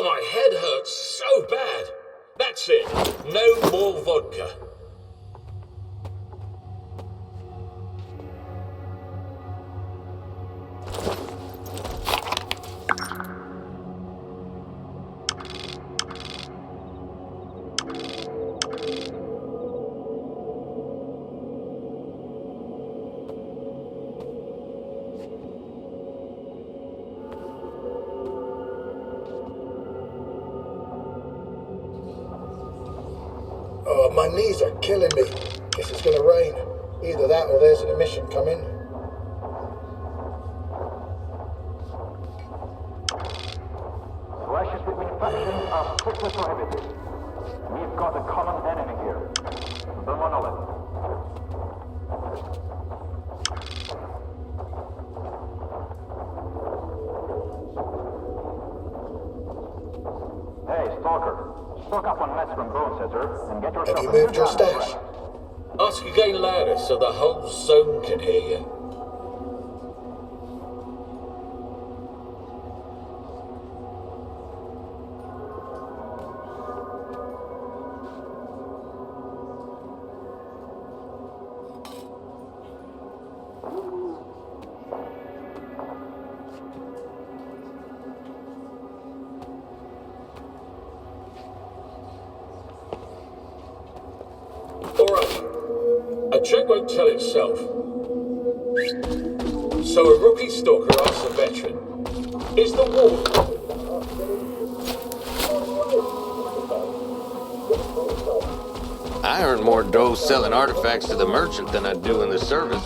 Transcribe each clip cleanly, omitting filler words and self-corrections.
Oh, my head hurts so bad. That's it. No more vodka. Oh, my knees are killing me. Guess it's gonna rain. Either that or there's an emission coming. Clashes between factions are strictly prohibited. We've got a common enemy here. The Monolith. Hey, Stalker. Stock up on meds from Bone Setter and get yourself Have you moved your stash? Ask again louder so the whole zone can hear you. A check won't tell itself. So a rookie stalker asks a veteran, is the war... I earn more dough selling artifacts to the merchant than I do in the service.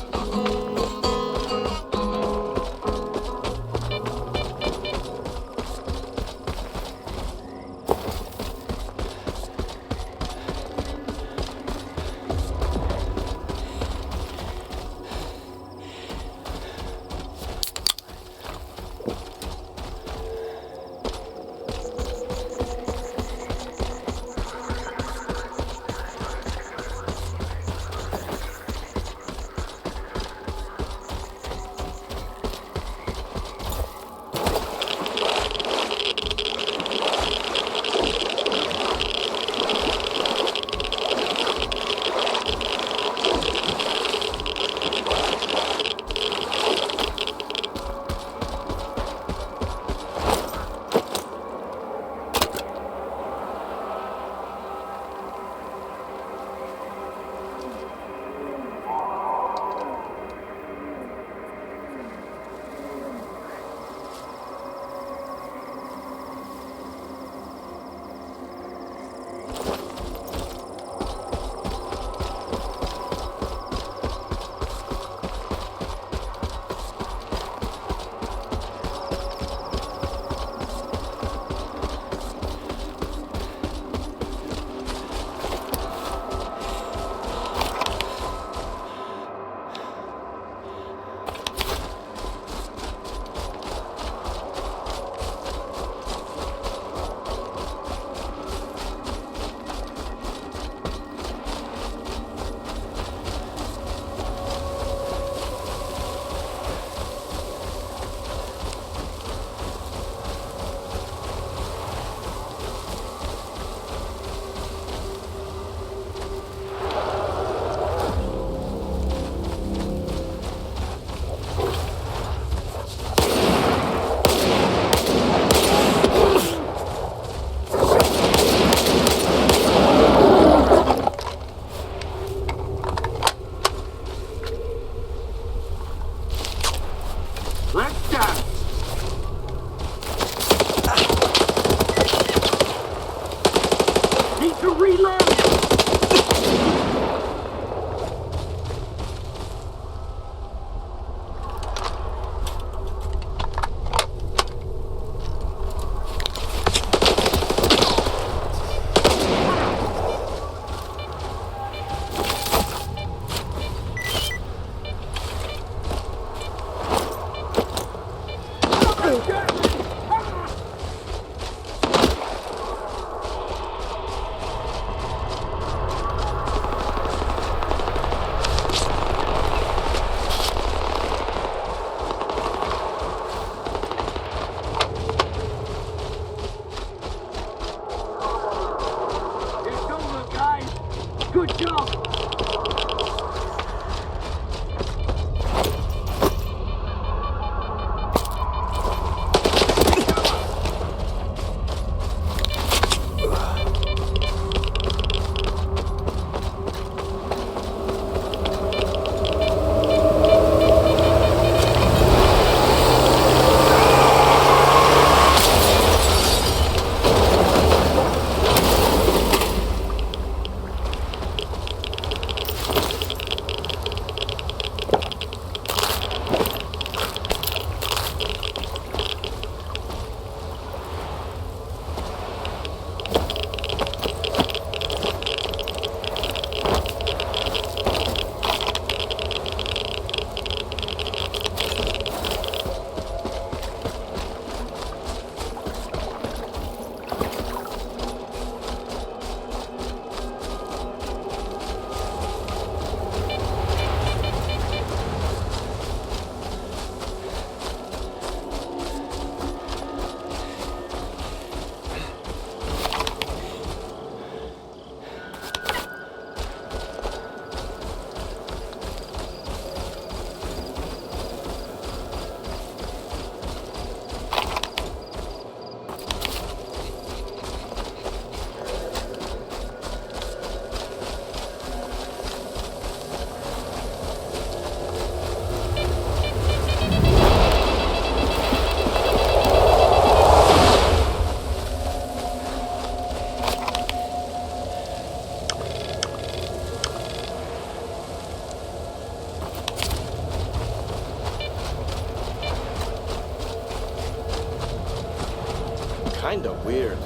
kinda weird.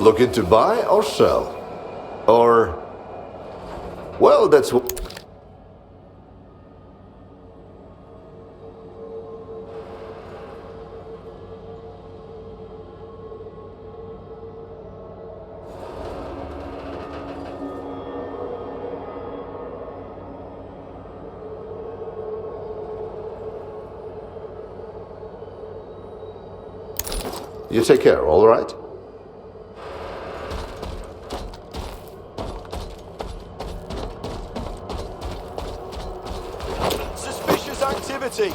Looking to buy or sell? Or... Well, that's... You take care, all right? Suspicious activity!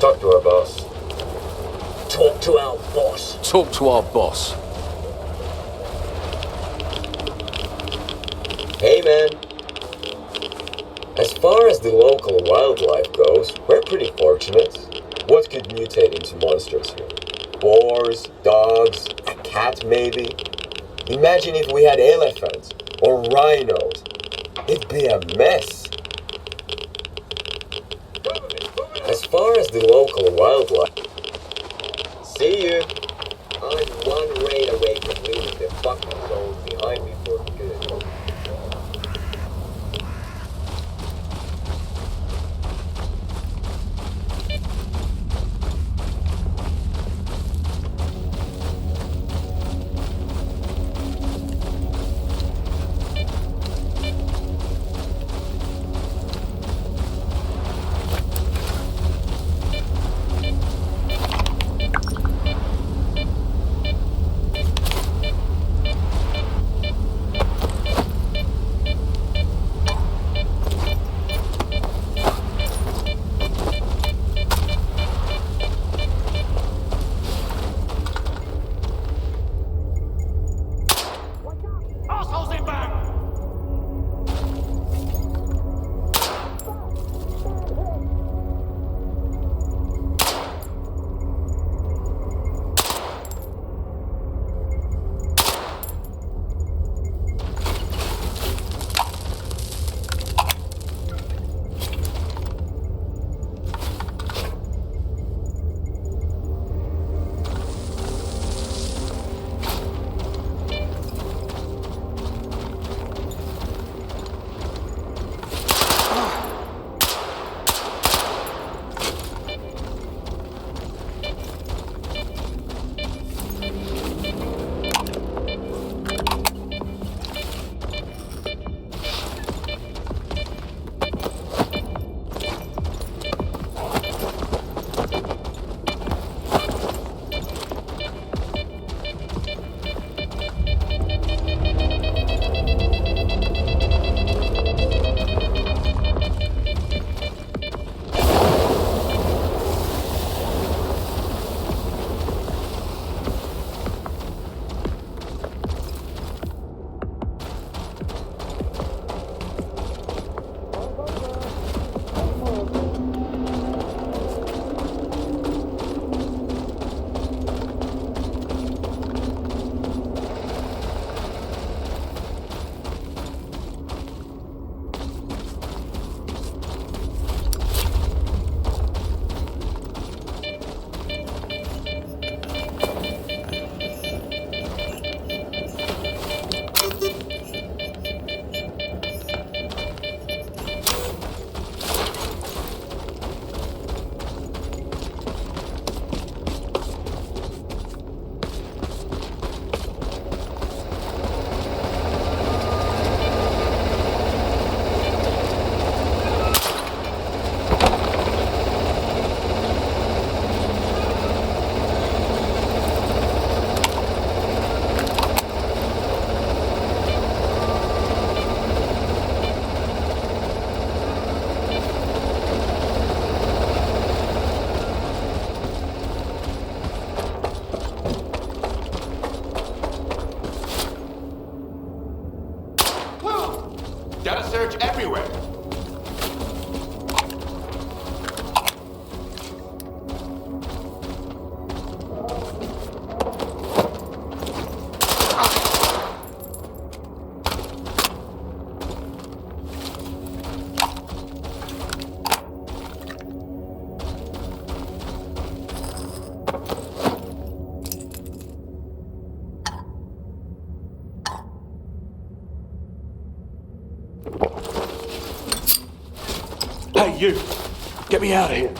Talk to our boss. Talk to our boss. Talk to our boss. Hey man. As far as the local wildlife goes, we're pretty fortunate. What could mutate into monsters here? Boars, dogs, a cat maybe? Imagine if we had elephants or rhinos. It'd be a mess. As far as the local wildlife... See you. I'm one raid away from leaving the fucking zone behind me for good. gotta search everywhere. Hey, you! Get me out of here!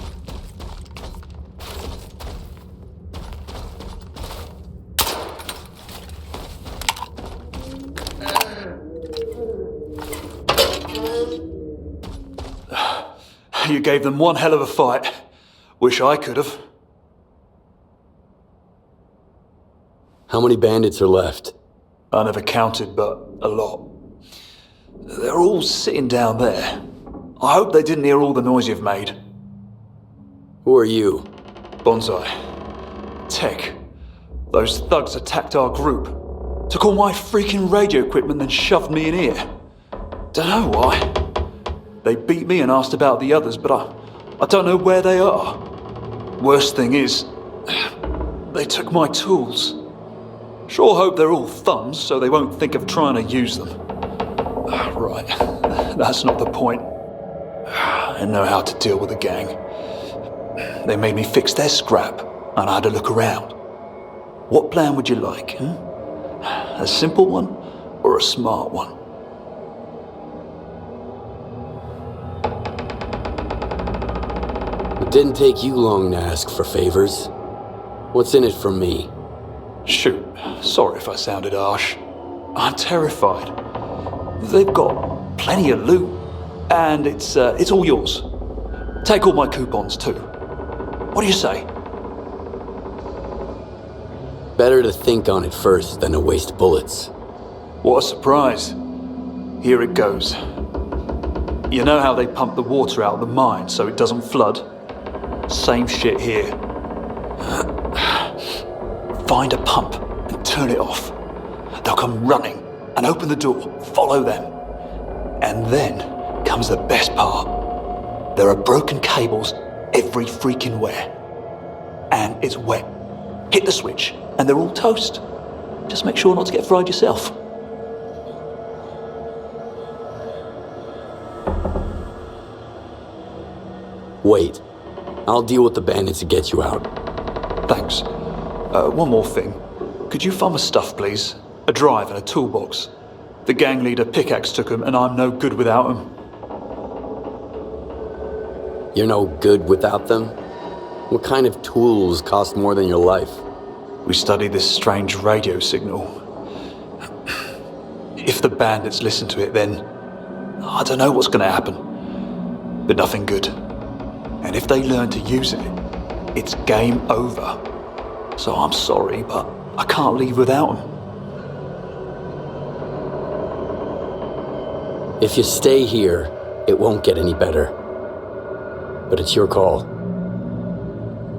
You gave them one hell of a fight. Wish I could have. How many bandits are left? I never counted, but a lot. They're all sitting down there. I hope they didn't hear all the noise you've made. Who are you? Bonsai. Tech. Those thugs attacked our group. Took all my freaking radio equipment and shoved me in here. Don't know why. They beat me and asked about the others, but I don't know where they are. Worst thing is, they took my tools. Sure hope they're all thumbs so they won't think of trying to use them. Right, that's not the point. I know how to deal with a gang. They made me fix their scrap, and I had to look around. What plan would you like? A simple one or a smart one? It didn't take you long to ask for favors. What's in it for me? Shoot, sorry if I sounded harsh. I'm terrified. They've got plenty of loot, and it's all yours. Take all my coupons too. What do you say? Better to think on it first than to waste bullets. What a surprise. Here it goes. You know how they pump the water out of the mine so it doesn't flood? Same shit here. Find a pump and turn it off. They'll come running and open the door. Follow them. And then comes the best part. There are broken cables every freaking where. And it's wet. Hit the switch and they're all toast. Just make sure not to get fried yourself. Wait. I'll deal with the bandits to get you out. Thanks. One more thing. Could you find my stuff, please? A drive and a toolbox. The gang leader Pickaxe took them, and I'm no good without them. You're no good without them? What kind of tools cost more than your life? We studied this strange radio signal. If the bandits listen to it, then I don't know what's going to happen. But nothing good. And if they learn to use it, it's game over. So I'm sorry, but I can't leave without them. If you stay here, it won't get any better. But it's your call.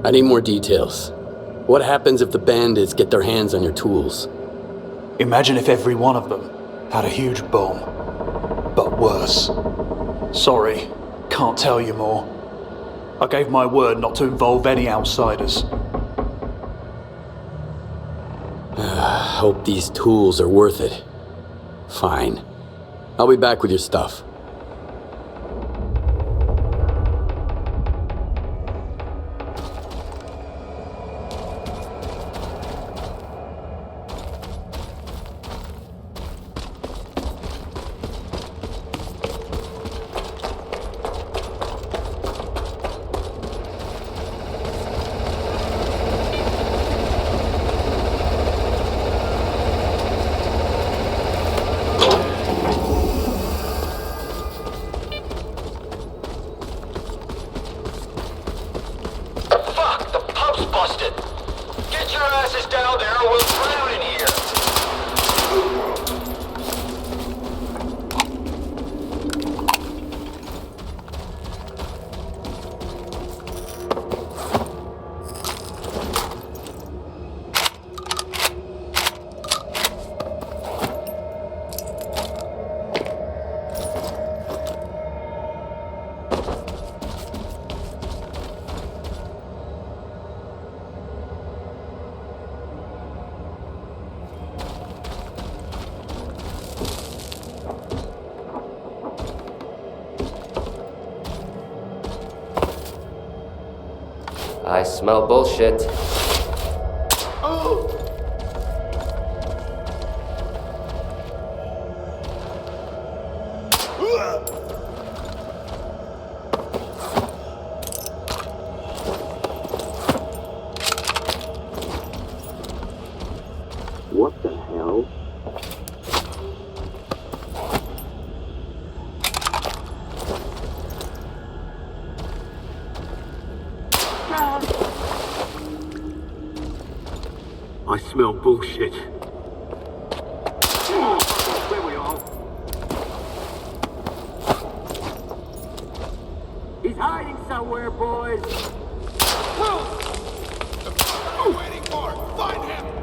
I need more details. What happens if the bandits get their hands on your tools? Imagine if every one of them had a huge bomb. But worse. Sorry, can't tell you more. I gave my word not to involve any outsiders. Hope these tools are worth it. Fine. I'll be back with your stuff. I smell bullshit. What the hell? I smell bullshit. Where we are? He's hiding somewhere, boys. What are you waiting for? Find him!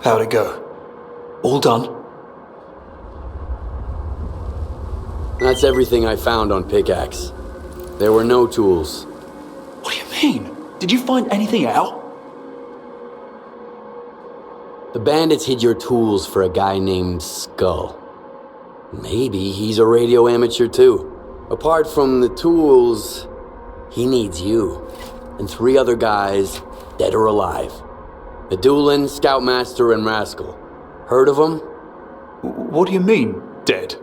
How'd it go? All done? That's everything I found on Pickaxe. There were no tools. What do you mean? Did you find anything out? The bandits hid your tools for a guy named Skull. Maybe he's a radio amateur too. Apart from the tools, he needs you. And 3 other guys, dead or alive. Medulin, Scoutmaster, and Rascal. Heard of them? What do you mean, dead?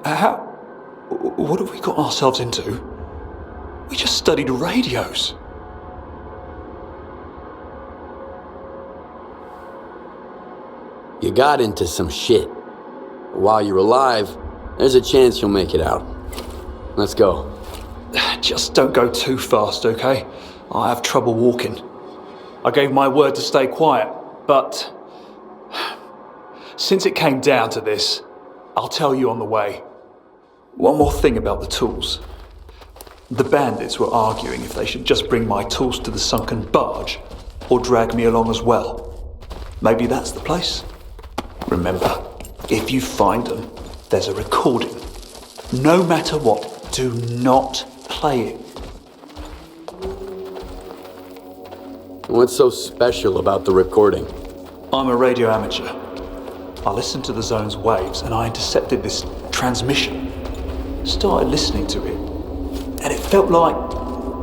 How? What have we got ourselves into? We just studied radios. You got into some shit. While you're alive, there's a chance you'll make it out. Let's go. Just don't go too fast, okay? I have trouble walking. I gave my word to stay quiet, but since it came down to this, I'll tell you on the way. One more thing about the tools. The bandits were arguing if they should just bring my tools to the sunken barge or drag me along as well. Maybe that's the place. Remember, if you find them, there's a recording. No matter what, do not play it. What's so special about the recording? I'm a radio amateur. I listened to the zone's waves and I intercepted this transmission. Started listening to it, and it felt like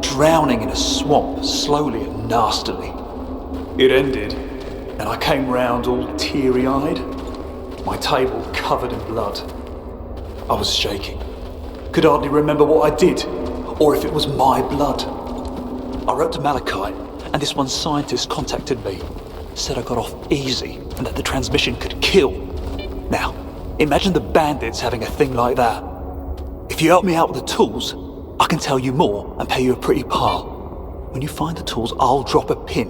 drowning in a swamp, slowly and nastily. It ended, and I came round all teary-eyed, my table covered in blood. I was shaking. Could hardly remember what I did, or if it was my blood. I wrote to Malachite, and this one scientist contacted me. Said I got off easy, and that the transmission could kill. Now, imagine the bandits having a thing like that. If you help me out with the tools, I can tell you more and pay you a pretty pile. When you find the tools, I'll drop a pin.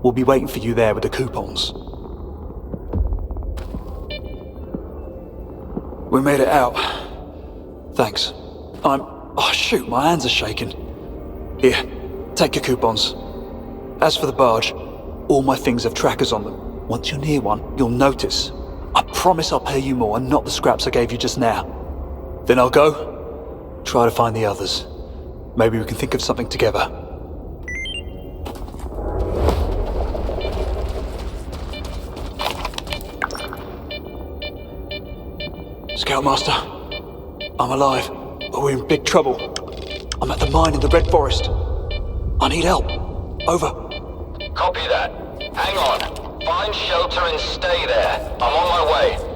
We'll be waiting for you there with the coupons. We made it out. Thanks. Oh shoot, my hands are shaking. Here, take your coupons. As for the barge, all my things have trackers on them. Once you're near one, you'll notice. I promise I'll pay you more and not the scraps I gave you just now. Then I'll go, try to find the others. Maybe we can think of something together. Scoutmaster, I'm alive, but we're in big trouble. I'm at the mine in the Red Forest. I need help. Over. Copy that. Hang on. Find shelter and stay there. I'm on my way.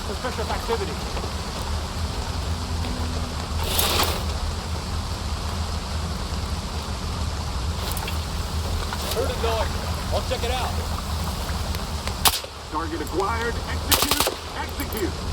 suspicious activity. Heard a noise. I'll check it out. Target acquired. Execute. Execute.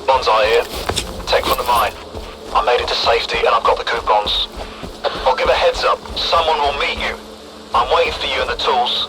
Bonzai here. Tech from the mine. I made it to safety and I've got the coupons. I'll give a heads up. Someone will meet you. I'm waiting for you and the tools.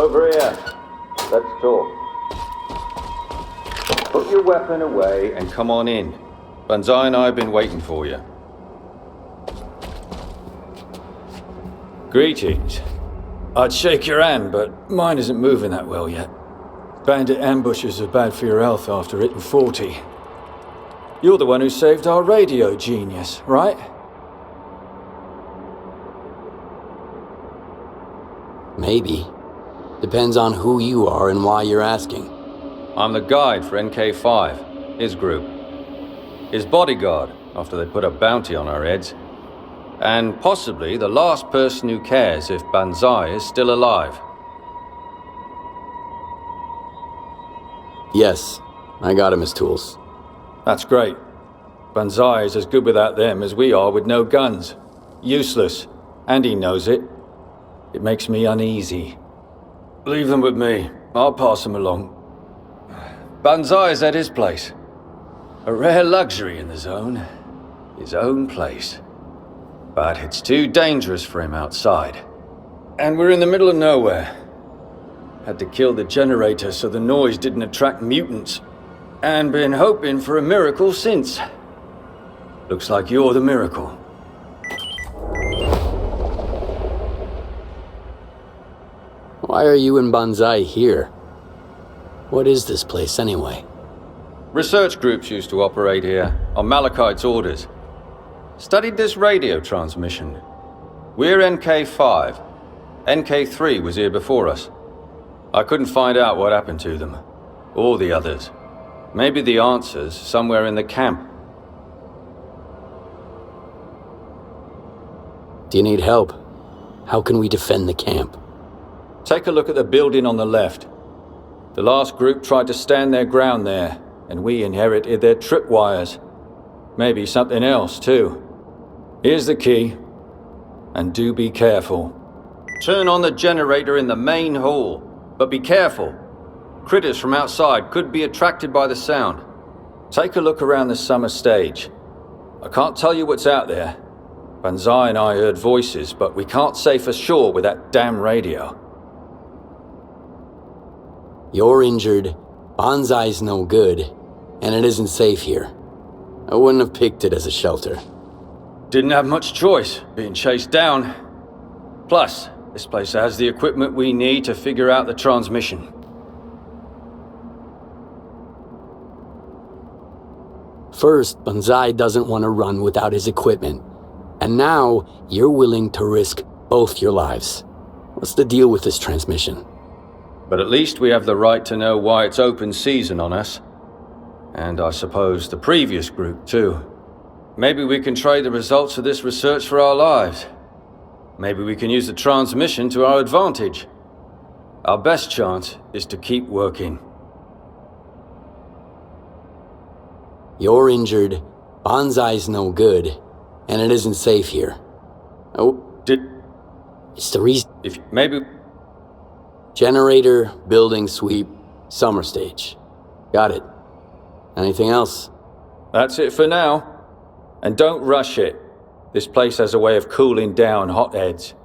Over here. Let's talk. Put your weapon away and come on in. Banzai and I have been waiting for you. Greetings. I'd shake your hand, but mine isn't moving that well yet. Bandit ambushes are bad for your health after hitting 40. You're the one who saved our radio genius, right? Maybe. Depends on who you are and why you're asking. I'm the guide for NK5, his group. His bodyguard, after they put a bounty on our heads. And possibly the last person who cares if Banzai is still alive. Yes, I got him his tools. That's great. Banzai is as good without them as we are with no guns. Useless. And he knows it. It makes me uneasy. Leave them with me. I'll pass them along. Banzai is at his place. A rare luxury in the zone. His own place. But it's too dangerous for him outside. And we're in the middle of nowhere. Had to kill the generator so the noise didn't attract mutants. And been hoping for a miracle since. Looks like you're the miracle. Why are you and Banzai here? What is this place anyway? Research groups used to operate here, on Malachite's orders. Studied this radio transmission. We're NK5. NK3 was here before us. I couldn't find out what happened to them. Or the others. Maybe the answer's somewhere in the camp. Do you need help? How can we defend the camp? Take a look at the building on the left. The last group tried to stand their ground there, and we inherited their tripwires. Maybe something else, too. Here's the key. And do be careful. Turn on the generator in the main hall, but be careful. Critters from outside could be attracted by the sound. Take a look around the summer stage. I can't tell you what's out there. Banzai and I heard voices, but we can't say for sure with that damn radio. You're injured, Banzai's no good, and it isn't safe here. I wouldn't have picked it as a shelter. Didn't have much choice, being chased down. Plus, this place has the equipment we need to figure out the transmission. First, Banzai doesn't want to run without his equipment. And now, you're willing to risk both your lives. What's the deal with this transmission? But at least we have the right to know why it's open season on us. And I suppose the previous group, too. Maybe we can trade the results of this research for our lives. Maybe we can use the transmission to our advantage. Our best chance is to keep working. You're injured, Banzai's no good, and it isn't safe here. It's the reason... Maybe... Generator, building sweep, summer stage. Got it. Anything else? That's it for now. And don't rush it. This place has a way of cooling down hotheads.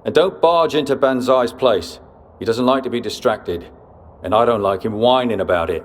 And don't barge into Banzai's place. He doesn't like to be distracted. And I don't like him whining about it.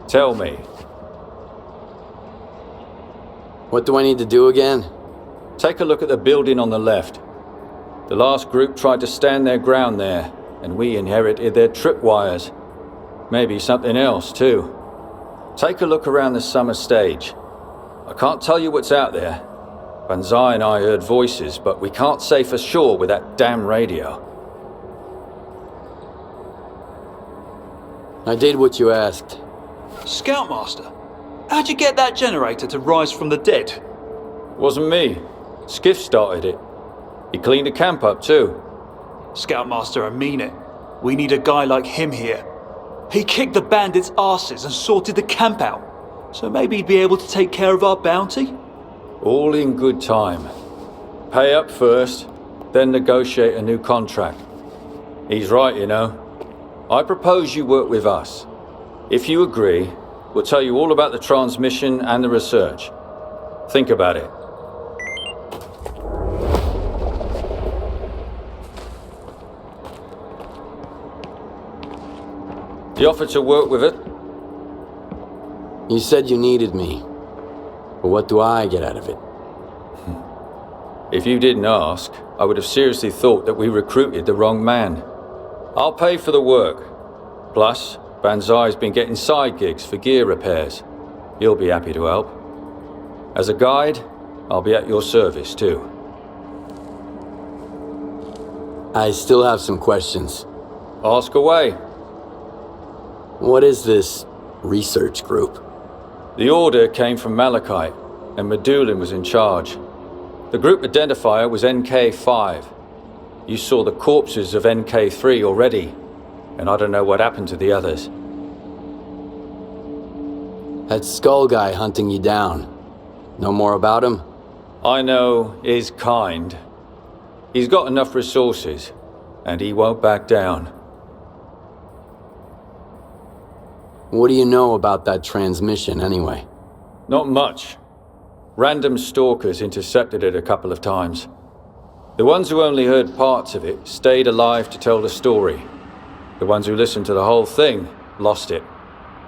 Tell me. What do I need to do again? Take a look at the building on the left. The last group tried to stand their ground there, and we inherited their tripwires. Maybe something else, too. Take a look around the summer stage. I can't tell you what's out there. Banzai and I heard voices, but we can't say for sure with that damn radio. I did what you asked. Scoutmaster, how'd you get that generator to rise from the dead? Wasn't me. Skif started it. He cleaned the camp up too. Scoutmaster, I mean it. We need a guy like him here. He kicked the bandits' asses and sorted the camp out. So maybe he'd be able to take care of our bounty? All in good time. Pay up first, then negotiate a new contract. He's right, you know. I propose you work with us. If you agree, we'll tell you all about the transmission and the research. Think about it. You offer to work with it? You said you needed me. But what do I get out of it? If you didn't ask, I would have seriously thought that we recruited the wrong man. I'll pay for the work. Plus, Banzai's been getting side gigs for gear repairs. He'll be happy to help. As a guide, I'll be at your service too. I still have some questions. Ask away. What is this research group? The order came from Malachite, and Medulin was in charge. The group identifier was NK5. You saw the corpses of NK3 already, and I don't know what happened to the others. That skull guy hunting you down. Know more about him? I know his kind. He's got enough resources, and he won't back down. What do you know about that transmission, anyway? Not much. Random stalkers intercepted it a couple of times. The ones who only heard parts of it stayed alive to tell the story. The ones who listened to the whole thing lost it,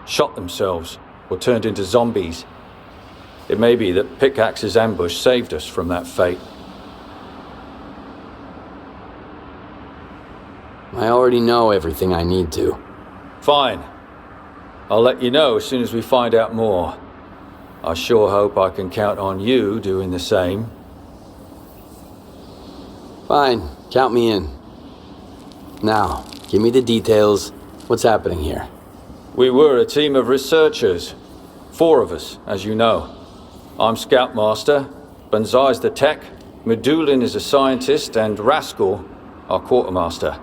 shot themselves, or turned into zombies. It may be that Pickaxe's ambush saved us from that fate. I already know everything I need to. Fine. I'll let you know as soon as we find out more. I sure hope I can count on you doing the same. Fine, count me in. Now, give me the details. What's happening here? We were a team of researchers. 4 of us, as you know. I'm Scoutmaster, Banzai's the tech, Medulin is a scientist, and Rascal, our quartermaster.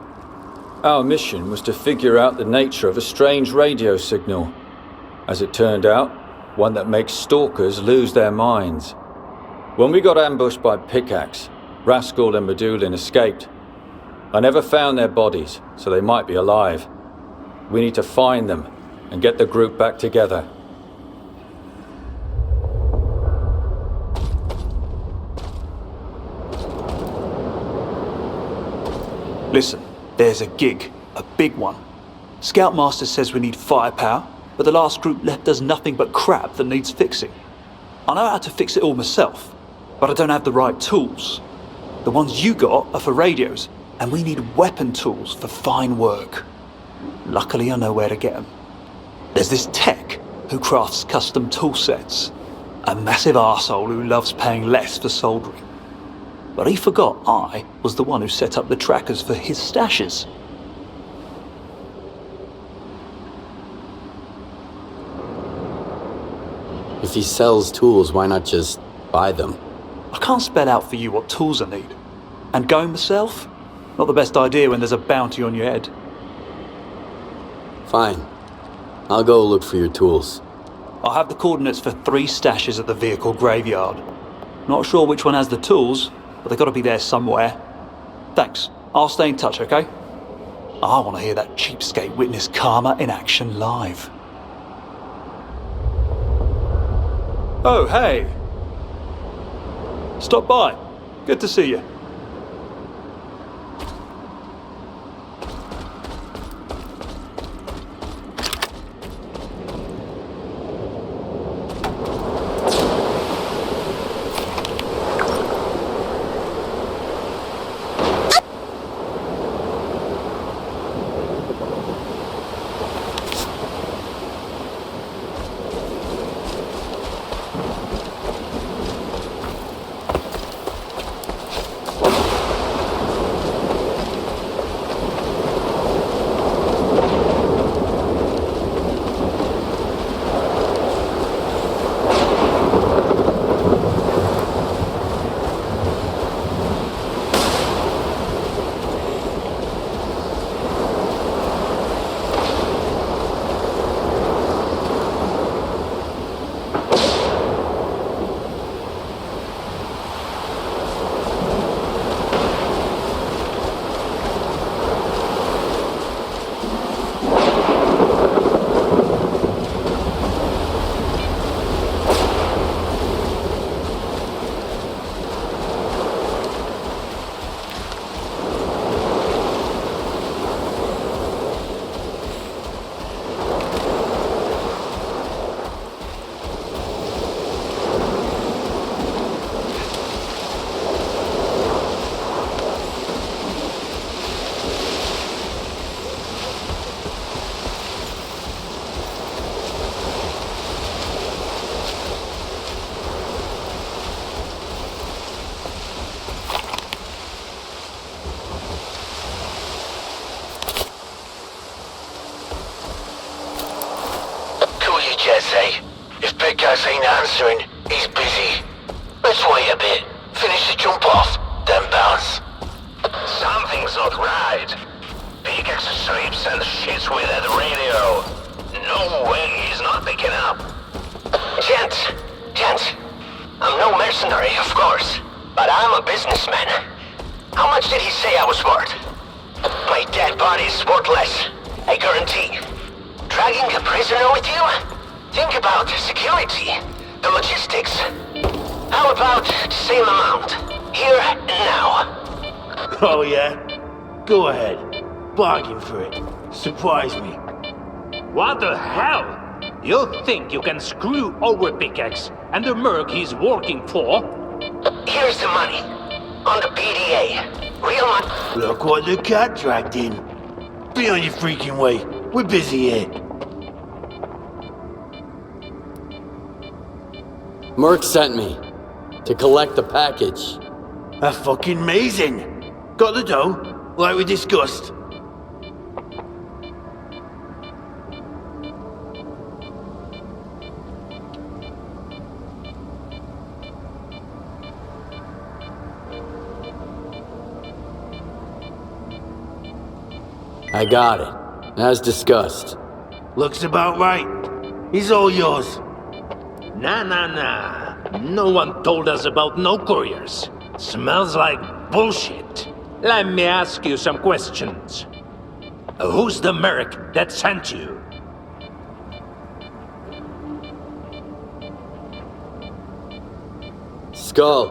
Our mission was to figure out the nature of a strange radio signal. As it turned out, one that makes stalkers lose their minds. When we got ambushed by Pickaxe, Rascal and Medulin escaped. I never found their bodies, so they might be alive. We need to find them and get the group back together. Listen, there's a gig, a big one. Scoutmaster says we need firepower, but the last group left does nothing but crap that needs fixing. I know how to fix it all myself, but I don't have the right tools. The ones you got are for radios, and we need weapon tools for fine work. Luckily, I know where to get them. There's this tech who crafts custom tool sets. A massive arsehole who loves paying less for soldering. But he forgot I was the one who set up the trackers for his stashes. If he sells tools, why not just buy them? I can't spell out for you what tools I need. And going myself? Not the best idea when there's a bounty on your head. Fine. I'll go look for your tools. I have the coordinates for 3 stashes at the vehicle graveyard. Not sure which one has the tools, but they've got to be there somewhere. Thanks. I'll stay in touch, okay? I want to hear that cheapskate witness karma in action live. Oh, hey! Stop by. Good to see you. If Pickaxe ain't answering, he's busy. Let's wait a bit. Finish the jump off, then bounce. Something's not right. Pickaxe sleeps and shits without the radio. No way he's not picking up. Gents, I'm no mercenary, of course, but I'm a businessman. How much did he say I was worth? My dead body's worthless, I guarantee. Dragging a prisoner with you? Think about security, the logistics. How about the same amount, here and now? Oh yeah? Go ahead. Bargain for it. Surprise me. What the hell? You think you can screw over Pickaxe and the merc he's working for? Here's the money. On the PDA. Real money. Look what the cat dragged in. Be on your freaking way. We're busy here. Merc sent me to collect the package. That's fucking amazing. Got the dough, like we discussed. I got it, as discussed. Looks about right. He's all yours. Nah. No one told us about no couriers. Smells like bullshit. Let me ask you some questions. Who's the merc that sent you? Skull.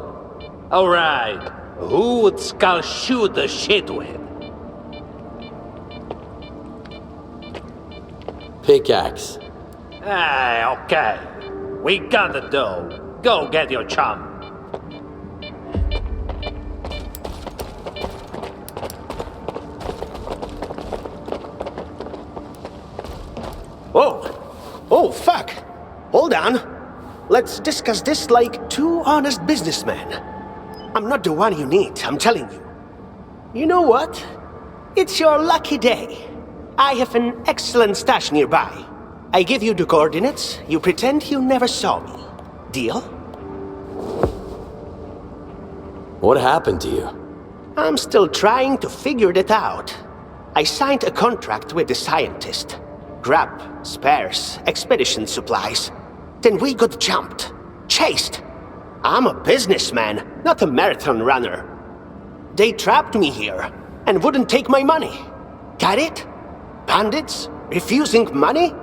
Alright. Who would Skull shoot the shit with? Pickaxe. Okay. We got the dough. Go get your chum. Whoa! Oh, fuck! Hold on. Let's discuss this like two honest businessmen. I'm not the one you need, I'm telling you. You know what? It's your lucky day. I have an excellent stash nearby. I give you the coordinates, you pretend you never saw me. Deal? What happened to you? I'm still trying to figure that out. I signed a contract with the scientist. Grab, spares, expedition supplies. Then we got jumped. Chased. I'm a businessman, not a marathon runner. They trapped me here and wouldn't take my money. Got it? Bandits? Refusing money?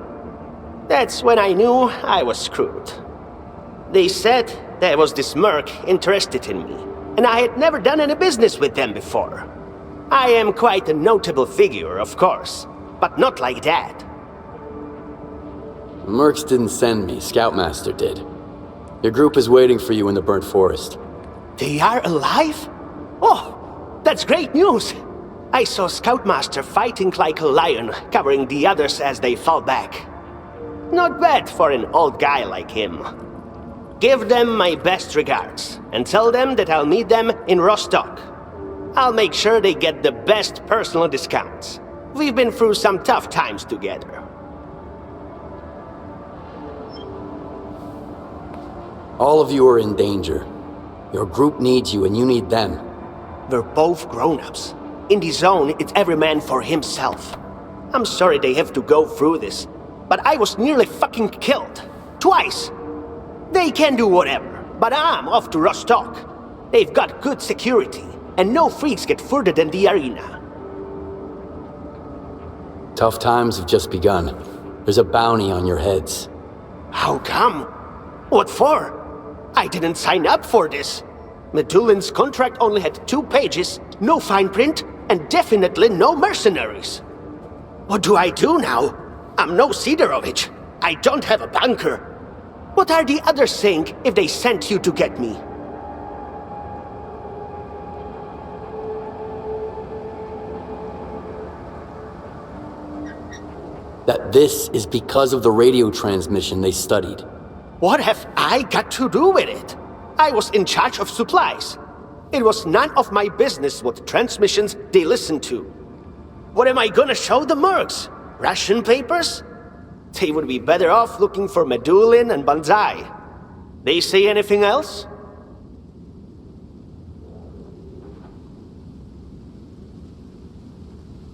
That's when I knew I was screwed. They said there was this merc interested in me, and I had never done any business with them before. I am quite a notable figure, of course, but not like that. Mercs didn't send me, Scoutmaster did. Your group is waiting for you in the burnt forest. They are alive? Oh, that's great news! I saw Scoutmaster fighting like a lion, covering the others as they fall back. Not bad for an old guy like him. Give them my best regards, and tell them that I'll meet them in Rostock. I'll make sure they get the best personal discounts. We've been through some tough times together. All of you are in danger. Your group needs you and you need them. We're both grown-ups. In the zone, it's every man for himself. I'm sorry they have to go through this, but I was nearly fucking killed. Twice. They can do whatever, but I'm off to Rostock. They've got good security, and no freaks get further than the arena. Tough times have just begun. There's a bounty on your heads. How come? What for? I didn't sign up for this. Medulin's contract only had 2 pages, no fine print, and definitely no mercenaries. What do I do now? I'm no Sidorovic. I don't have a bunker. What are the others saying if they sent you to get me? That this is because of the radio transmission they studied. What have I got to do with it? I was in charge of supplies. It was none of my business what transmissions they listened to. What am I gonna show the mercs? Ration papers? They would be better off looking for Medulin and Banzai. They say anything else?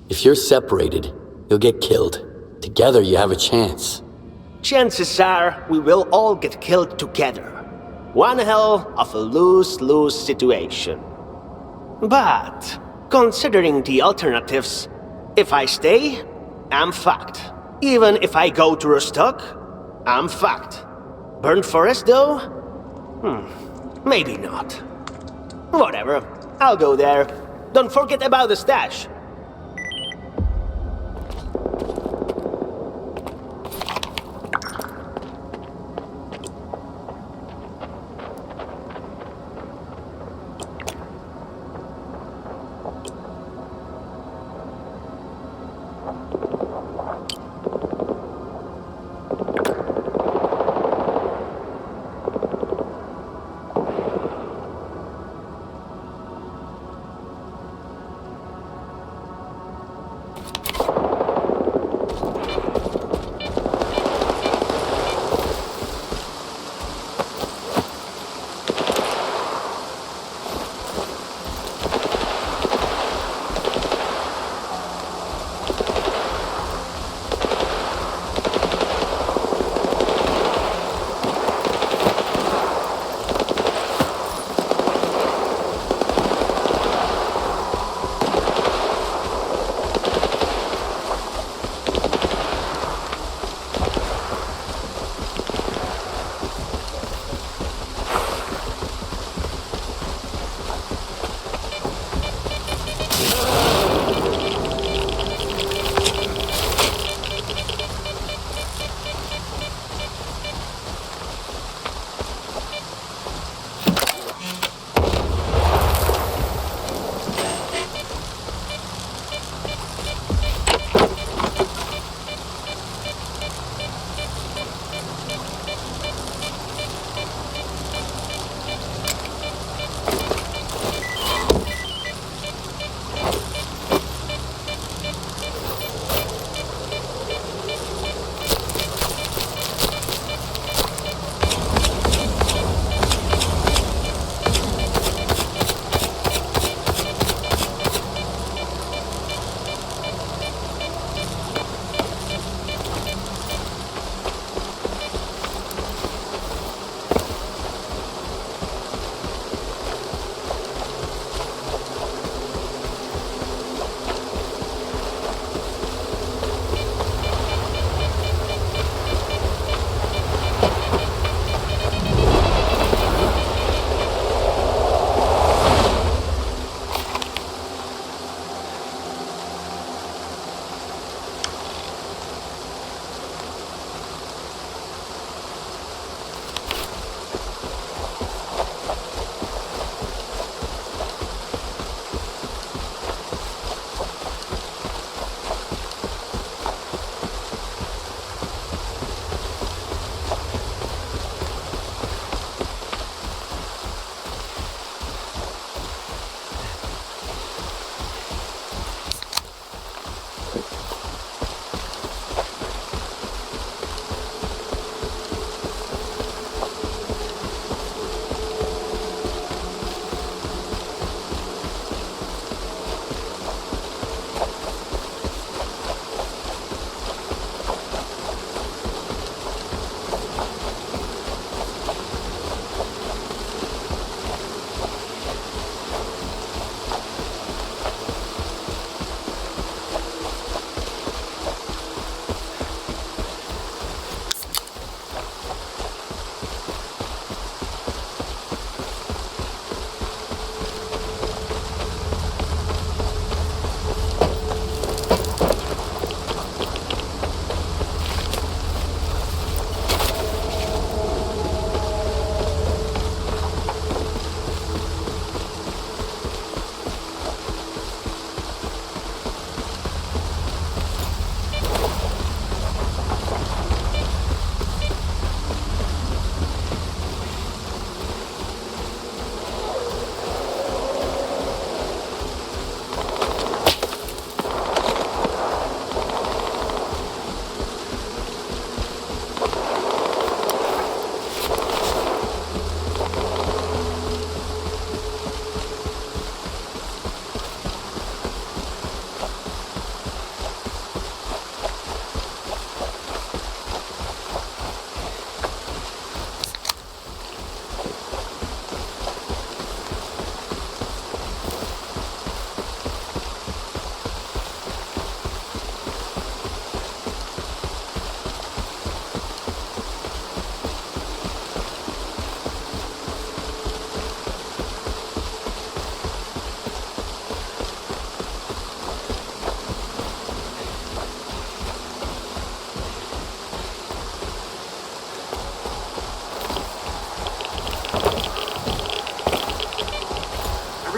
If you're separated, you'll get killed. Together, you have a chance. Chances are we will all get killed together. One hell of a lose-lose situation. But, considering the alternatives, if I stay, I'm fucked. Even if I go to Rostock, I'm fucked. Burnt Forest, though? Maybe not. Whatever, I'll go there. Don't forget about the stash.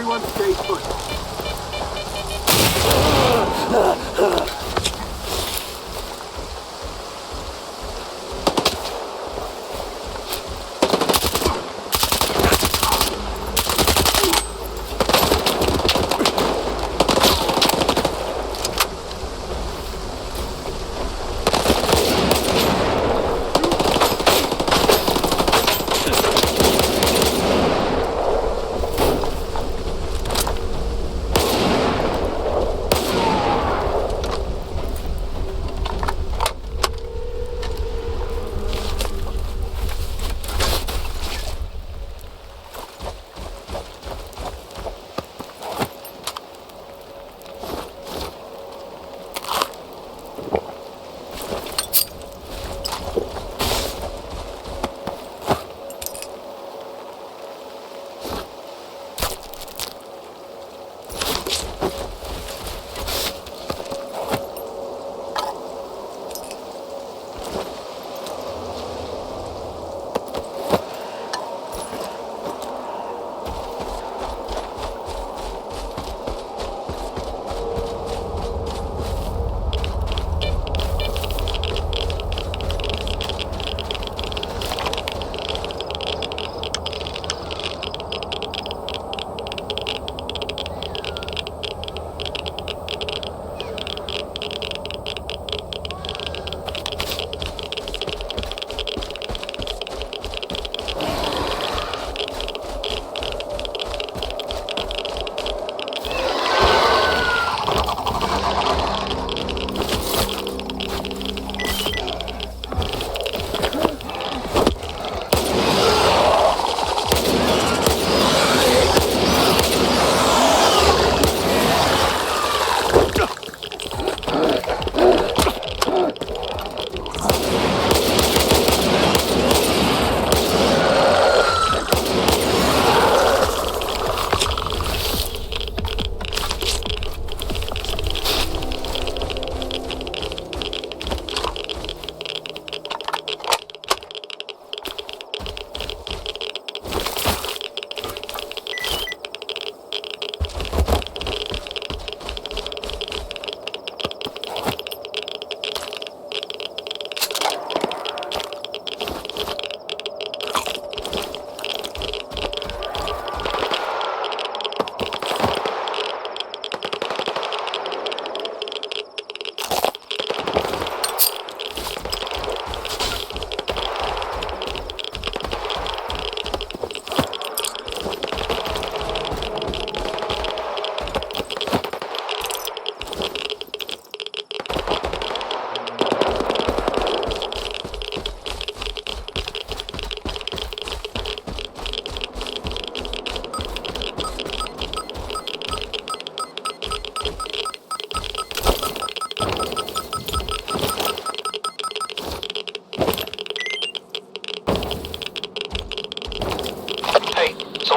Everyone stay put.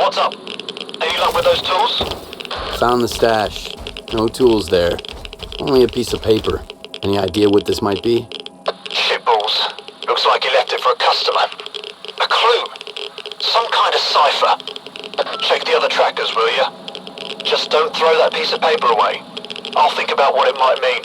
What's up? Any luck with those tools? Found the stash. No tools there. Only a piece of paper. Any idea what this might be? Shitballs. Looks like he left it for a customer. A clue. Some kind of cipher. Check the other trackers, will you? Just don't throw that piece of paper away. I'll think about what it might mean.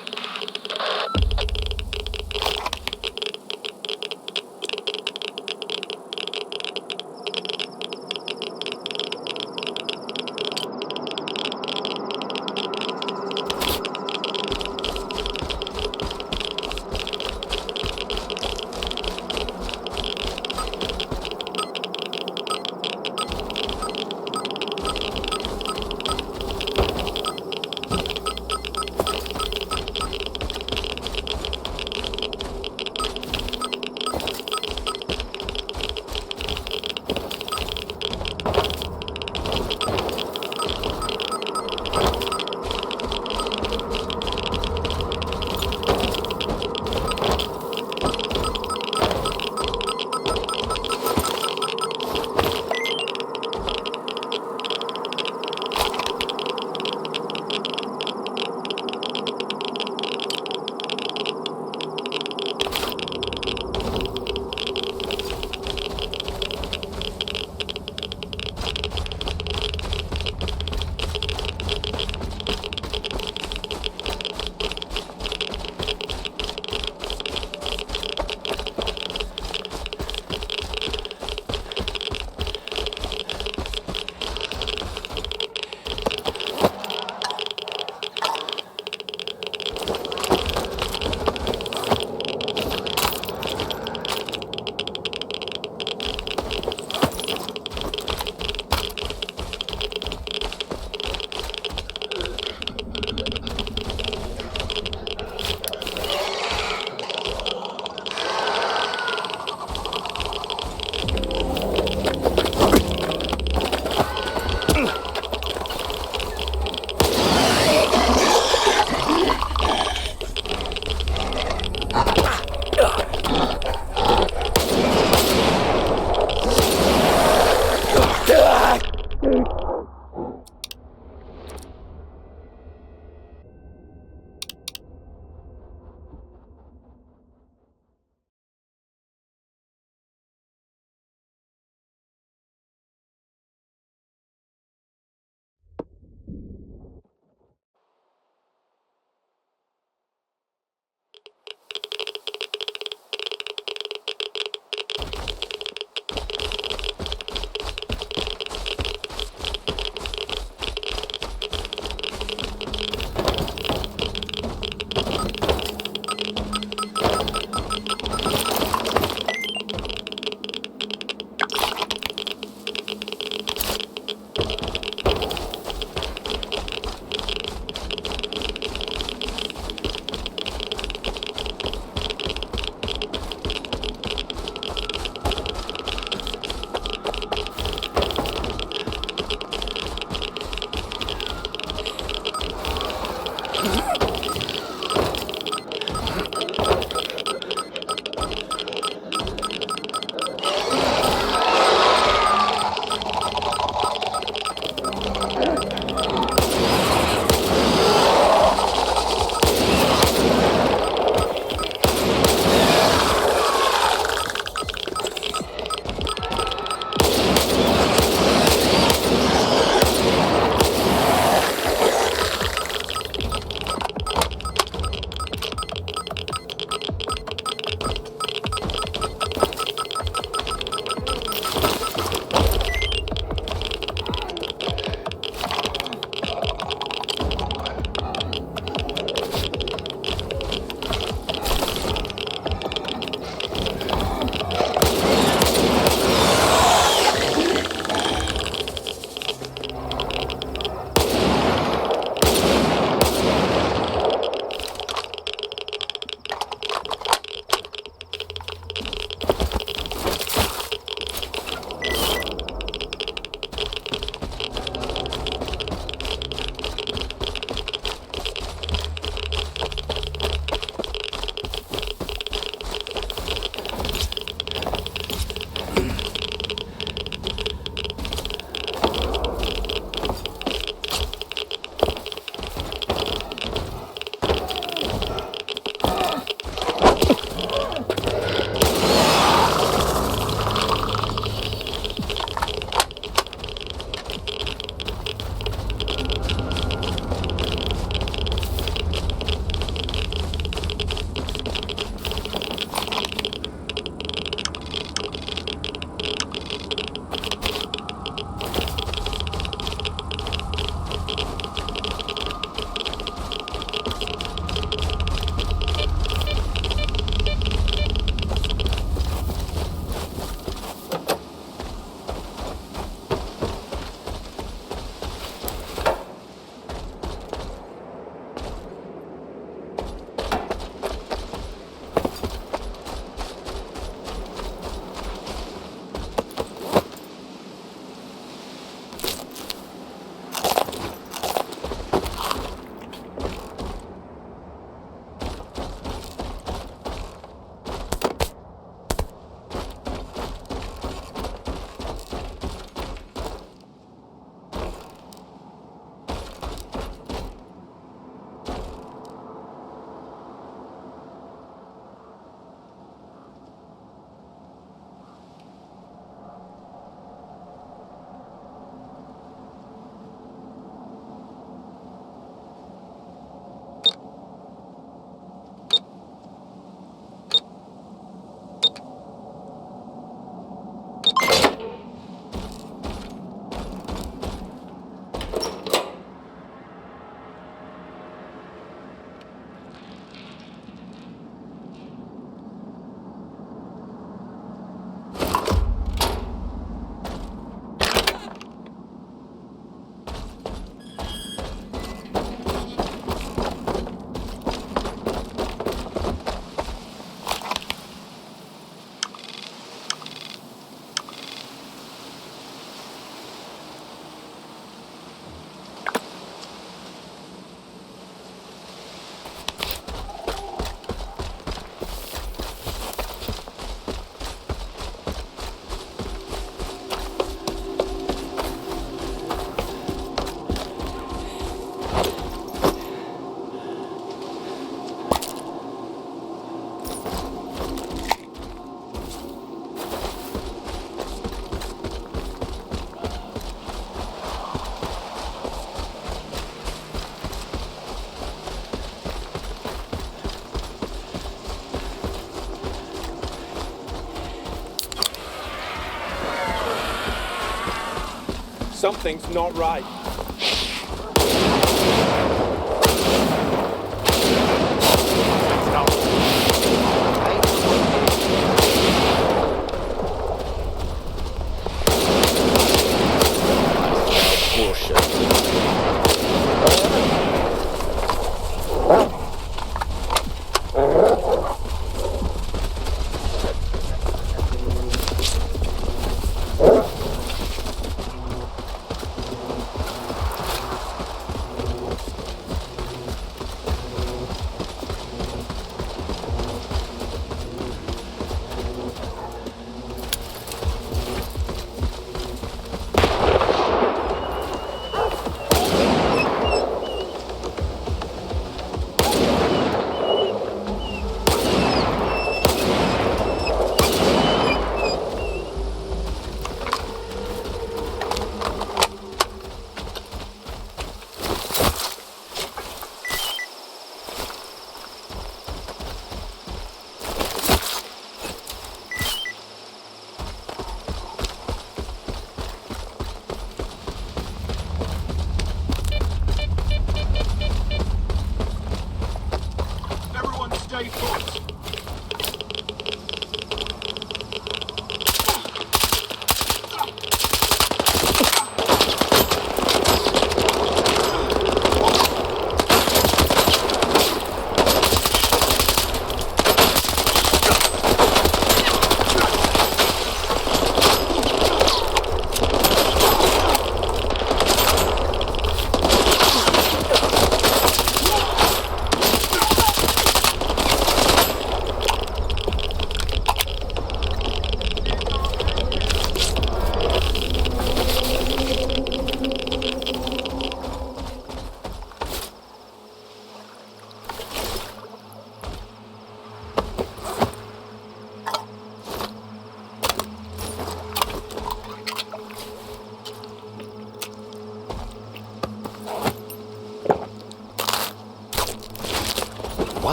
Something's not right.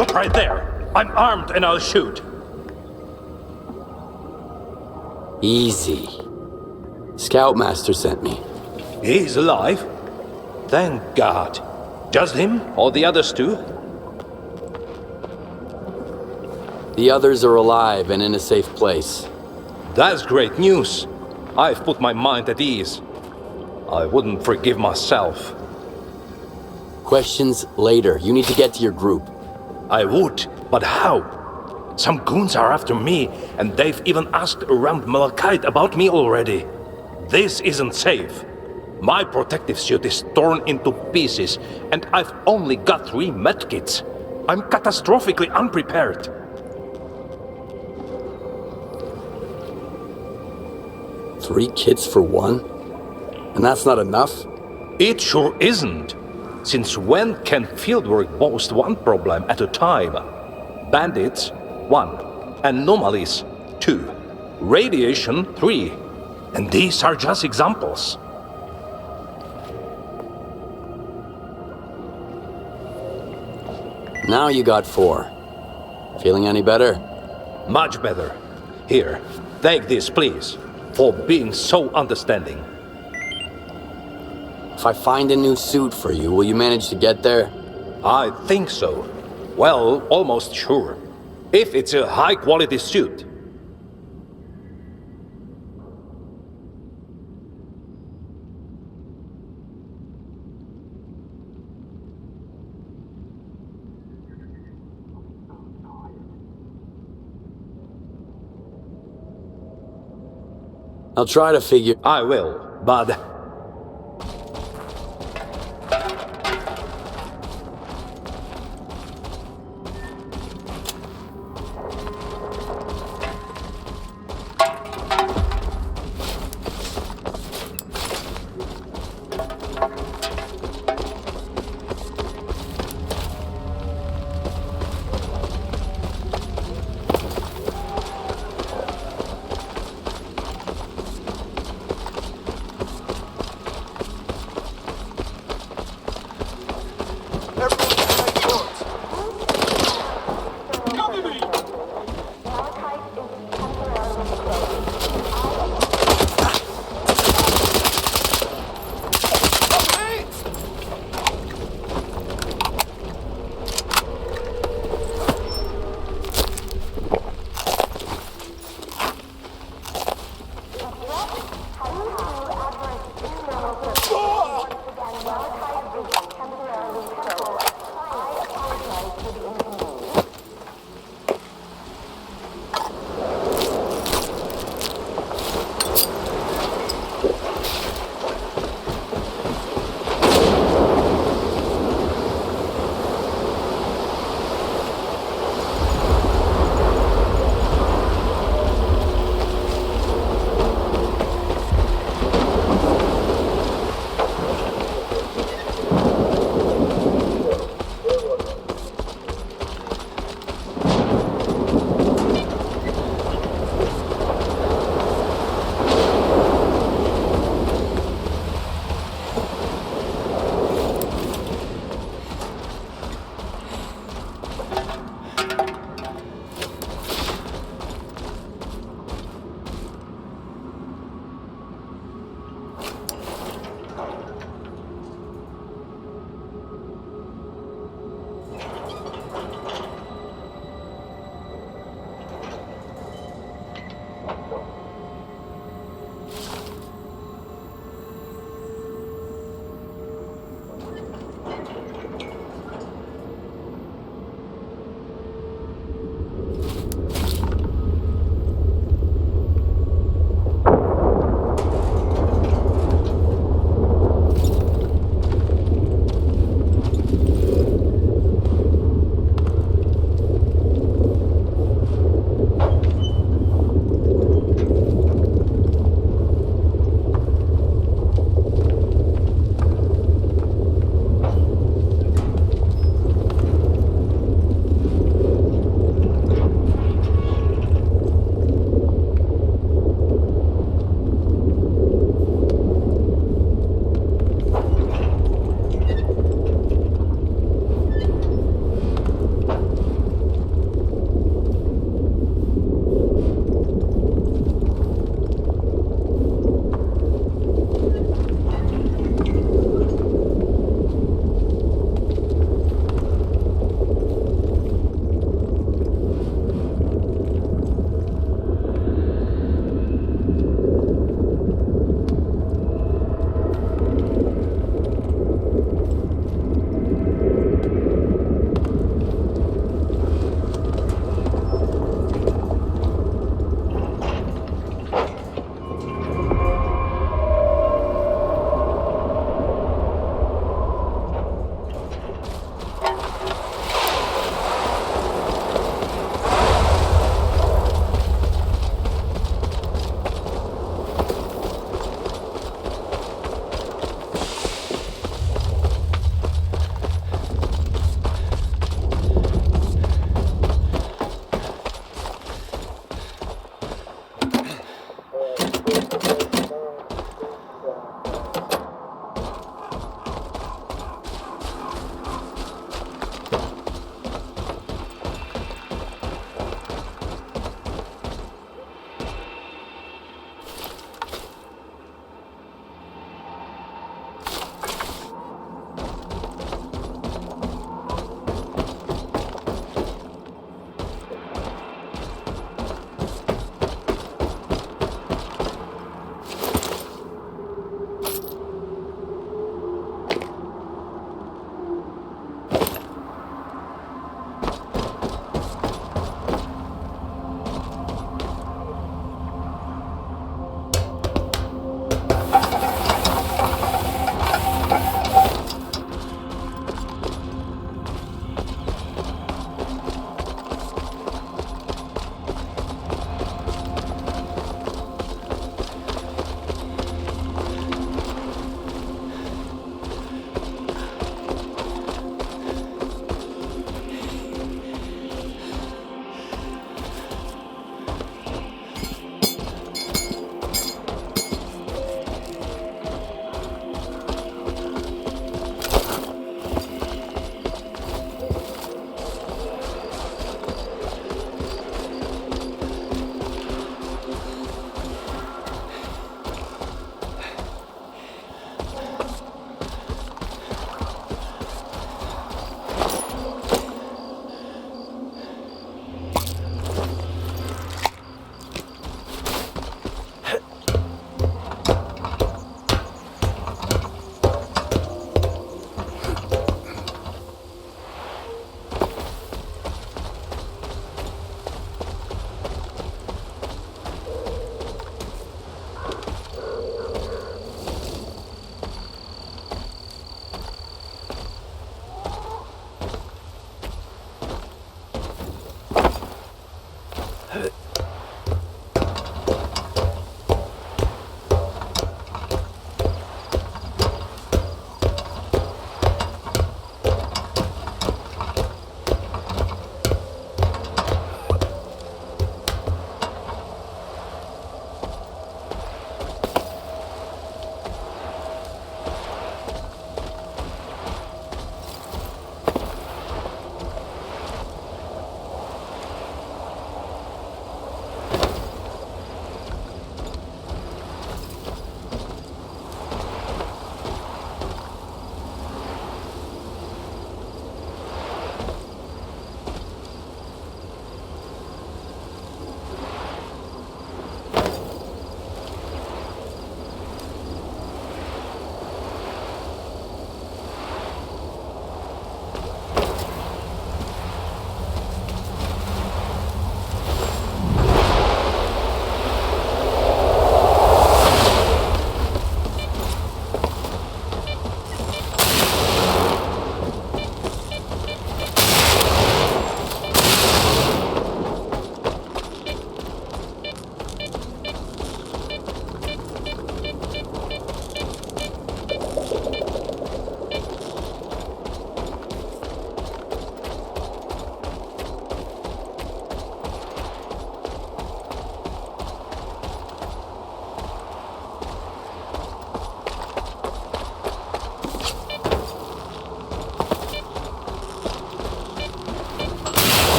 Stop right there! I'm armed and I'll shoot. Easy. Scoutmaster sent me. He's alive? Thank God. Just him or the others too? The others are alive and in a safe place. That's great news. I've put my mind at ease. I wouldn't forgive myself. Questions later. You need to get to your group. I would, but how? Some goons are after me, and they've even asked around Malachite about me already. This isn't safe. My protective suit is torn into pieces, and I've only got 3 medkits. I'm catastrophically unprepared. Three kits for one? And that's not enough? It sure isn't. Since when can fieldwork boast one problem at a time? Bandits, 1. Anomalies, 2. Radiation, 3. And these are just examples. Now you got 4. Feeling any better? Much better. Here, take this, please, for being so understanding. If I find a new suit for you, will you manage to get there? I think so. Well, almost sure. If it's a high-quality suit. I'll try to figure... I will, but...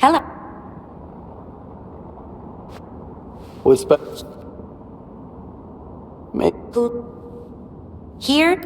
Hello. Whisper. Who? Here?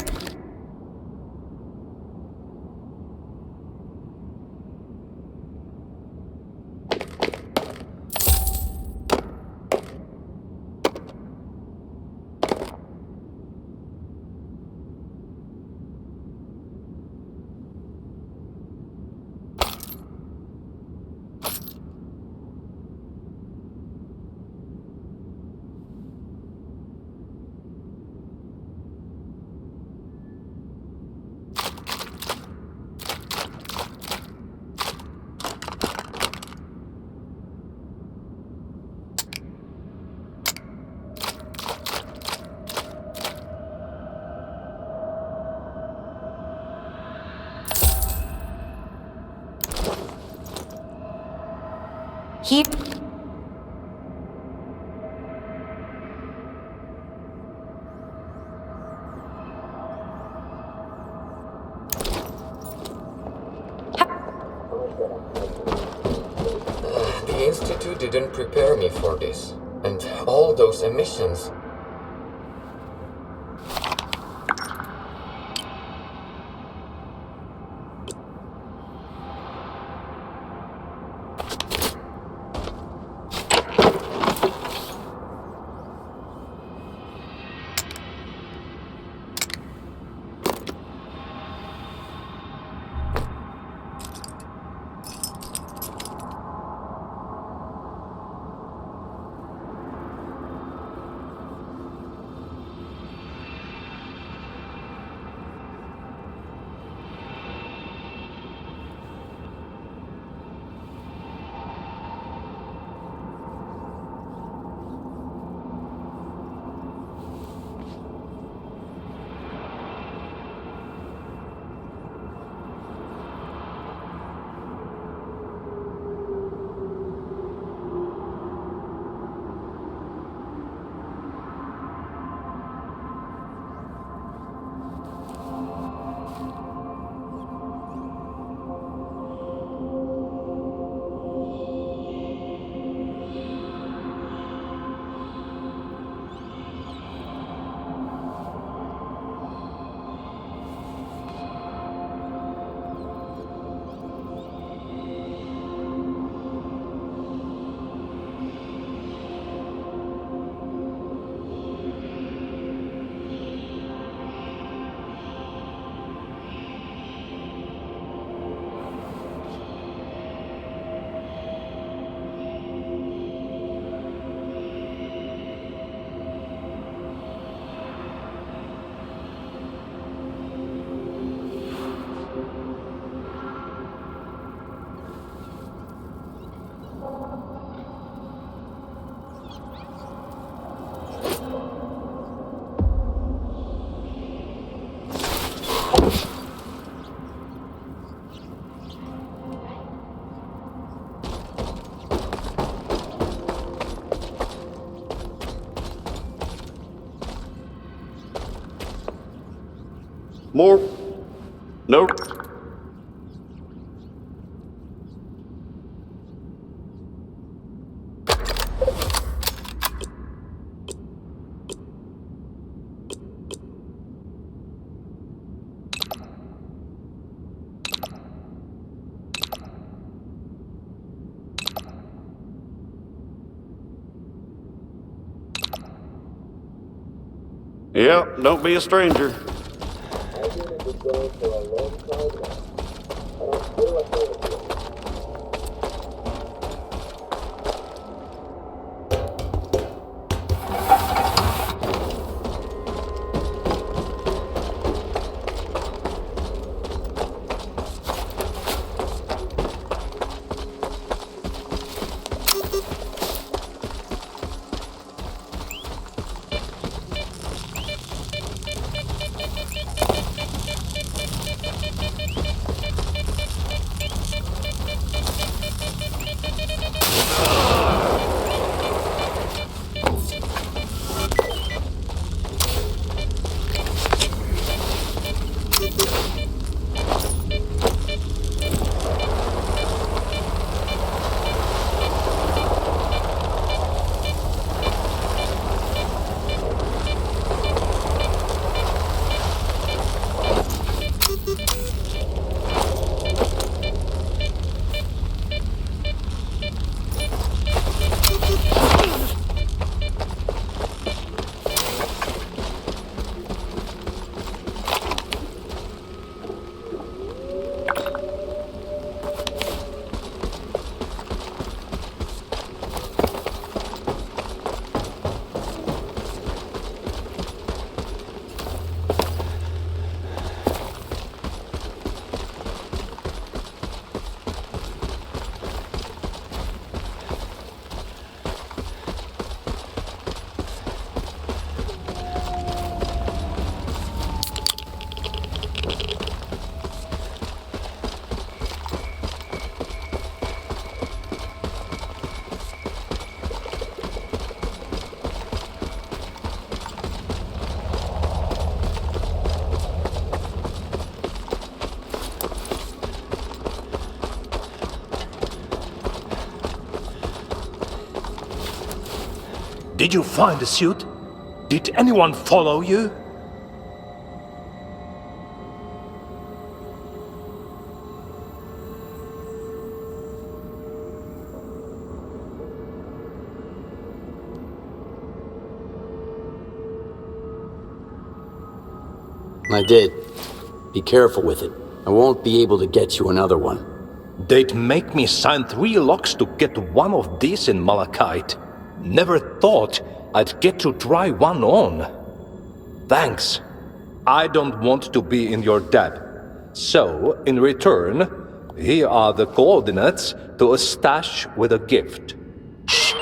Here. The Institute didn't prepare me for this. And all those emissions. More? Nope. Yeah, don't be a stranger. Did you find the suit? Did anyone follow you? I did. Be careful with it. I won't be able to get you another one. They'd make me sign 3 locks to get one of these in malachite. Never thought I'd get to try one on. Thanks. I don't want to be in your debt. So, in return, here are the coordinates to a stash with a gift. Shh!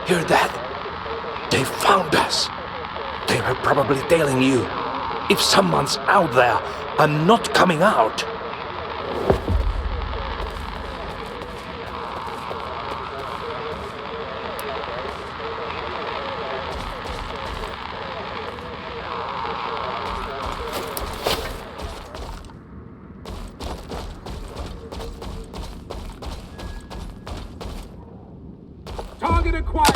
Hear that? They found us. They were probably tailing you. If someone's out there, I'm not coming out. Target acquired.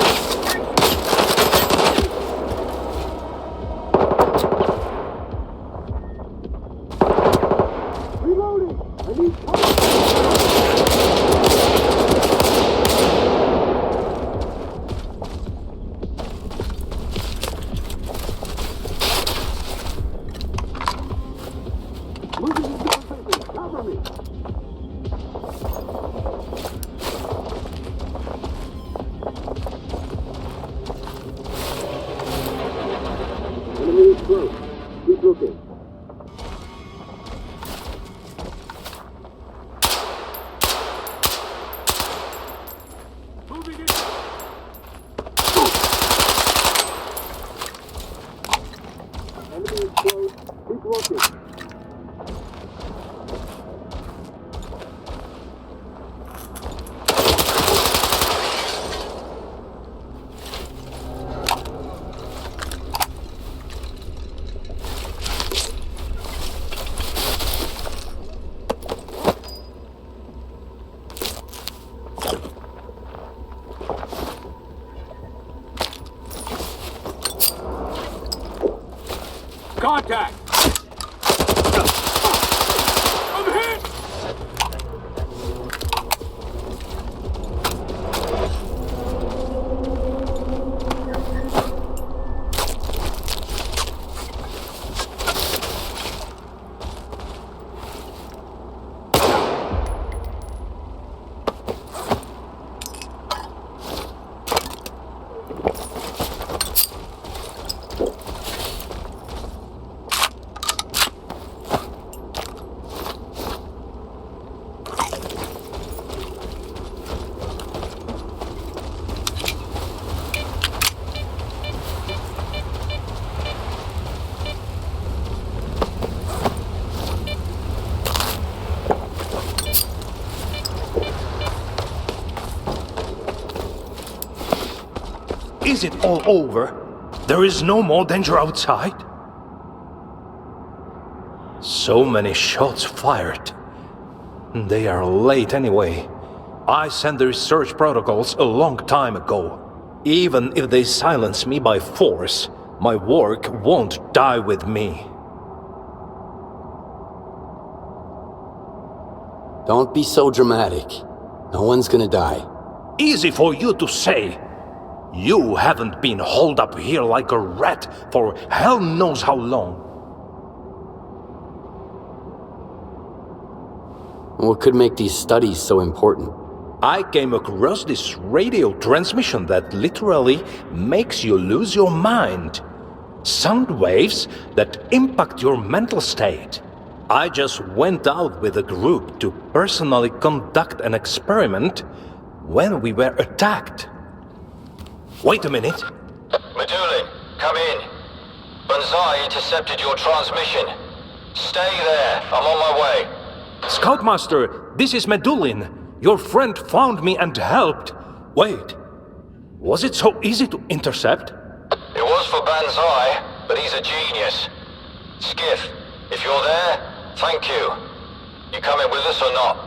Contact! I'm hit! Is it all over? There is no more danger outside? So many shots fired. They are late anyway. I sent the research protocols a long time ago. Even if they silence me by force, my work won't die with me. Don't be so dramatic. No one's gonna die. Easy for you to say. You haven't been holed up here like a rat for hell knows how long. What could make these studies so important? I came across this radio transmission that literally makes you lose your mind. Sound waves that impact your mental state. I just went out with a group to personally conduct an experiment when we were attacked. Wait a minute. Medulin, come in. Banzai intercepted your transmission. Stay there. I'm on my way. Scoutmaster, this is Medulin. Your friend found me and helped. Wait, was it so easy to intercept? It was for Banzai, but he's a genius. Skif, if you're there, thank you. You coming with us or not?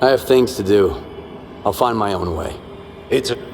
I have things to do. I'll find my own way. It's a...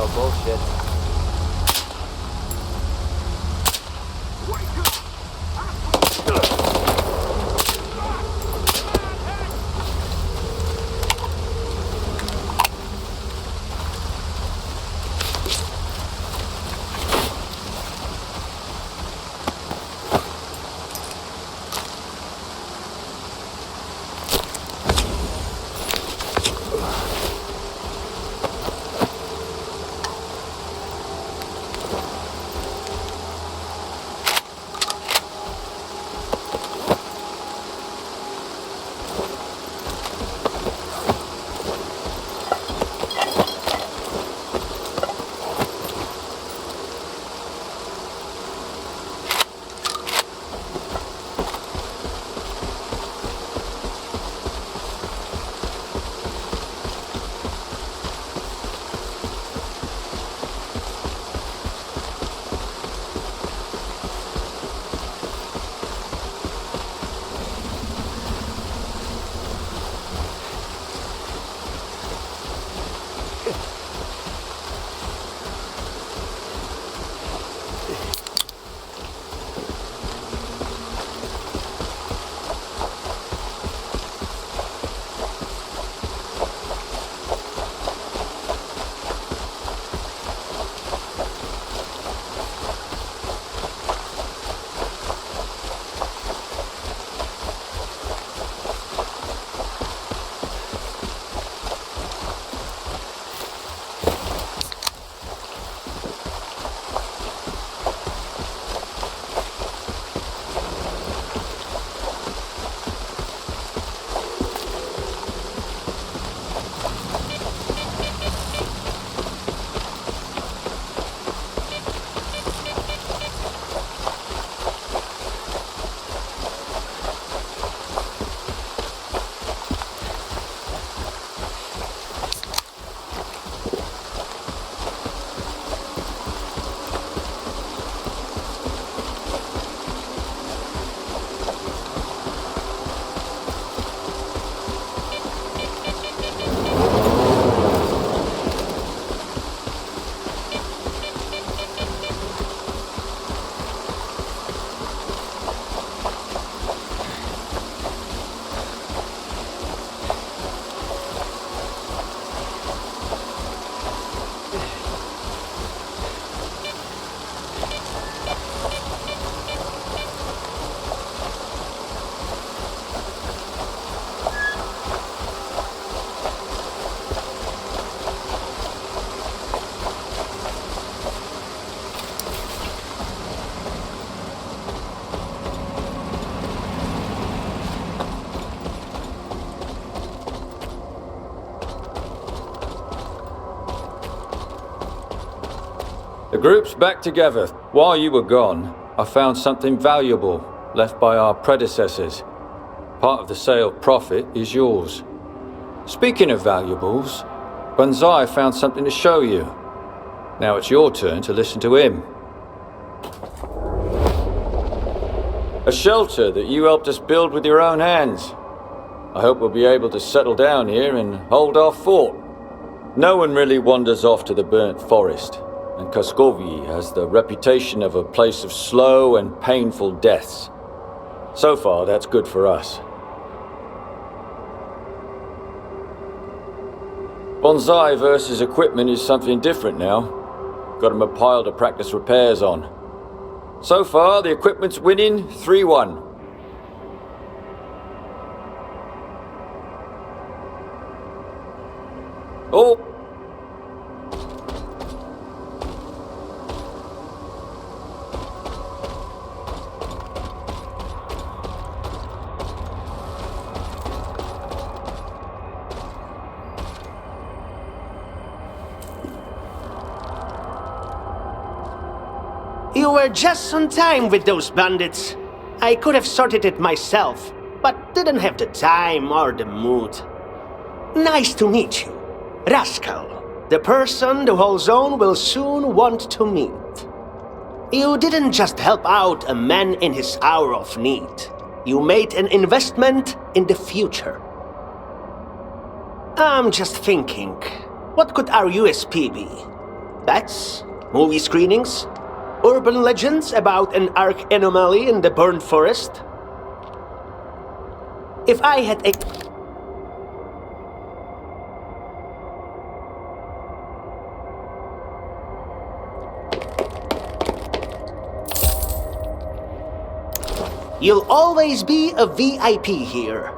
all bullshit. The group's back together. While you were gone, I found something valuable left by our predecessors. Part of the sale profit is yours. Speaking of valuables, Banzai found something to show you. Now it's your turn to listen to him. A shelter that you helped us build with your own hands. I hope we'll be able to settle down here and hold our fort. No one really wanders off to the burnt forest, and Koskovi has the reputation of a place of slow and painful deaths. So far, that's good for us. Bonsai versus equipment is something different now. Got him a pile to practice repairs on. So far, the equipment's winning 3-1. Oh! You were just on time with those bandits. I could have sorted it myself, but didn't have the time or the mood. Nice to meet you, Rascal. The person the whole zone will soon want to meet. You didn't just help out a man in his hour of need. You made an investment in the future. I'm just thinking, what could our USP be? That's movie screenings, urban legends about an arc anomaly in the burned forest. If I had a... You'll always be a VIP here.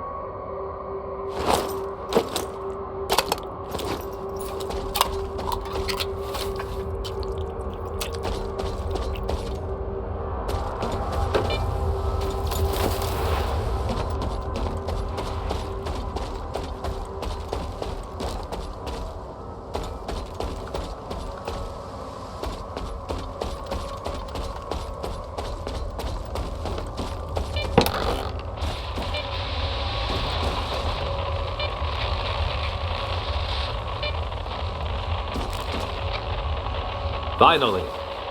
Finally,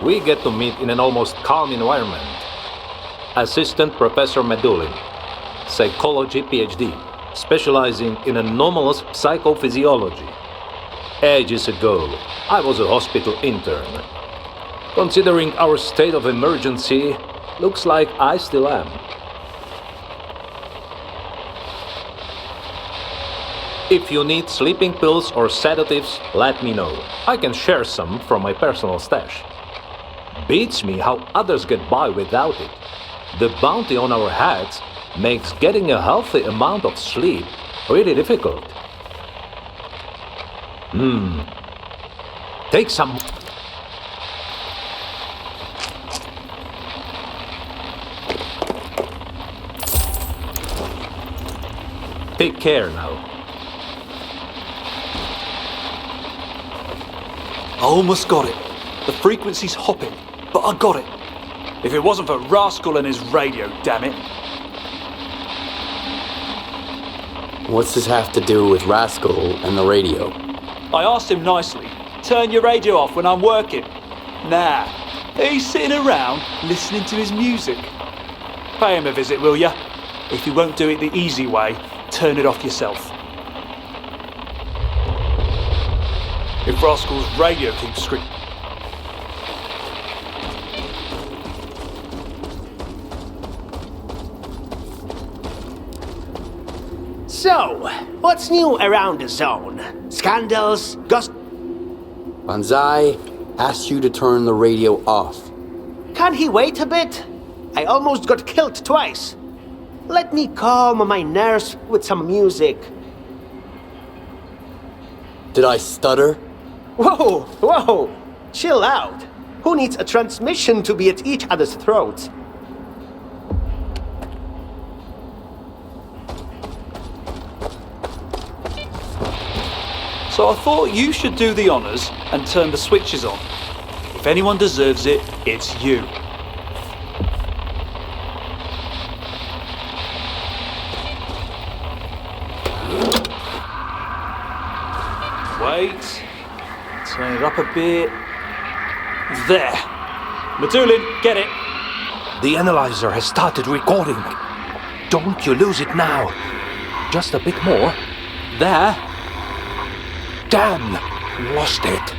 we get to meet in an almost calm environment. Assistant Professor Medulin, psychology PhD, specializing in anomalous psychophysiology. Ages ago, I was a hospital intern. Considering our state of emergency, looks like I still am. If you need sleeping pills or sedatives, let me know. I can share some from my personal stash. Beats me how others get by without it. The bounty on our heads makes getting a healthy amount of sleep really difficult. Take some... Take care now. I almost got it. The frequency's hopping, but I got it. If it wasn't for Rascal and his radio, damn it. What's this have to do with Rascal and the radio? I asked him nicely, turn your radio off when I'm working. Nah, he's sitting around listening to his music. Pay him a visit, will ya? If you won't do it the easy way, turn it off yourself. If Rascal's radio keeps screaming. So, what's new around the zone? Scandals, gossip? Banzai asked you to turn the radio off. Can't he wait a bit? I almost got killed twice. Let me calm my nerves with some music. Did I stutter? Whoa, whoa! Chill out. Who needs a transmission to be at each other's throats? So I thought you should do the honors and turn the switches on. If anyone deserves it, it's you. Wait. Turn it up a bit. There. Medulin, get it. The analyzer has started recording. Don't you lose it now. Just a bit more. There. Damn! Lost it.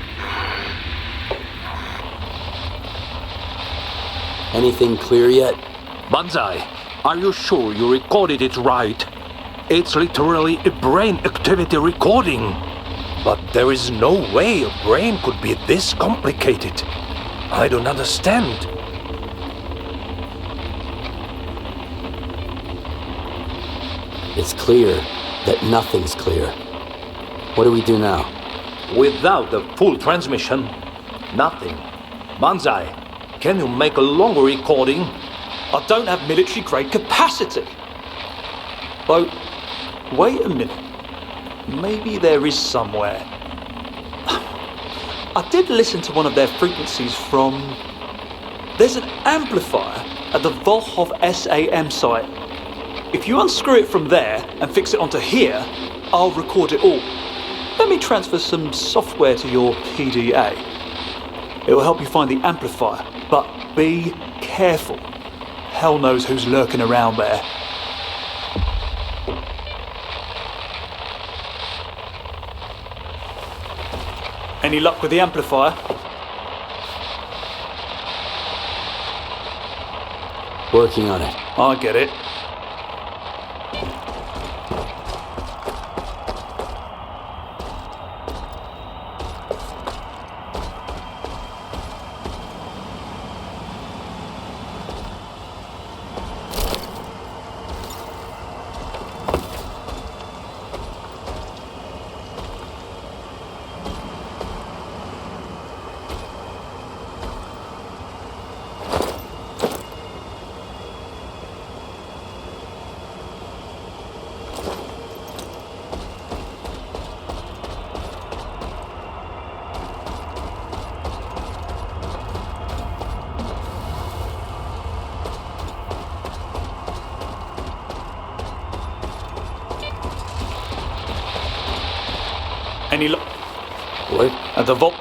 Anything clear yet? Banzai, are you sure you recorded it right? It's literally a brain activity recording. But there is no way a brain could be this complicated. I don't understand. It's clear that nothing's clear. What do we do now? Without a full transmission, nothing. Banzai, can you make a longer recording? I don't have military-grade capacity. Though, wait a minute. Maybe there is somewhere. I did listen to one of their frequencies from... There's an amplifier at the Volkhov SAM site. If you unscrew it from there and fix it onto here, I'll record it all. Let me transfer some software to your PDA. It will help you find the amplifier, but be careful. Hell knows who's lurking around there. Any luck with the amplifier? Working on it. I get it. Any luck? What? At the vault.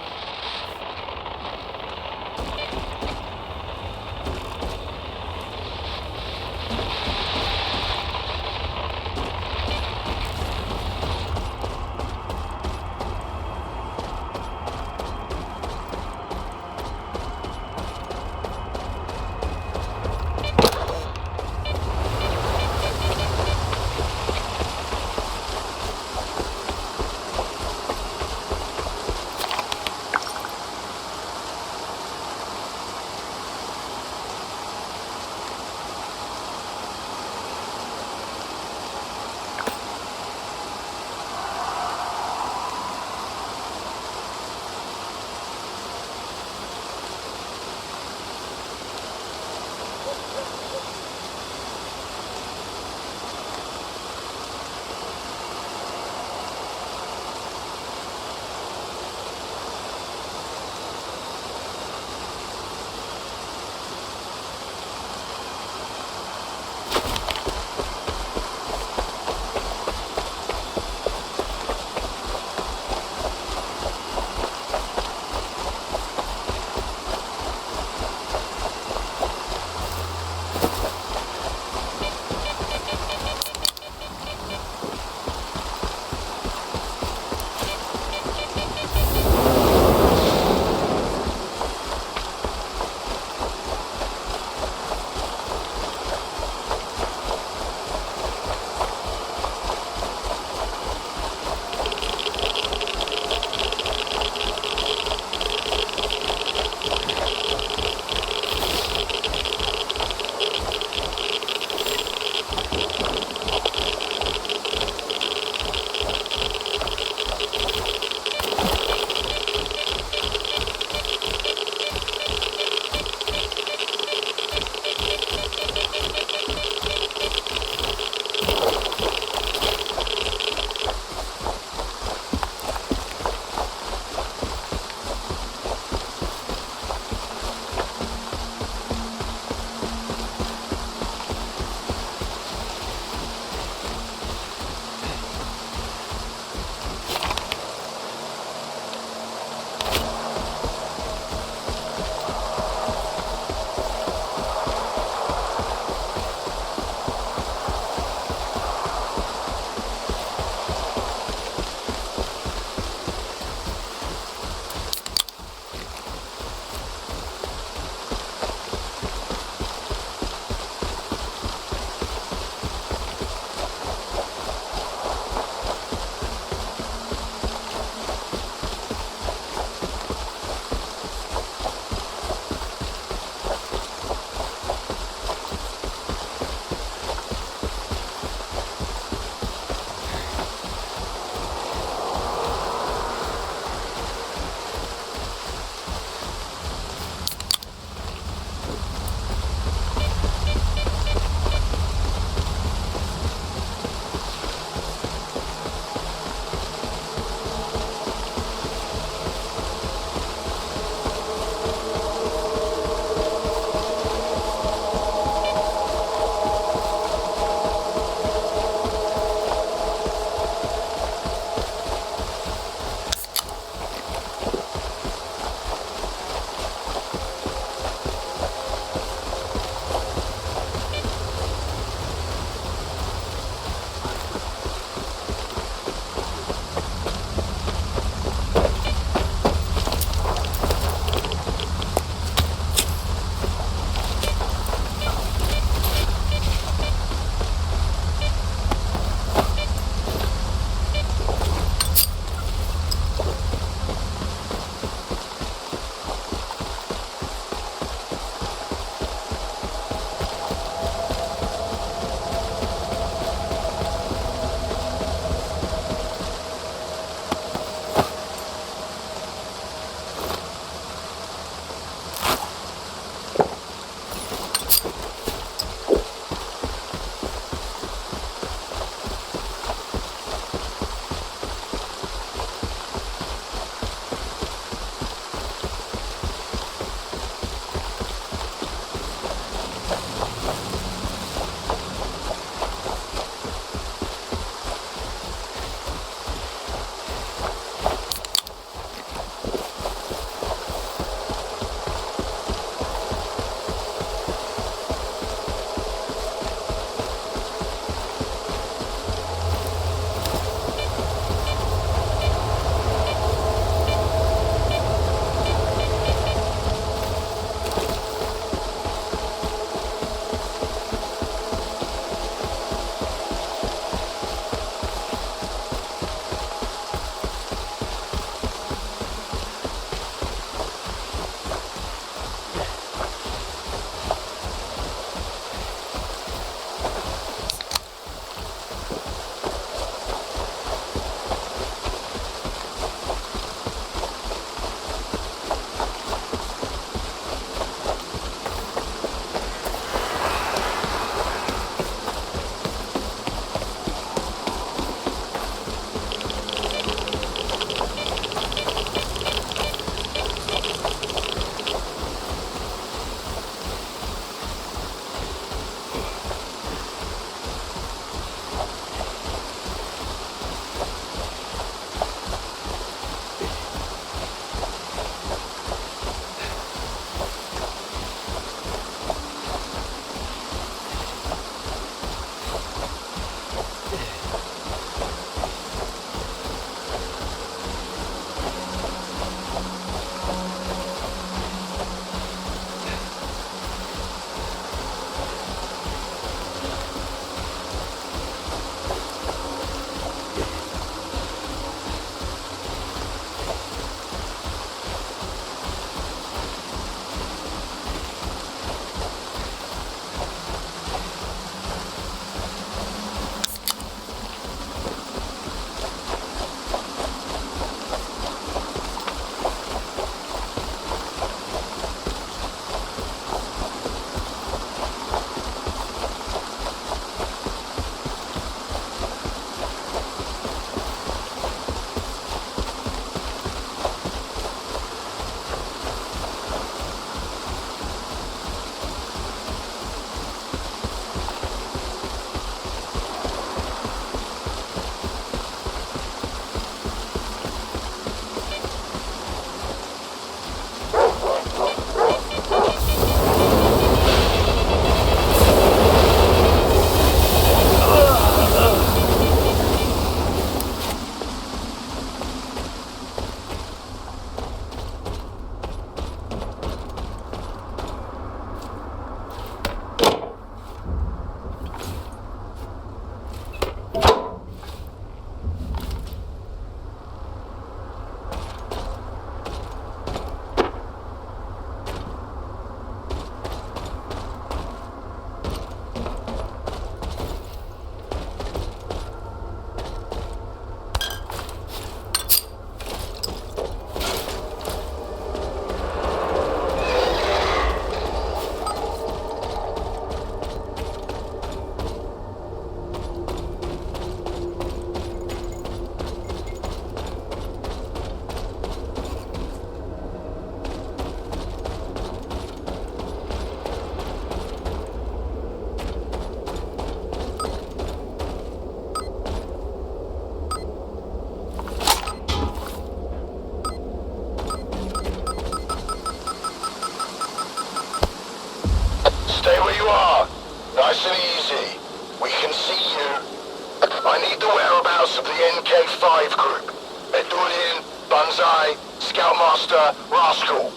NK5 group. Edulin, Banzai, Scoutmaster, Rascal.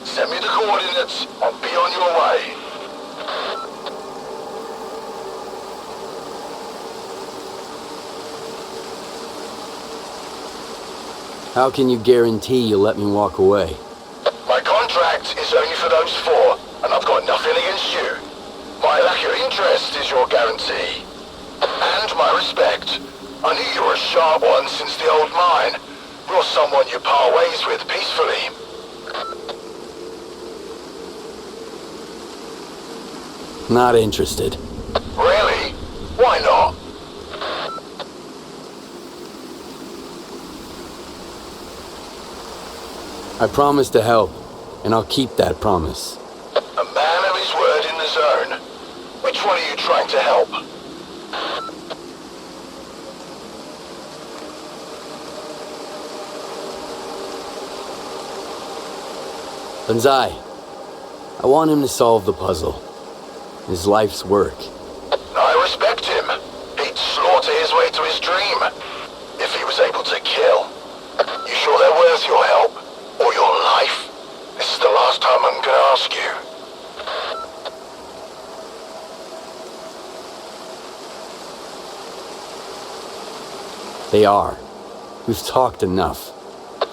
Send me the coordinates. I'll be on your way. How can you guarantee you'll let me walk away? My contract is only for those four, and I've got nothing against you. My lack of interest is your guarantee. And my respect. I knew you were a sharp one since the old mine. You're someone you part ways with peacefully. Not interested. Really? Why not? I promised to help, and I'll keep that promise. A man of his word in the zone. Which one are you trying to help? Banzai. I want him to solve the puzzle. His life's work. I respect him. He'd slaughter his way to his dream. If he was able to kill. You sure they're worth your help? Or your life? This is the last time I'm gonna ask you. They are. We've talked enough.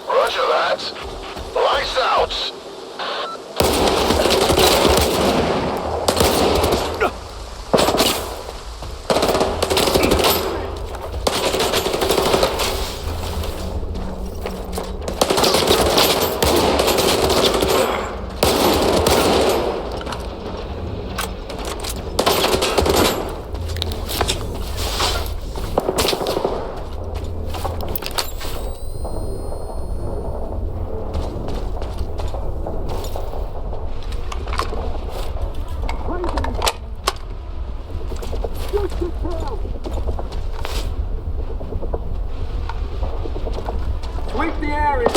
Roger that. Lights out! Sweep the area!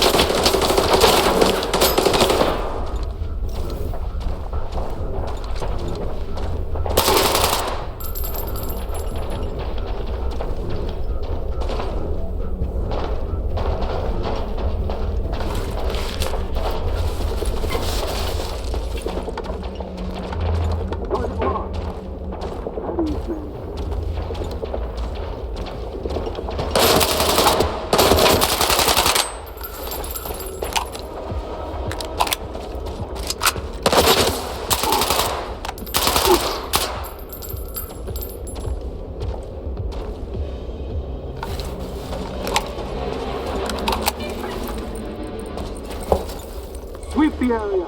Sweep the area!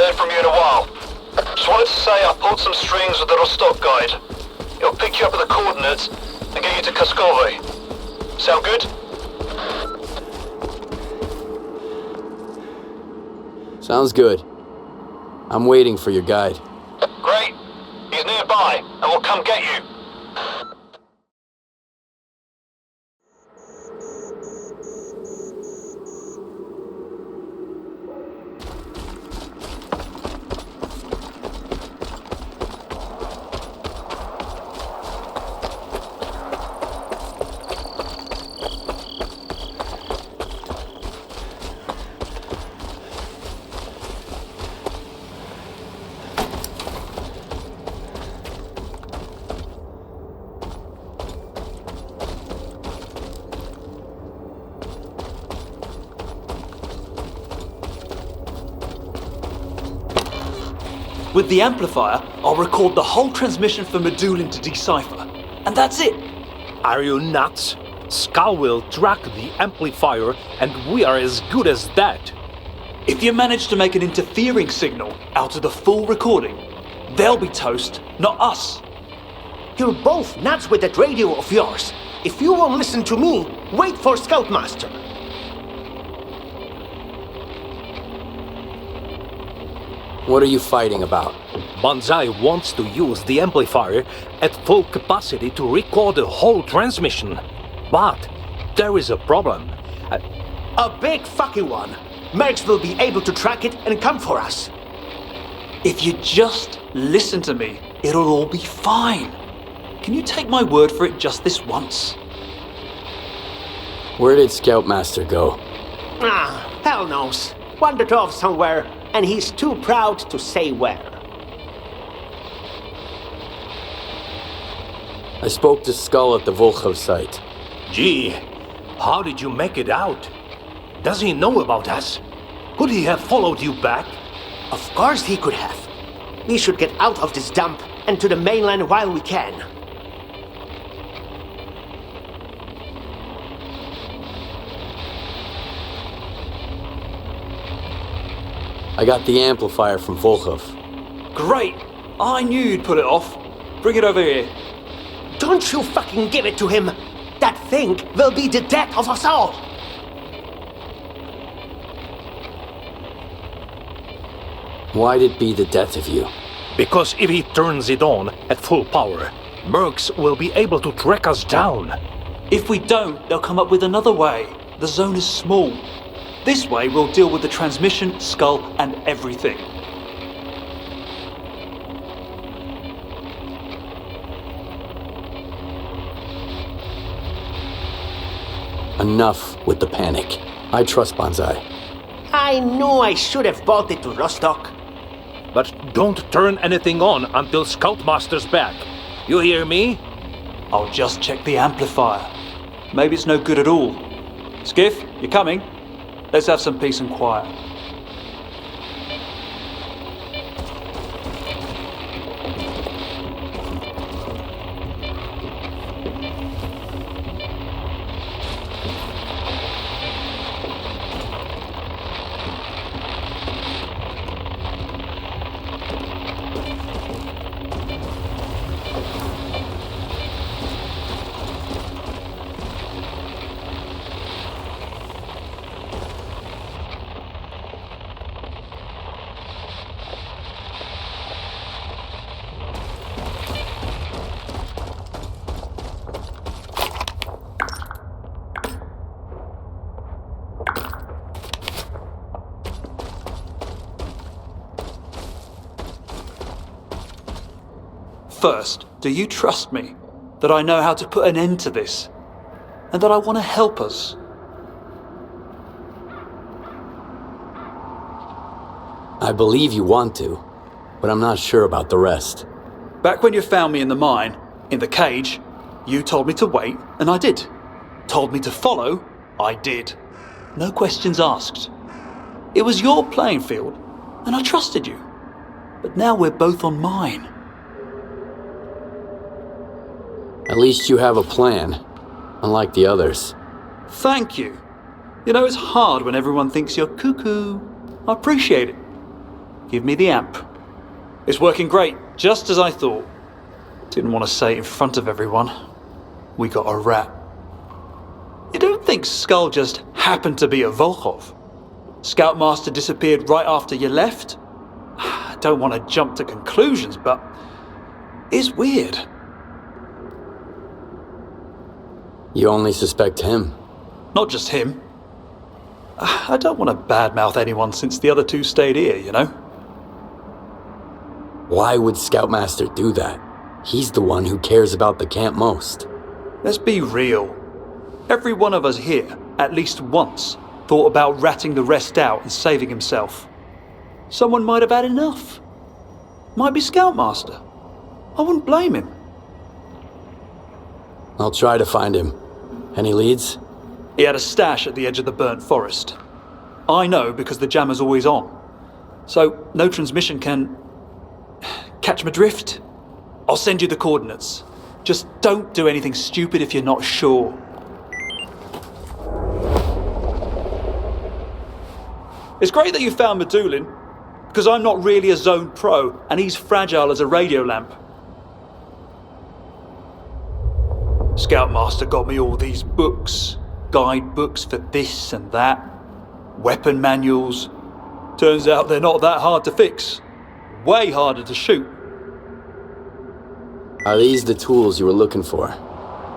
heard from you in a while. Just wanted to say I pulled some strings with the Rostov guide. He'll pick you up at the coordinates and get you to Kaskove. Sound good? Sounds good. I'm waiting for your guide. Great. He's nearby, and we'll come get you. With the amplifier, I'll record the whole transmission for Medulin to decipher. And that's it! Are you nuts? Skull will track the amplifier, and we are as good as that. If you manage to make an interfering signal out of the full recording, they'll be toast, not us. You're both nuts with that radio of yours. If you won't listen to me, wait for Scoutmaster. What are you fighting about? Banzai wants to use the amplifier at full capacity to record the whole transmission. But there is a problem. A big fucking one. Mercs will be able to track it and come for us. If you just listen to me, it'll all be fine. Can you take my word for it just this once? Where did Scoutmaster go? Hell knows. Wandered off somewhere, and he's too proud to say where. I spoke to Skull at the Volkhov site. Gee, how did you make it out? Does he know about us? Could he have followed you back? Of course he could have. We should get out of this dump and to the mainland while we can. I got the amplifier from Volkhov. Great! I knew you'd put it off. Bring it over here. Don't you fucking give it to him! That thing will be the death of us all! Why'd it be the death of you? Because if he turns it on at full power, Mercs will be able to track us down. If we don't, they'll come up with another way. The zone is small. This way, we'll deal with the transmission, Skull, and everything. Enough with the panic. I trust Banzai. I knew I should have bought it to Rostock. But don't turn anything on until Scoutmaster's back. You hear me? I'll just check the amplifier. Maybe it's no good at all. Skif, you coming? Let's have some peace and quiet. First, do you trust me? That I know how to put an end to this? And that I want to help us? I believe you want to, but I'm not sure about the rest. Back when you found me in the mine, in the cage, you told me to wait, and I did. Told me to follow, I did. No questions asked. It was your playing field, and I trusted you. But now we're both on mine. At least you have a plan, unlike the others. Thank you. You know, it's hard when everyone thinks you're cuckoo. I appreciate it. give me the amp. It's working great, just as I thought. Didn't want to say it in front of everyone. We got a rat. You don't think S.T.A.L.K.E.R just happened to be a Volkov? Scoutmaster disappeared right after you left? I don't want to jump to conclusions, but it's weird. You only suspect him? Not just him. I don't want to badmouth anyone since the other two stayed here, you know? Why would Scoutmaster do that? He's the one who cares about the camp most. Let's be real. Every one of us here, at least once, thought about ratting the rest out and saving himself. Someone might have had enough. Might be Scoutmaster. I wouldn't blame him. I'll try to find him. Any leads? He had a stash at the edge of the burnt forest. I know because the jammer's always on. So, no transmission can... catch my drift? I'll send you the coordinates. Just don't do anything stupid if you're not sure. It's great that you found Medulin, because I'm not really a zone pro, and he's fragile as a radio lamp. Scoutmaster got me all these books, guidebooks for this and that, weapon manuals. Turns out they're not that hard to fix. Way harder to shoot. Are these the tools you were looking for?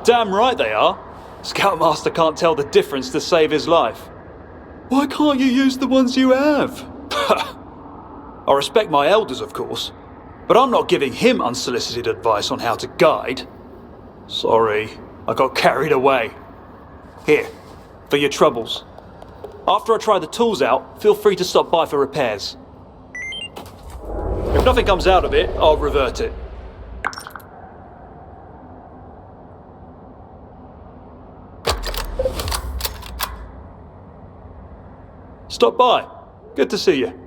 Damn right they are. Scoutmaster can't tell the difference to save his life. Why can't you use the ones you have? I respect my elders, of course, but I'm not giving him unsolicited advice on how to guide. Sorry, I got carried away. Here, for your troubles. After I try the tools out, feel free to stop by for repairs. If nothing comes out of it, I'll revert it. Stop by. Good to see you.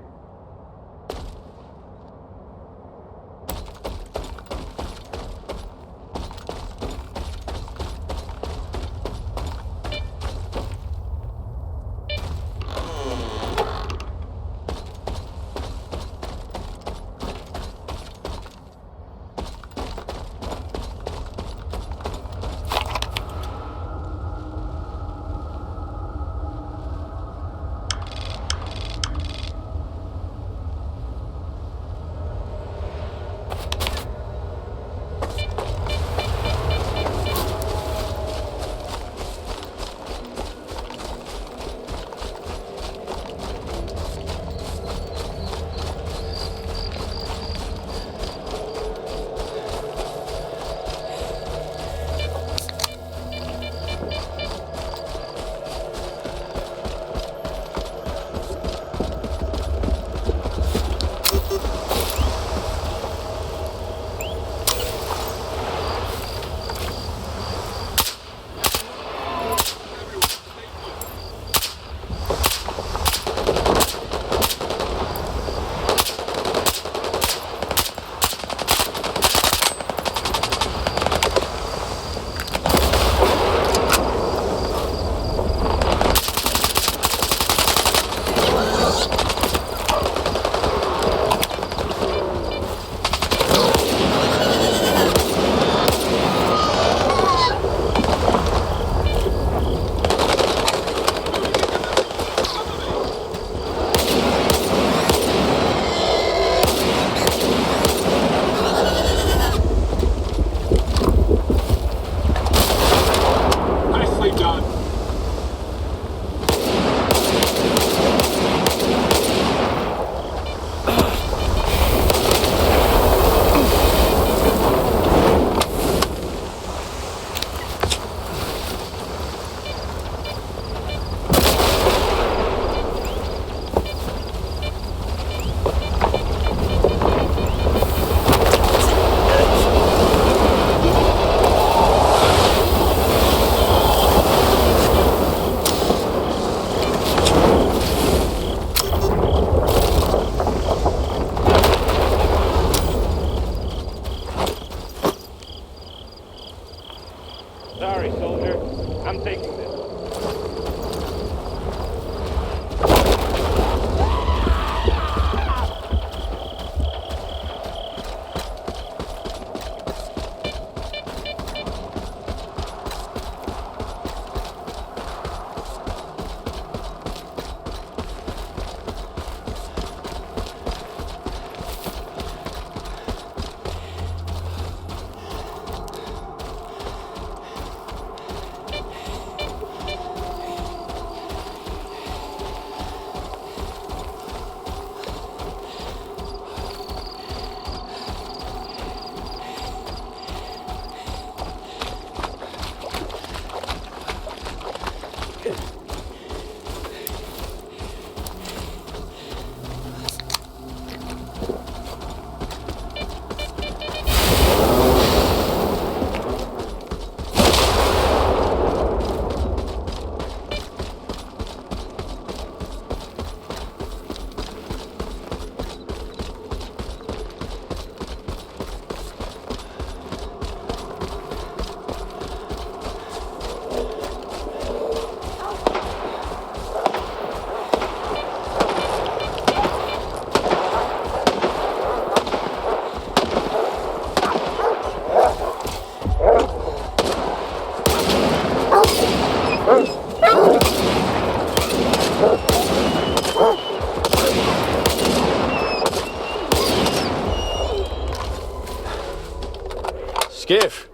Skif,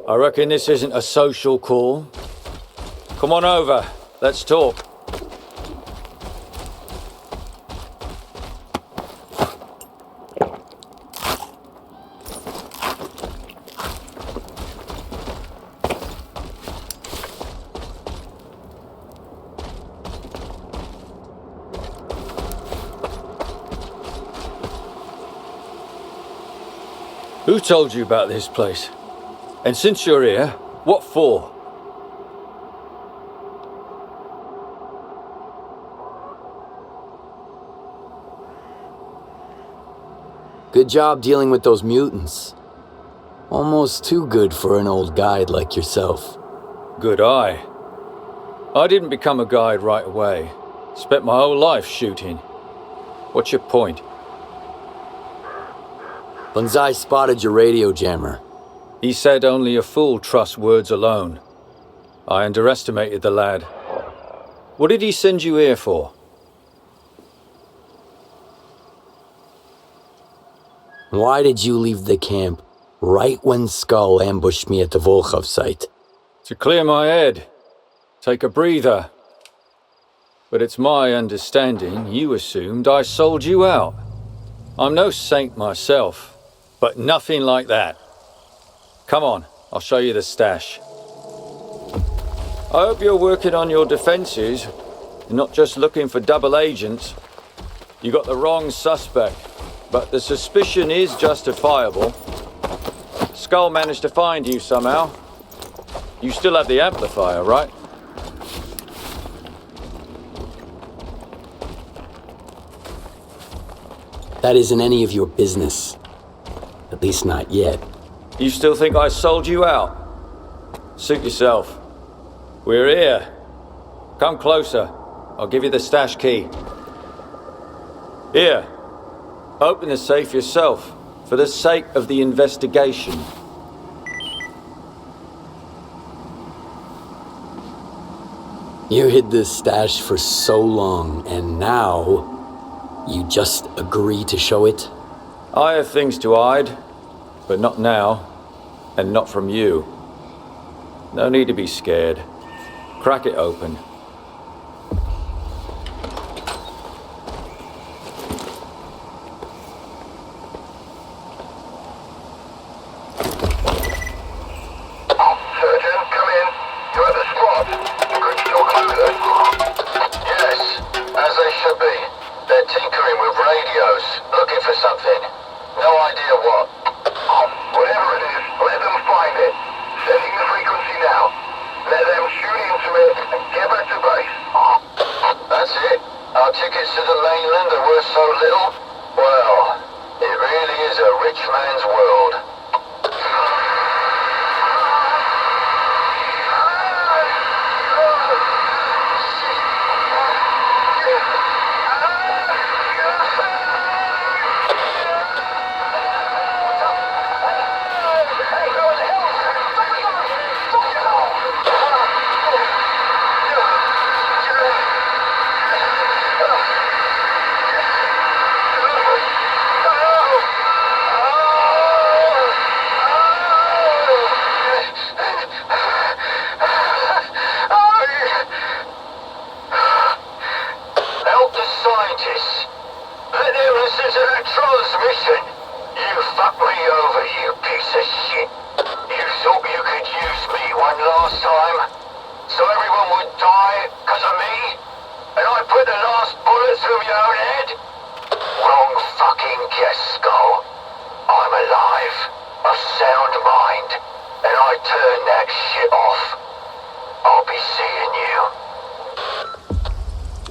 I reckon this isn't a social call. Come on over, let's talk. Who told you about this place? And since you're here, what for? Good job dealing with those mutants. Almost too good for an old guide like yourself. Good eye. I didn't become a guide right away. Spent my whole life shooting. What's your point? Banzai spotted your radio jammer. He said only a fool trusts words alone. I underestimated the lad. What did he send you here for? Why did you leave the camp right when S.T.A.L.K.E.R ambushed me at the Volkhov site? To clear my head. Take a breather. But it's my understanding you assumed I sold you out. I'm no saint myself. But nothing like that. Come on, I'll show you the stash. I hope you're working on your defenses, and not just looking for double agents. You got the wrong suspect, but the suspicion is justifiable. S.T.A.L.K.E.R managed to find you somehow. You still have the amplifier, right? That isn't any of your business. At least not yet. You still think I sold you out? Suit yourself. We're here. Come closer. I'll give you the stash key. Here. Open the safe yourself, for the sake of the investigation. You hid this stash for so long, and now you just agree to show it? I have things to hide, but not now, and not from you. No need to be scared. Crack it open.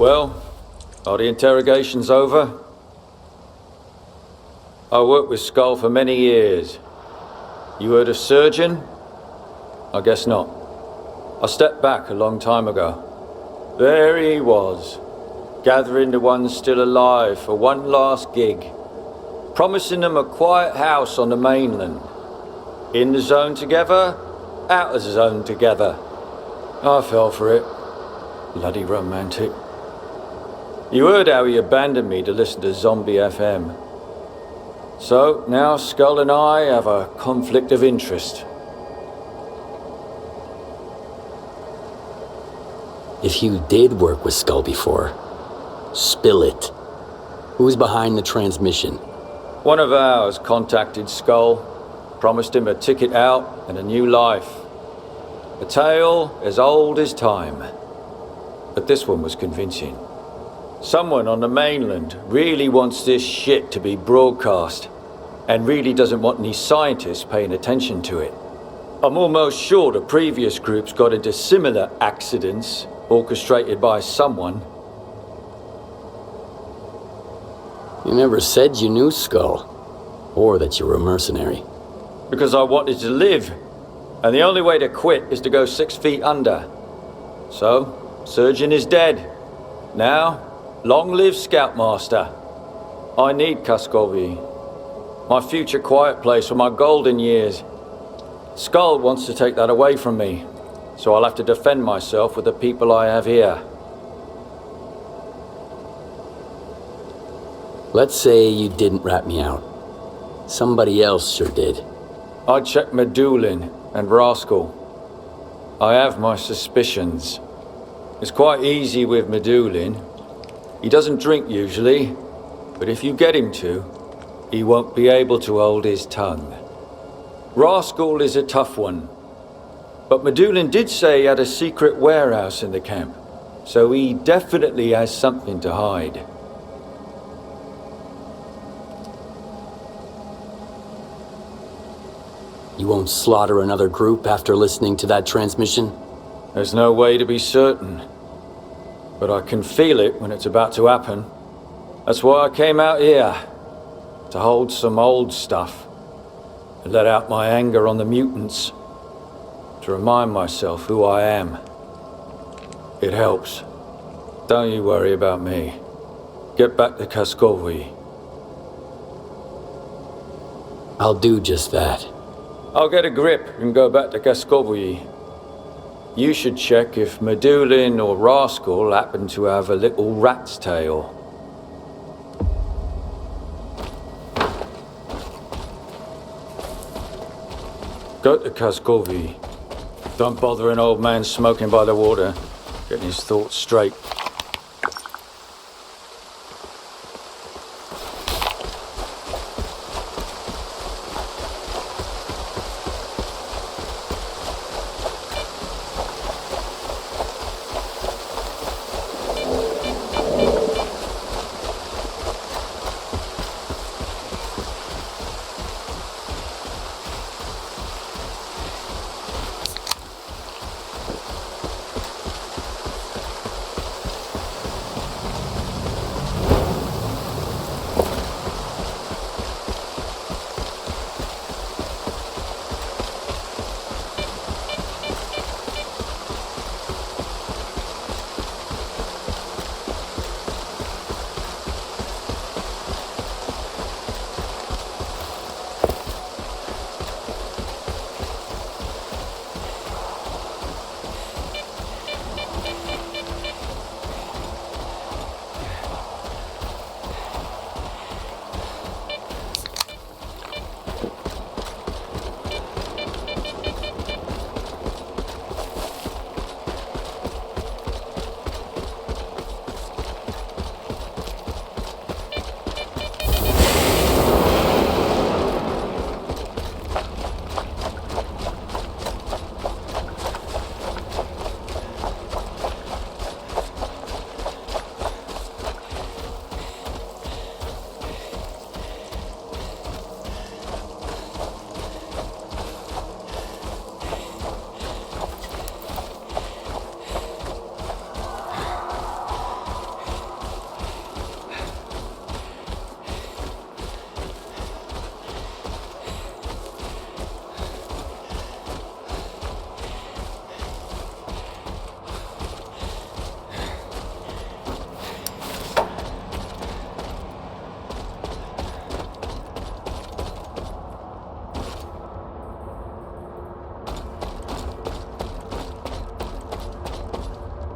Well, are the interrogations over? I worked with S.T.A.L.K.E.R for many years. You heard of Surgeon? I guess not. I stepped back a long time ago. There he was, gathering the ones still alive for one last gig, promising them a quiet house on the mainland. In the zone together, out of the zone together. I fell for it. Bloody romantic. You heard how he abandoned me to listen to Zombie FM. So now Skull and I have a conflict of interest. If you did work with Skull before, spill it. Who's behind the transmission? One of ours contacted Skull, promised him a ticket out and a new life. A tale as old as time. But this one was convincing. Someone on the mainland really wants this shit to be broadcast, and really doesn't want any scientists paying attention to it. I'm almost sure the previous groups got into similar accidents, orchestrated by someone. You never said you knew Skull, or that you were a mercenary. Because I wanted to live, and the only way to quit is to go 6 feet under. So, Surgeon is dead. Now, long live Scoutmaster. I need Kaskovi. My future quiet place for my golden years. Skull wants to take that away from me, so I'll have to defend myself with the people I have here. Let's say you didn't rat me out. Somebody else sure did. I checked Medulin and Rascal. I have my suspicions. It's quite easy with Medulin. He doesn't drink usually, but if you get him to, he won't be able to hold his tongue. Rascal is a tough one, but Medulin did say he had a secret warehouse in the camp, so he definitely has something to hide. You won't slaughter another group after listening to that transmission? There's no way to be certain, but I can feel it when it's about to happen. That's why I came out here, to hold some old stuff, and let out my anger on the mutants, to remind myself who I am. It helps. Don't you worry about me. Get back to Kaskovi. I'll do just that. I'll get a grip and go back to Kaskovi. You should check if Medulin or Rascal happen to have a little rat's tail. Go to Kaskovi. Don't bother an old man smoking by the water, getting his thoughts straight.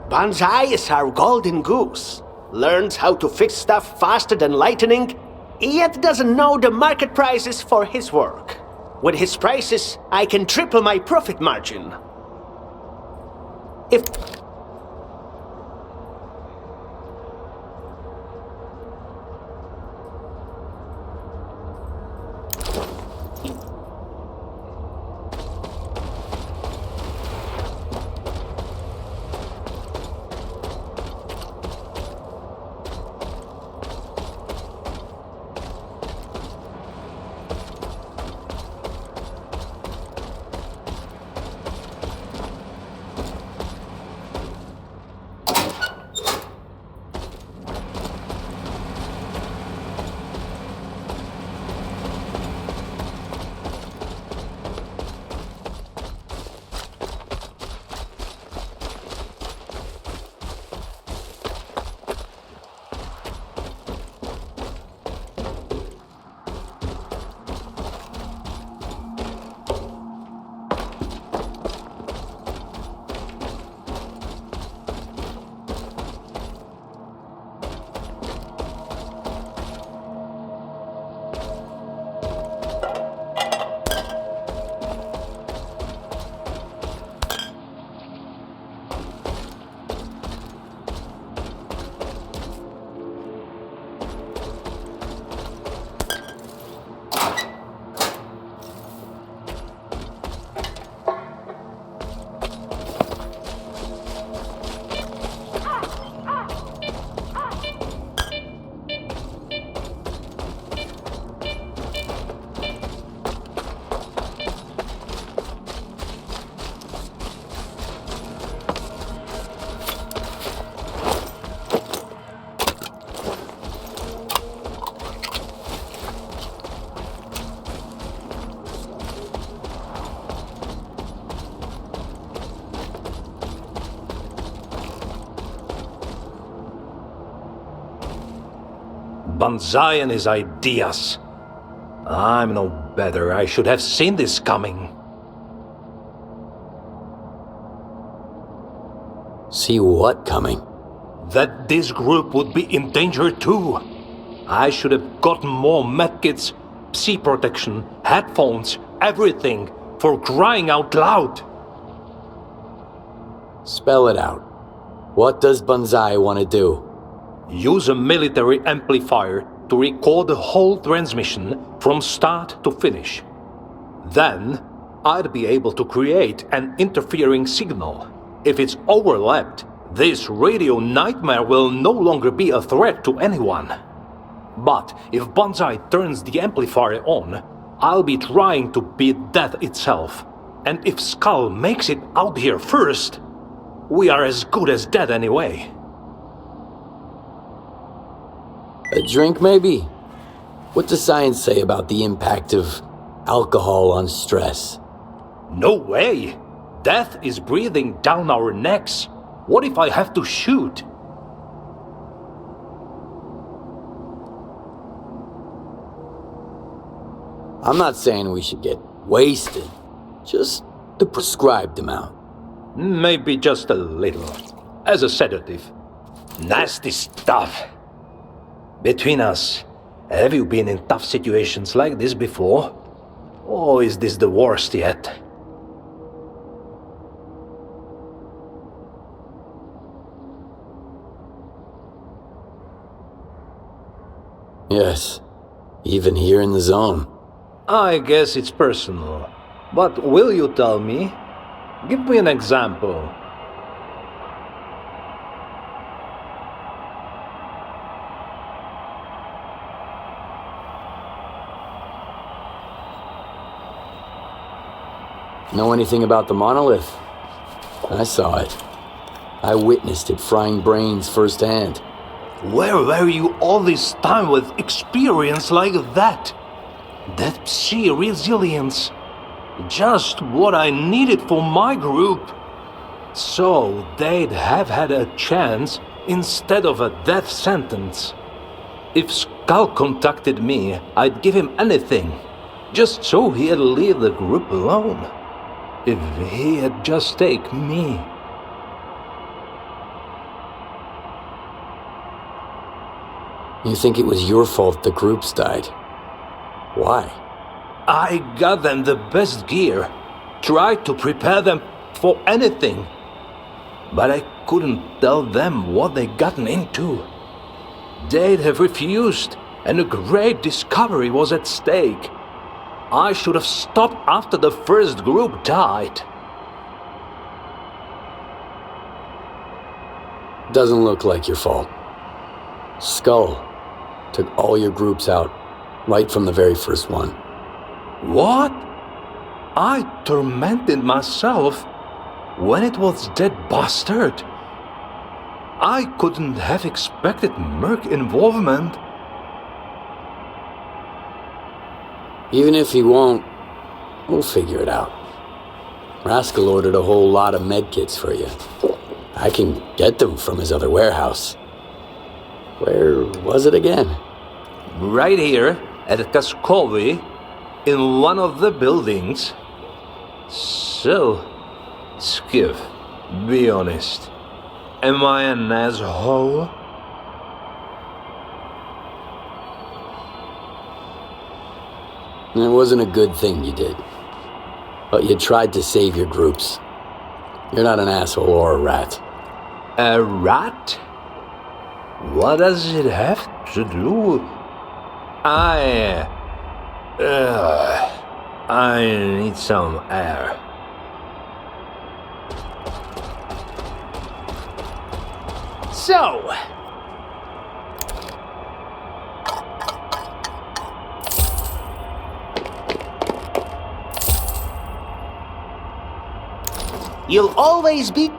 Banzai is our golden goose. Learns how to fix stuff faster than lightning yet doesn't know the market prices for his work. With his prices, I can triple my profit margin. If... Banzai and his ideas. I'm no better. I should have seen this coming. See what coming? That this group would be in danger too. I should have gotten more medkits, psi protection, headphones, everything, for crying out loud. Spell it out. What does Banzai want to do? Use a military amplifier to record the whole transmission from start to finish. Then, I'd be able to create an interfering signal. If it's overlapped, this radio nightmare will no longer be a threat to anyone. But if Banzai turns the amplifier on, I'll be trying to beat death itself. And if Skull makes it out here first, we are as good as dead anyway. A drink, maybe? What does science say about the impact of alcohol on stress? No way! Death is breathing down our necks. What if I have to shoot? I'm not saying we should get wasted. Just the prescribed amount. Maybe just a little. As a sedative. Nasty stuff. Between us, have you been in tough situations like this before? Or is this the worst yet? Yes, even here in the zone. I guess it's personal. But will you tell me? Give me an example. Know anything about the Monolith? I saw it. I witnessed it frying brains firsthand. Where were you all this time with experience like that? That psi resilience. Just what I needed for my group. So they'd have had a chance instead of a death sentence. If Skull contacted me, I'd give him anything. Just so he'd leave the group alone. If he had just taken me. You think it was your fault the groups died? Why? I got them the best gear. Tried to prepare them for anything. But I couldn't tell them what they'd gotten into. They'd have refused, and a great discovery was at stake. I should have stopped after the first group died. Doesn't look like your fault. S.T.A.L.K.E.R took all your groups out, right from the very first one. What? I tormented myself when it was that bastard. I couldn't have expected Merc involvement. Even if he won't, we'll figure it out. Rascal ordered a whole lot of medkits for you. I can get them from his other warehouse. Where was it again? Right here at Kaskovi, in one of the buildings. So, Skif, be honest. Am I an asshole? It wasn't a good thing you did. But you tried to save your groups. You're not an asshole or a rat. A rat? What does it have to do? I need some air. So, you'll always be...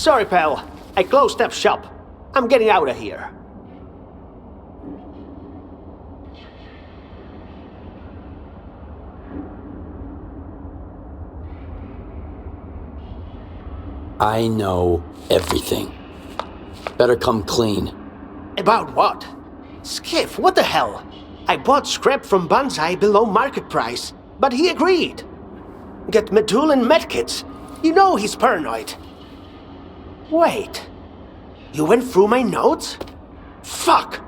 Sorry, pal. I closed up shop. I'm getting out of here. I know everything. Better come clean. About what? Skif, what the hell? I bought scrap from Banzai below market price, but he agreed. Get Medul and medkits. You know he's paranoid. Wait. You went through my notes? Fuck!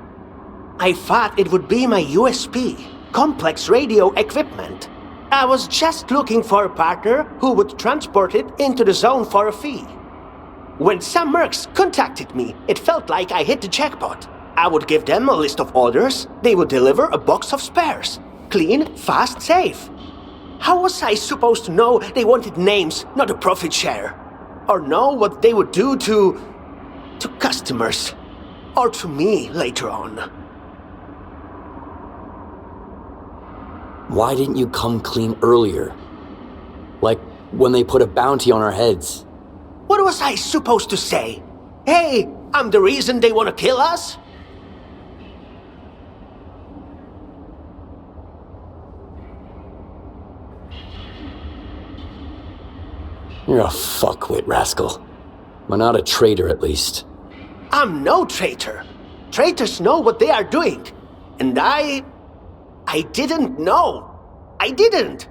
I thought it would be my USP, complex radio equipment. I was just looking for a partner who would transport it into the zone for a fee. When some mercs contacted me, it felt like I hit the jackpot. I would give them a list of orders, they would deliver a box of spares. Clean, fast, safe. How was I supposed to know they wanted names, not a profit share? Or know what they would do to customers? Or to me later on? Why didn't you come clean earlier? Like when they put a bounty on our heads. What was I supposed to say? Hey, I'm the reason they want to kill us? You're a fuckwit, rascal. But not a traitor, at least. I'm no traitor. Traitors know what they are doing. And I didn't know. I didn't.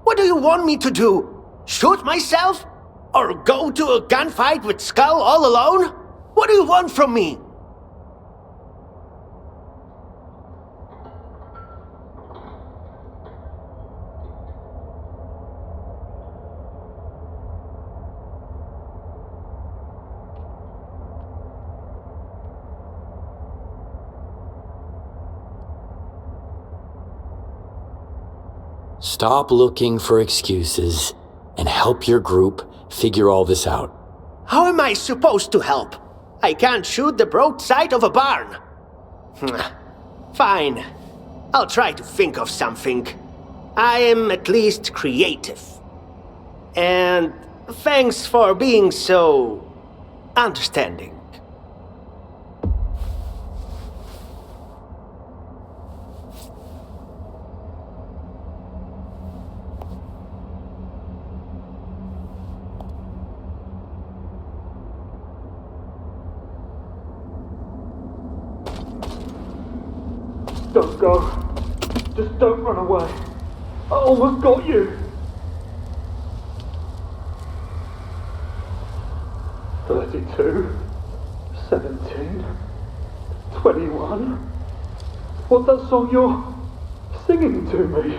What do you want me to do? Shoot myself? Or go to a gunfight with Skull all alone? What do you want from me? Stop looking for excuses and help your group figure all this out. How am I supposed to help? I can't shoot the broadside of a barn. Fine. I'll try to think of something. I am at least creative. And thanks for being so understanding. Don't go. Just don't run away. I almost got you. 32, 17, 21. What's that song you're singing to me?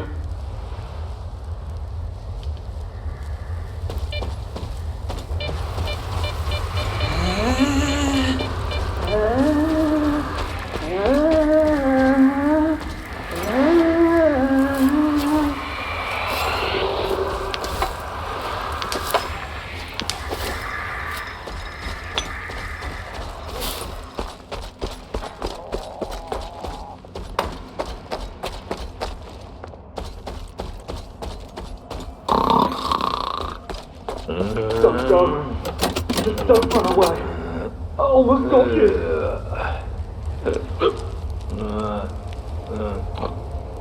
Don't go. Just don't run away. I almost got you.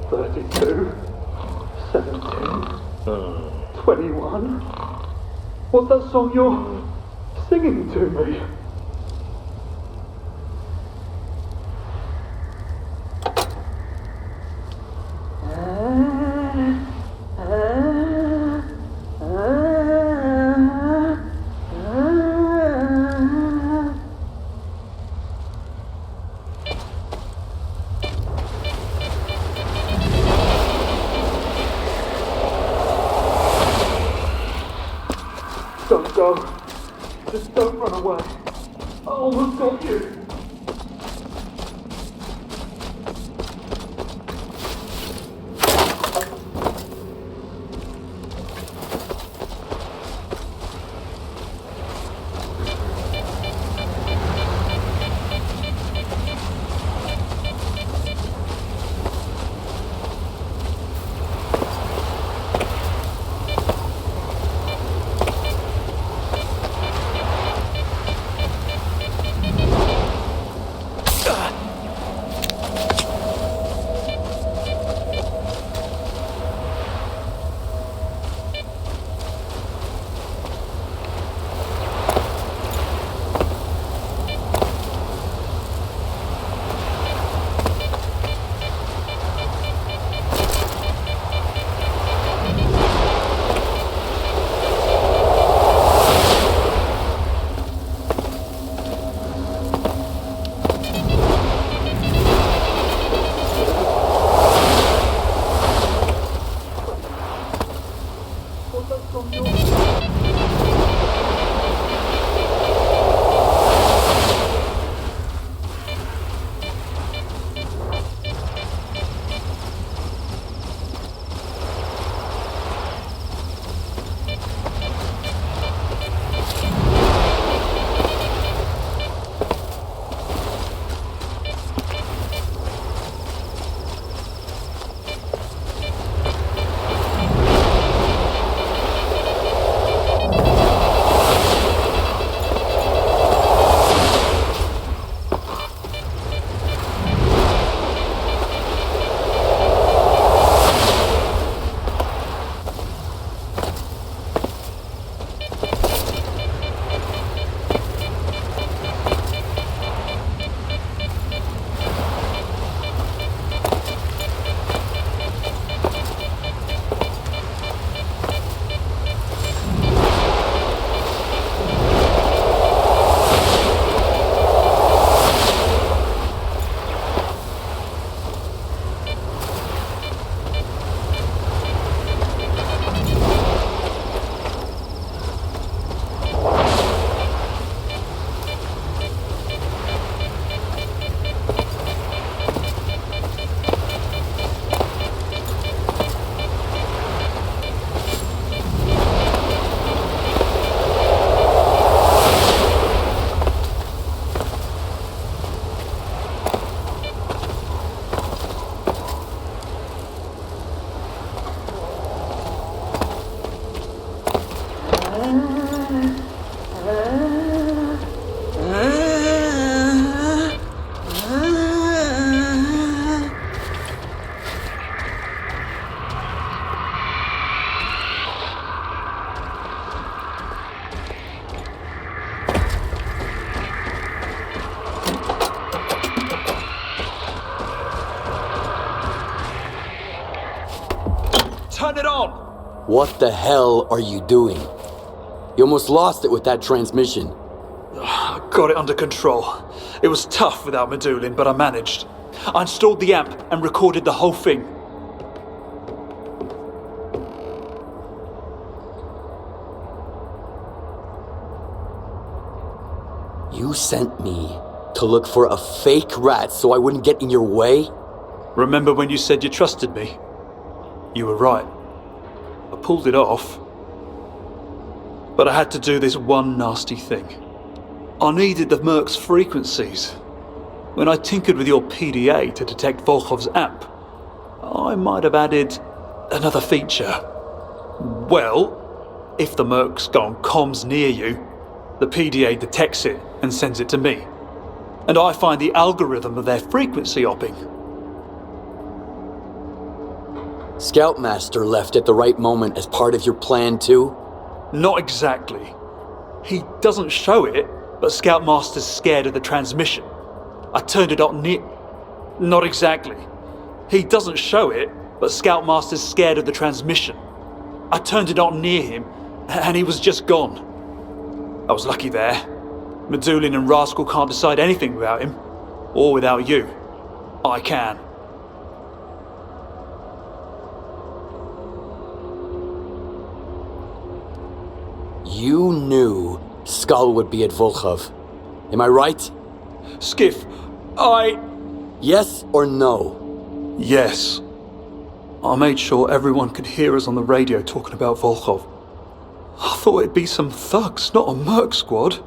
32, 17, 21. What's that song you're singing to me? Don't go. Just don't run away. I almost got you. turn it on! What the hell are you doing? You almost lost it with that transmission. I got it under control. It was tough without Medulin, but I managed. I installed the amp and recorded the whole thing. You sent me to look for a fake rat so I wouldn't get in your way? Remember when you said you trusted me? You were right. I pulled it off. But I had to do this one nasty thing. I needed the Merc's frequencies. When I tinkered with your PDA to detect Volkov's amp, I might have added another feature. Well, if the Merc's got on comms near you, the PDA detects it and sends it to me. And I find the algorithm of their frequency hopping. Scoutmaster left at the right moment as part of your plan too? Not exactly. He doesn't show it, but Scoutmaster's scared of the transmission. I turned it on near... Not exactly. He doesn't show it, but Scoutmaster's scared of the transmission. I turned it on near him, and he was just gone. I was lucky there. Medulin and Rascal can't decide anything without him. Or without you. I can. You knew Skull would be at Volkov. Am I right? Skif, Yes or no? Yes. I made sure everyone could hear us on the radio talking about Volkov. I thought it'd be some thugs, not a Merc squad.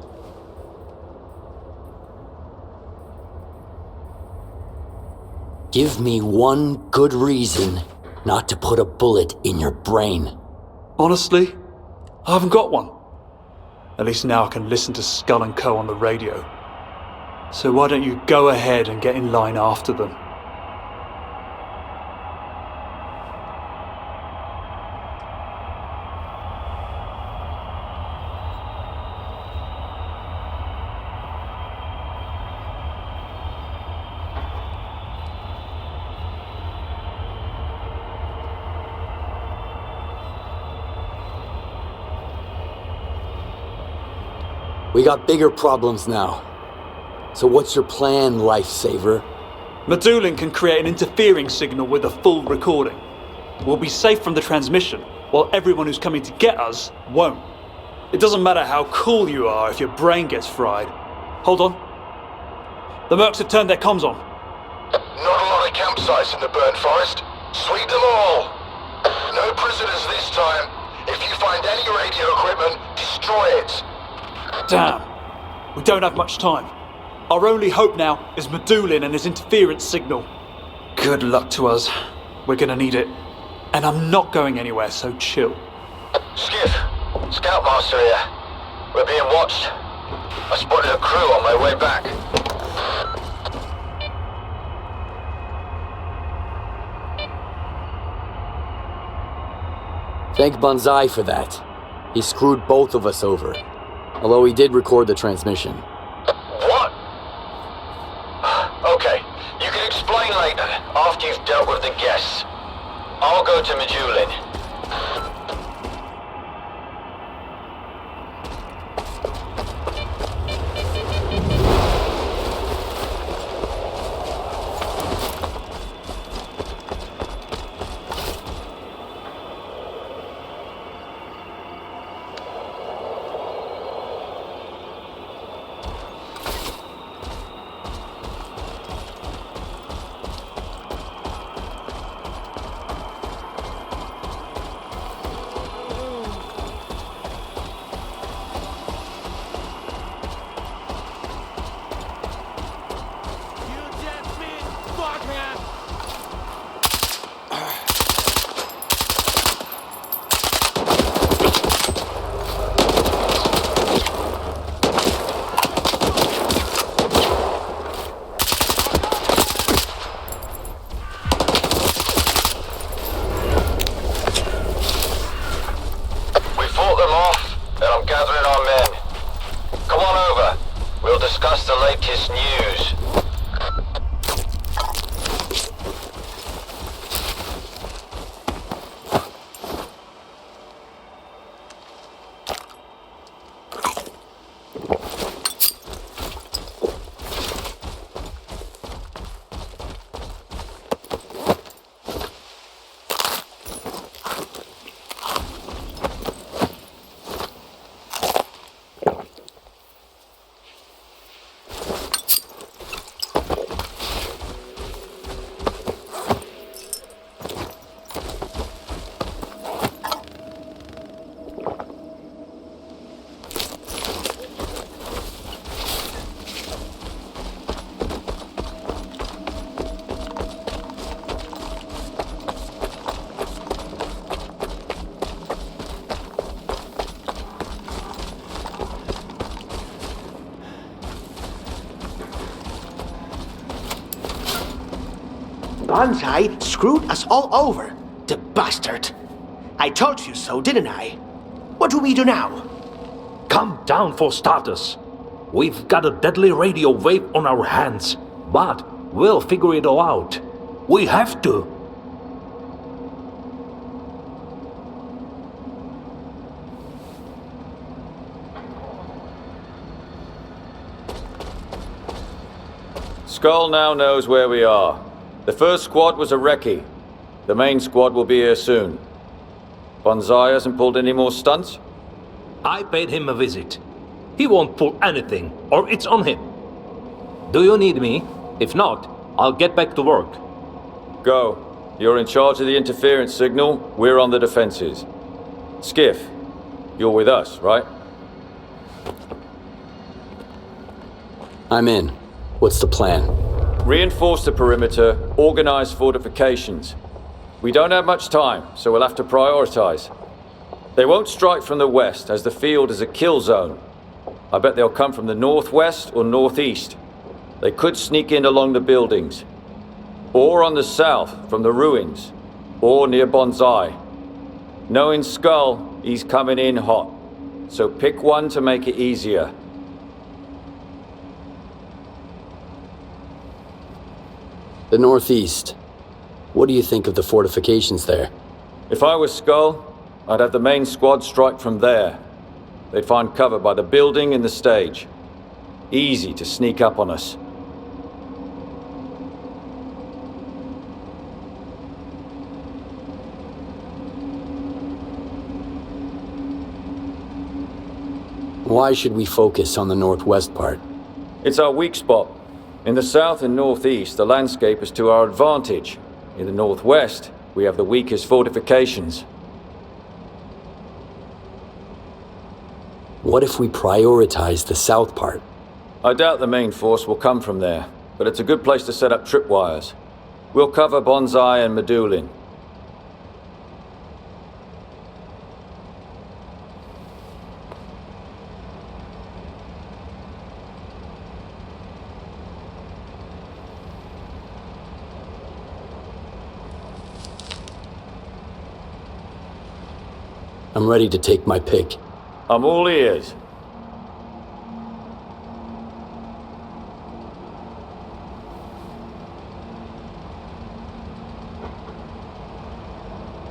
Give me one good reason not to put a bullet in your brain. Honestly, I haven't got one. At least now I can listen to S.T.A.L.K.E.R on the radio. So why don't you go ahead and get in line after them? We got bigger problems now. So what's your plan, lifesaver? Medulin can create an interfering signal with a full recording. We'll be safe from the transmission, while everyone who's coming to get us won't. It doesn't matter how cool you are if your brain gets fried. Hold on. The Mercs have turned their comms on. Not a lot of campsites in the burnt forest. Sweep them all. No prisoners this time. If you find any radio equipment, destroy it. Damn. We don't have much time. Our only hope now is Medulin and his interference signal. Good luck to us. We're gonna need it. And I'm not going anywhere, so chill. Skif, Scoutmaster here. We're being watched. I spotted a crew on my way back. Thank Banzai for that. He screwed both of us over. Although he did record the transmission. What? Okay, you can explain later, after you've dealt with the guests. I'll go to Medulin. Banzai screwed us all over. The bastard. I told you so, didn't I? What do we do now? Calm down for starters. We've got a deadly radio wave on our hands, but we'll figure it all out. We have to. Skull now knows where we are. The first squad was a recce. The main squad will be here soon. Banzai hasn't pulled any more stunts? I paid him a visit. He won't pull anything, or it's on him. Do you need me? If not, I'll get back to work. Go. You're in charge of the interference signal. We're on the defenses. Skif, you're with us, right? I'm in. What's the plan? Reinforce the perimeter, organize fortifications. We don't have much time, so we'll have to prioritize. They won't strike from the west, as the field is a kill zone. I bet they'll come from the northwest or northeast. They could sneak in along the buildings. Or on the south, from the ruins. Or near Banzai. Knowing Skull, he's coming in hot. So pick one to make it easier. The northeast. What do you think of the fortifications there? If I was Skull, I'd have the main squad strike from there. They'd find cover by the building and the stage. Easy to sneak up on us. Why should we focus on the northwest part? It's our weak spot. In the south and northeast, the landscape is to our advantage. In the northwest, we have the weakest fortifications. What if we prioritize the south part? I doubt the main force will come from there, but it's a good place to set up tripwires. We'll cover Banzai and Medulin. I'm ready to take my pick. I'm all ears.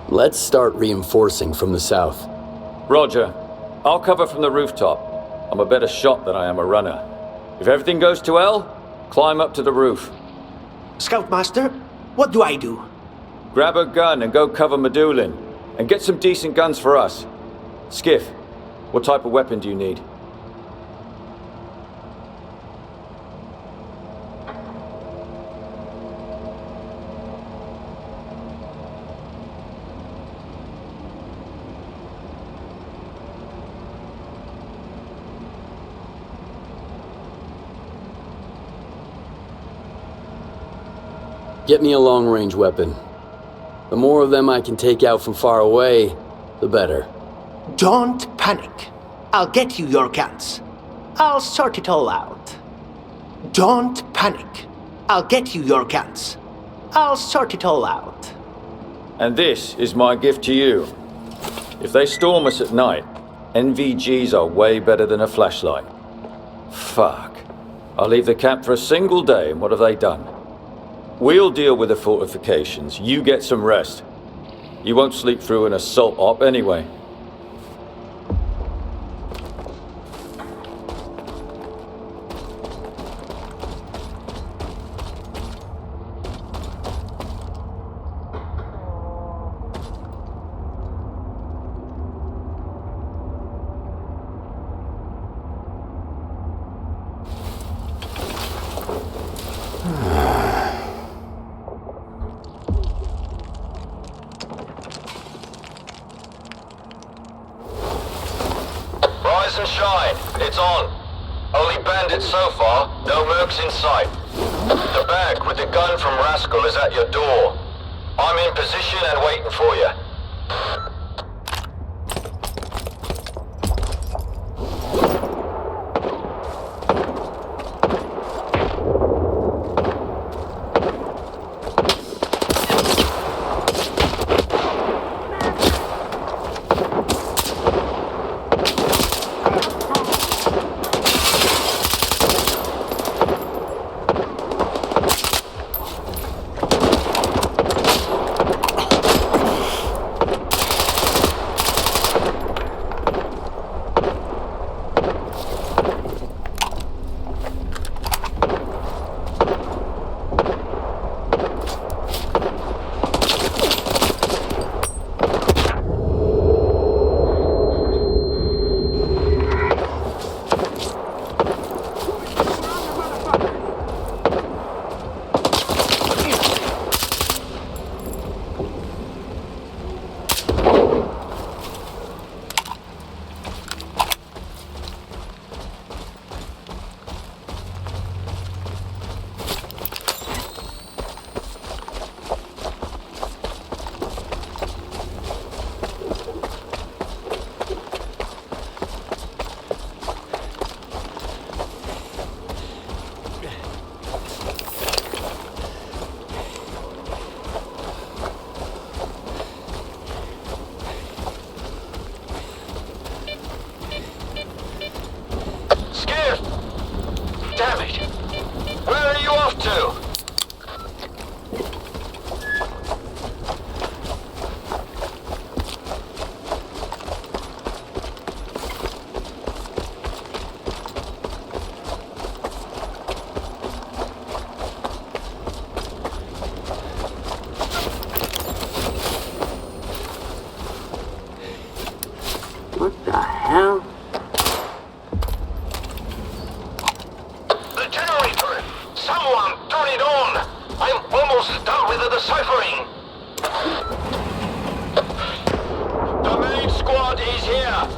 Let's start reinforcing from the south. Roger. I'll cover from the rooftop. I'm a better shot than I am a runner. If everything goes to hell, climb up to the roof. Scoutmaster, what do I do? Grab a gun and go cover Medulin. And get some decent guns for us. Skif, what type of weapon do you need? Get me a long-range weapon. The more of them I can take out from far away, the better. Don't panic. I'll get you your guns. I'll sort it all out. Don't panic. I'll get you your guns. I'll sort it all out. And this is my gift to you. If they storm us at night, NVGs are way better than a flashlight. Fuck. I'll leave the camp for a single day, and what have they done? We'll deal with the fortifications. You get some rest. You won't sleep through an assault op anyway. Rise and shine. It's on. Only bandits so far. No mercs in sight. The bag with the gun from Rascal is at your door. I'm in position and waiting for you. Damn it! Where are you off to? What the hell? The generator! Someone turn it on! I'm almost done with the deciphering! The main squad is here!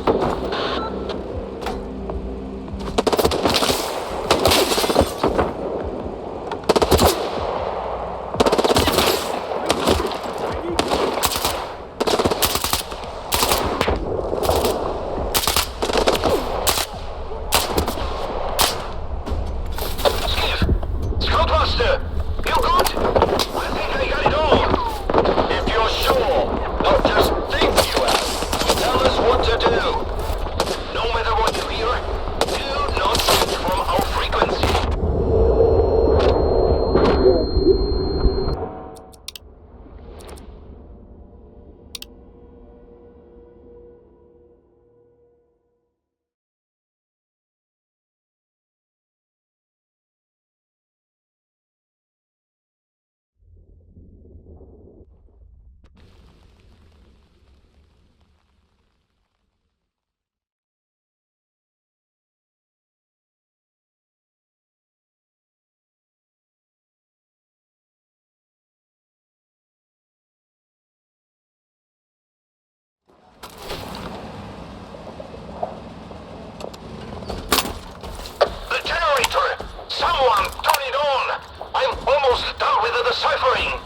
Someone turn it on! I'm almost done with the deciphering!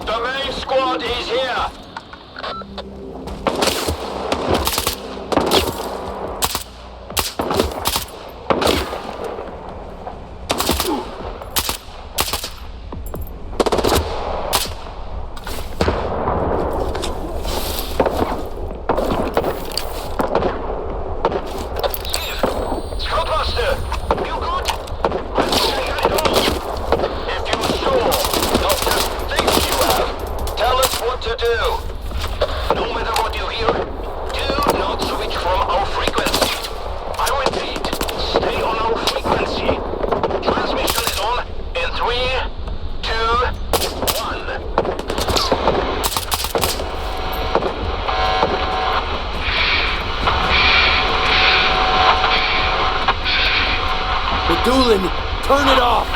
The main squad is here! Turn it off!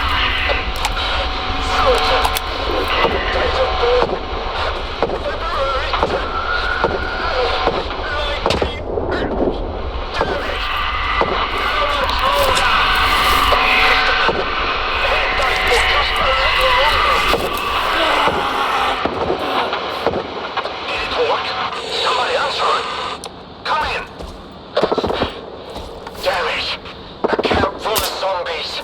Damn it! A camp full of zombies!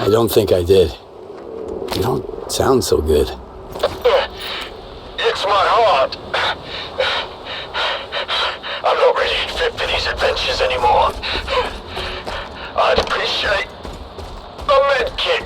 I don't think I did. You don't sound so good. It's my heart. I'm not really fit for these adventures anymore. I'd appreciate a med kit.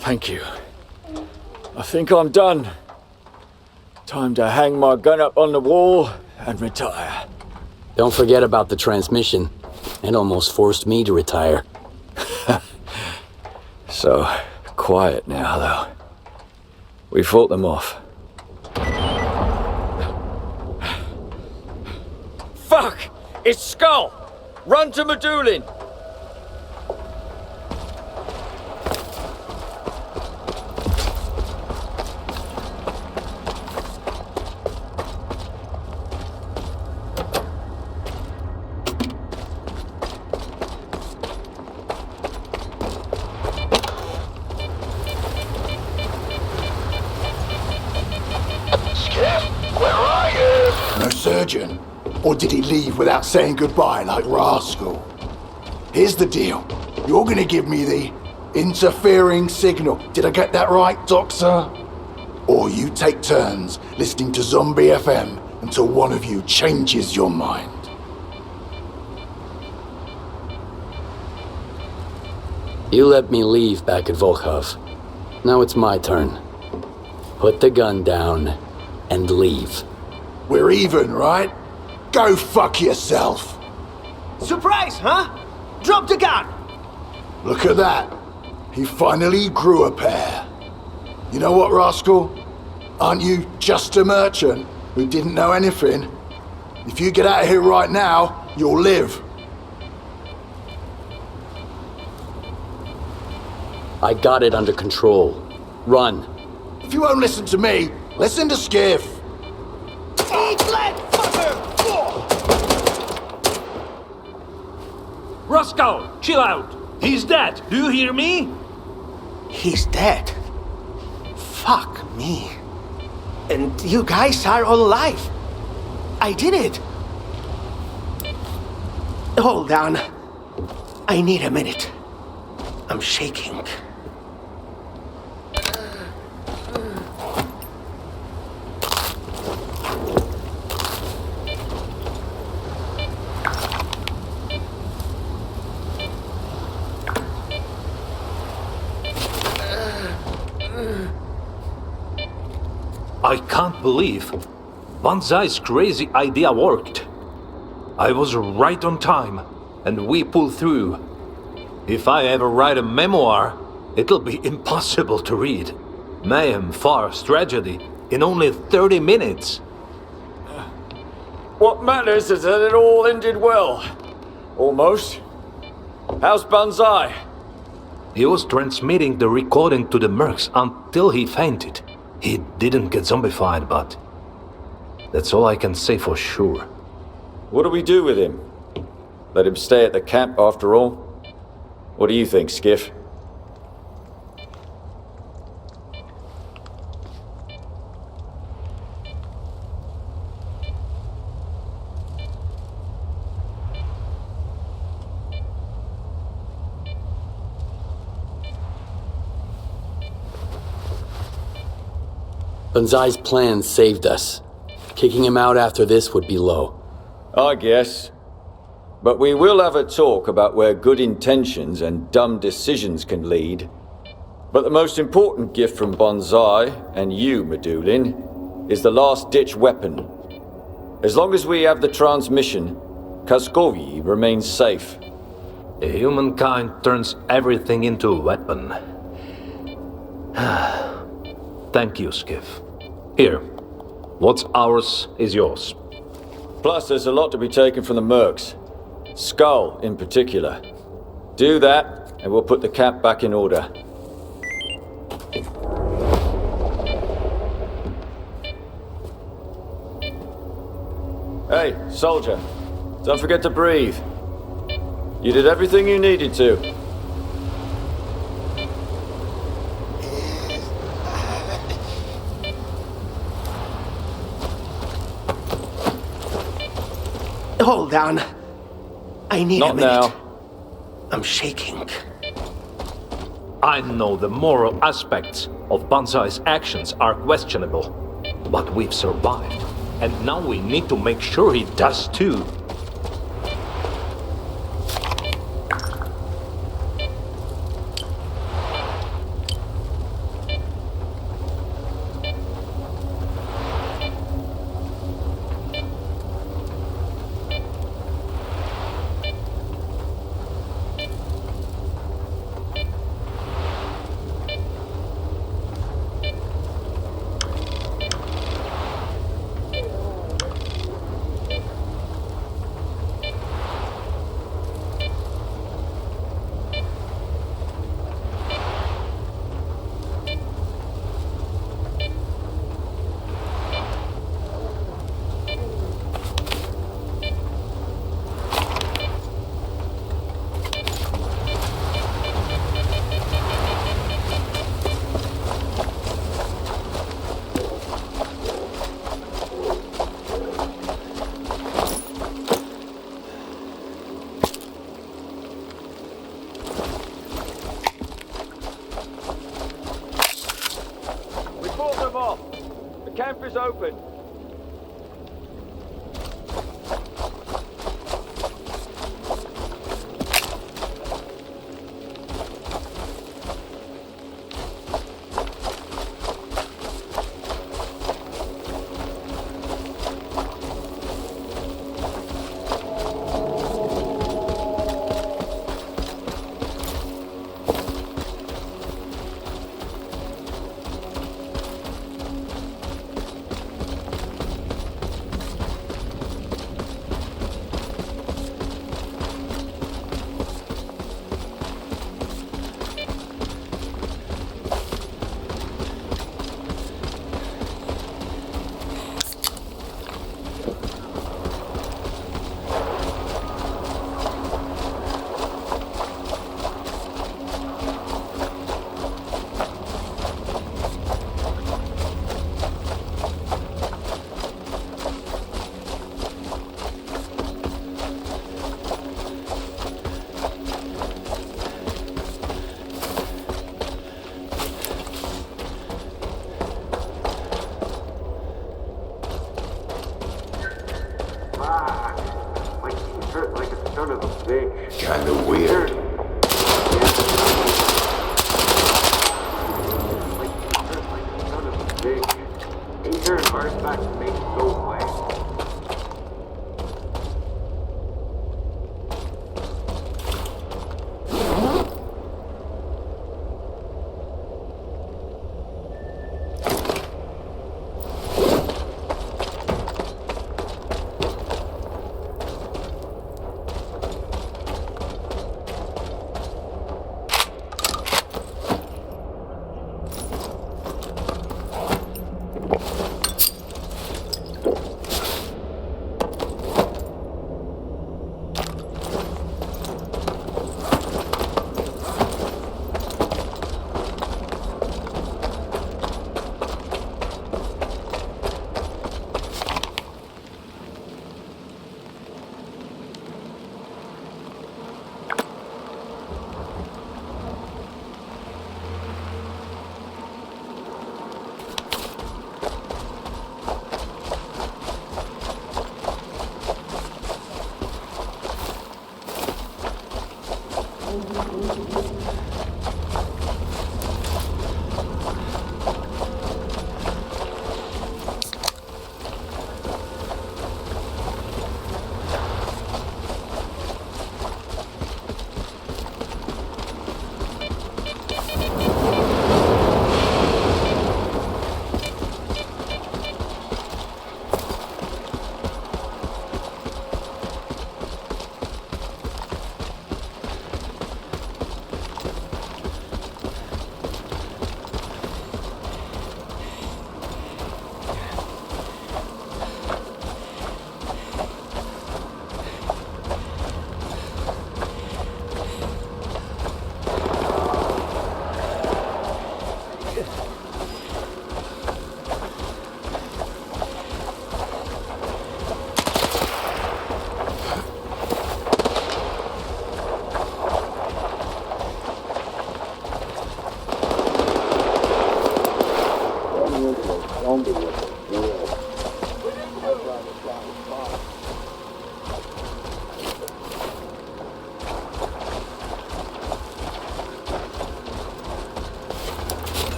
Thank you. I think I'm done. Time to hang my gun up on the wall and retire. Don't forget about the transmission. It almost forced me to retire. So, quiet now, though. We fought them off. Fuck! It's Skull! Run to Medulin! Surgeon? Or did he leave without saying goodbye like Rascal? Here's the deal. You're gonna give me the interfering signal. Did I get that right, Doctor? Or you take turns listening to Zombie FM until one of you changes your mind. You let me leave back at Volkov. Now it's my turn. Put the gun down and leave. We're even, right? Go fuck yourself. Surprise, huh? Drop the gun. Look at that. He finally grew a pair. You know what, Rascal? Aren't you just a merchant who didn't know anything? If you get out of here right now, you'll live. I got it under control. Run. If you won't listen to me, listen to Skif. Roscoe, chill out. He's dead. Do you hear me? He's dead. Fuck me. And you guys are all alive. I did it. Hold on. I need a minute. I'm shaking. I can't believe Banzai's crazy idea worked. I was right on time, and we pulled through. If I ever write a memoir, it'll be impossible to read. Mayhem, farce, tragedy, in only 30 minutes. What matters is that it all ended well. Almost. How's Banzai? He was transmitting the recording to the mercs until he fainted. He didn't get zombified, but that's all I can say for sure. What do we do with him? Let him stay at the camp after all? What do you think, Skif? Banzai's plan saved us. Kicking him out after this would be low. I guess. But we will have a talk about where good intentions and dumb decisions can lead. But the most important gift from Banzai, and you, Medulin, is the last-ditch weapon. As long as we have the transmission, Kaskovyi remains safe. Humankind turns everything into a weapon. Thank you, Skif. Here, what's ours is yours. Plus, there's a lot to be taken from the mercs. Skull, in particular. Do that, and we'll put the camp back in order. Hey, soldier. Don't forget to breathe. You did everything you needed to. Hold on. I need a Not minute. now. I'm shaking. I know the moral aspects of Banzai's actions are questionable, but we've survived, and now we need to make sure he does too. Camp is open.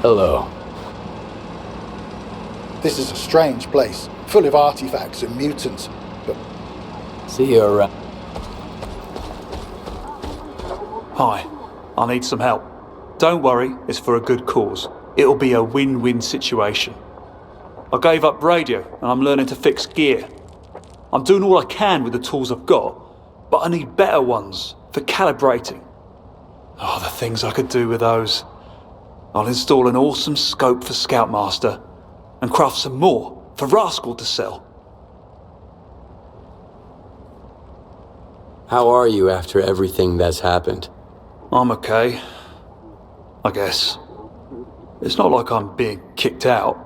Hello. This is a strange place, full of artifacts and mutants, but... See you around. Hi, I need some help. Don't worry, it's for a good cause. It'll be a win-win situation. I gave up radio and I'm learning to fix gear. I'm doing all I can with the tools I've got, but I need better ones for calibrating. Oh, the things I could do with those. I'll install an awesome scope for Scoutmaster and craft some more for Rascal to sell. How are you after everything that's happened? I'm okay, I guess. It's not like I'm being kicked out,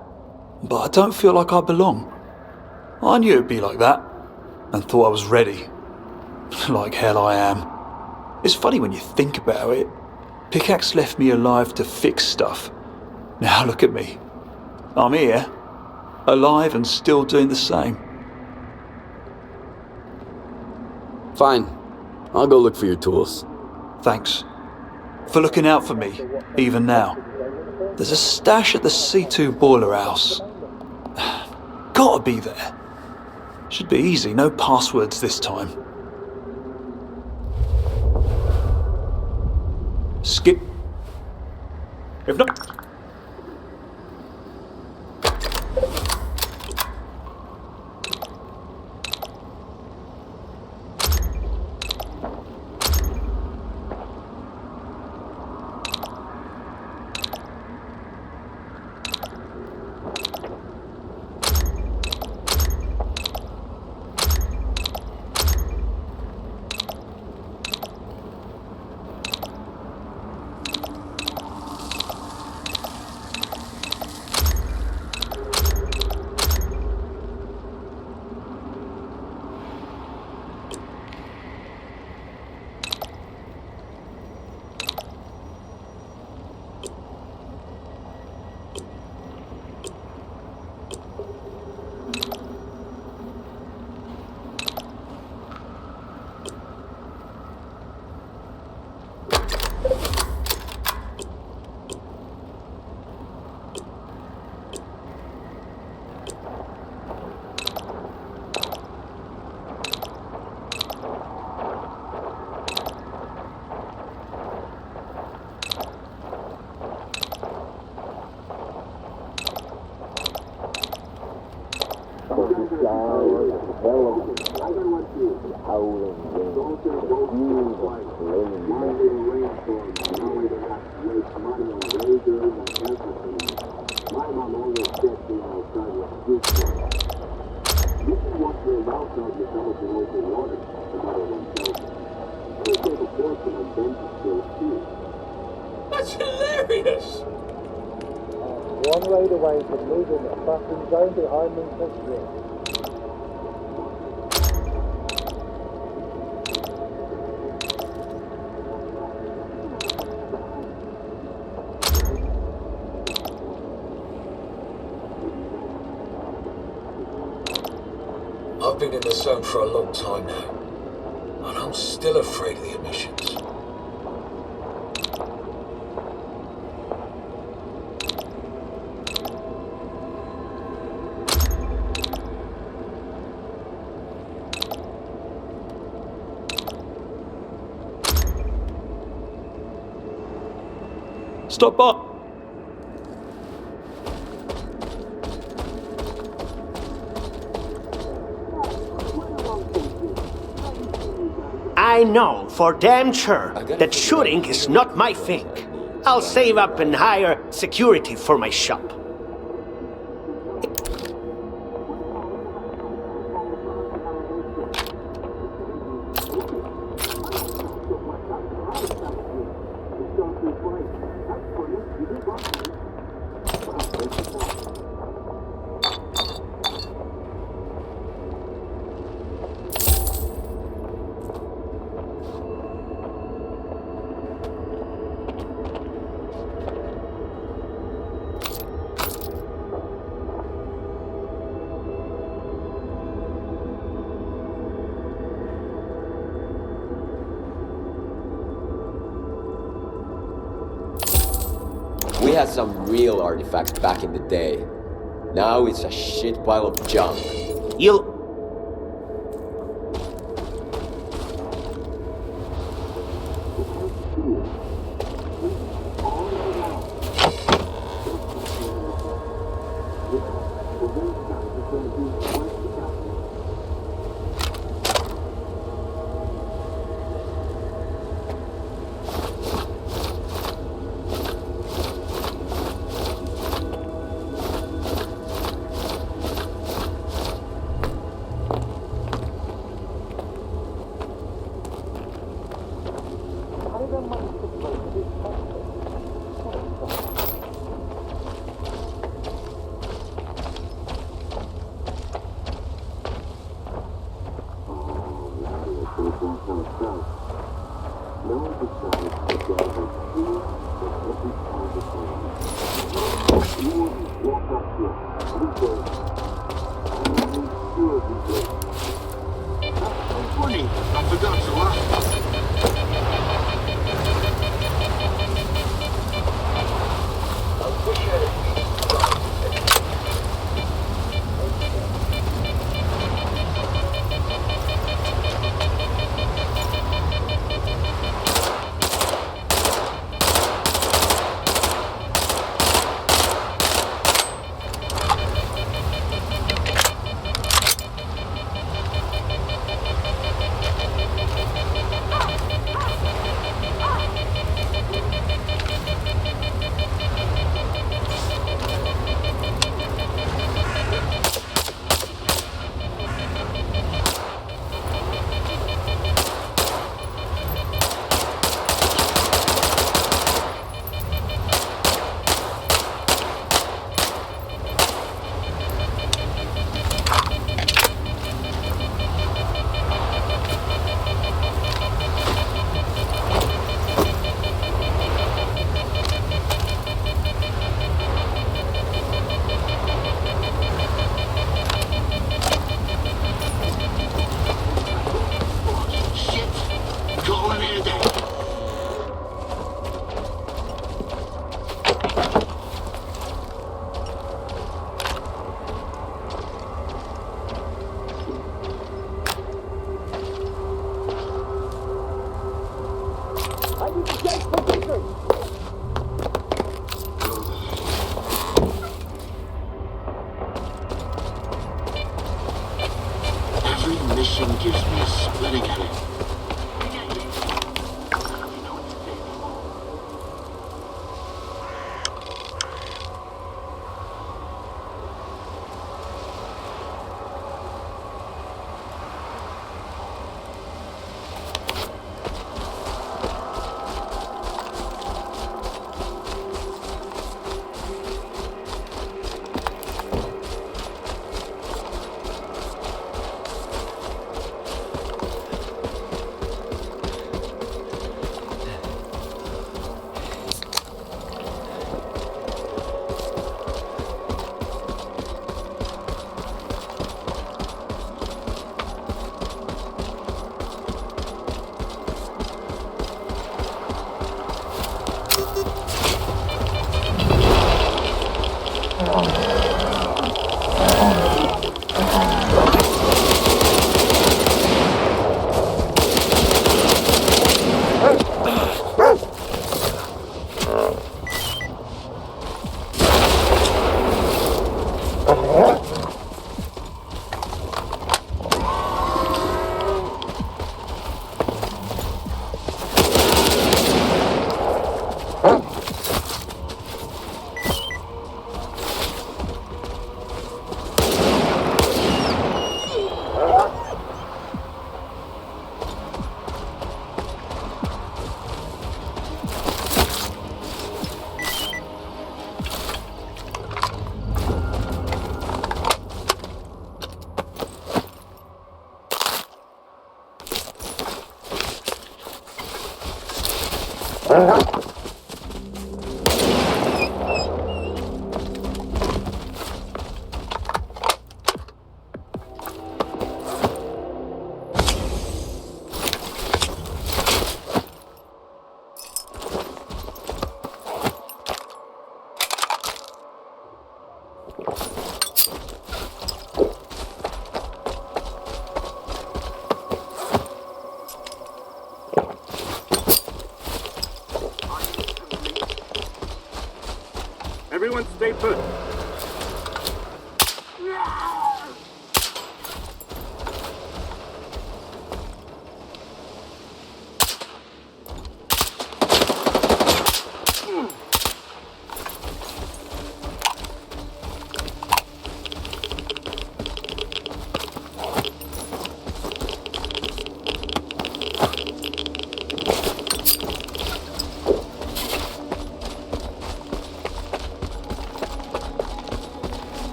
but I don't feel like I belong. I knew it'd be like that, and thought I was ready. Like hell I am. It's funny when you think about it. Pickaxe left me alive to fix stuff. Now look at me. I'm here, alive and still doing the same. Fine. I'll go look for your tools. Thanks. For looking out for me, even now. There's a stash at the C2 boiler house. Gotta be there. Should be easy, no passwords this time. Skip. If not... That's hilarious! One raid away from moving the fucking zone behind me for sure. I've been in the zone for a long time now, and I'm still afraid of the emissions. Stop by. I know for damn sure that shooting is not my thing. I'll save up and hire security for my shop. had some real artifacts back in the day. Now it's a shit pile of junk. You'll...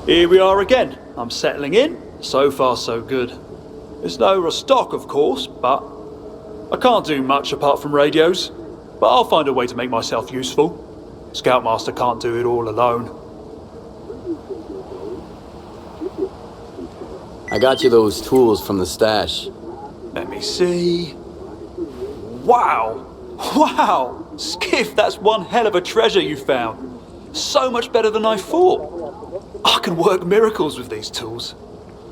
Here we are again. I'm settling in. So far, so good. There's no restock, of course, but I can't do much apart from radios. But I'll find a way to make myself useful. Scoutmaster can't do it all alone. I got you those tools from the stash. Let me see. Wow! Wow! Skif, that's one hell of a treasure you found. So much better than I thought. I can work miracles with these tools.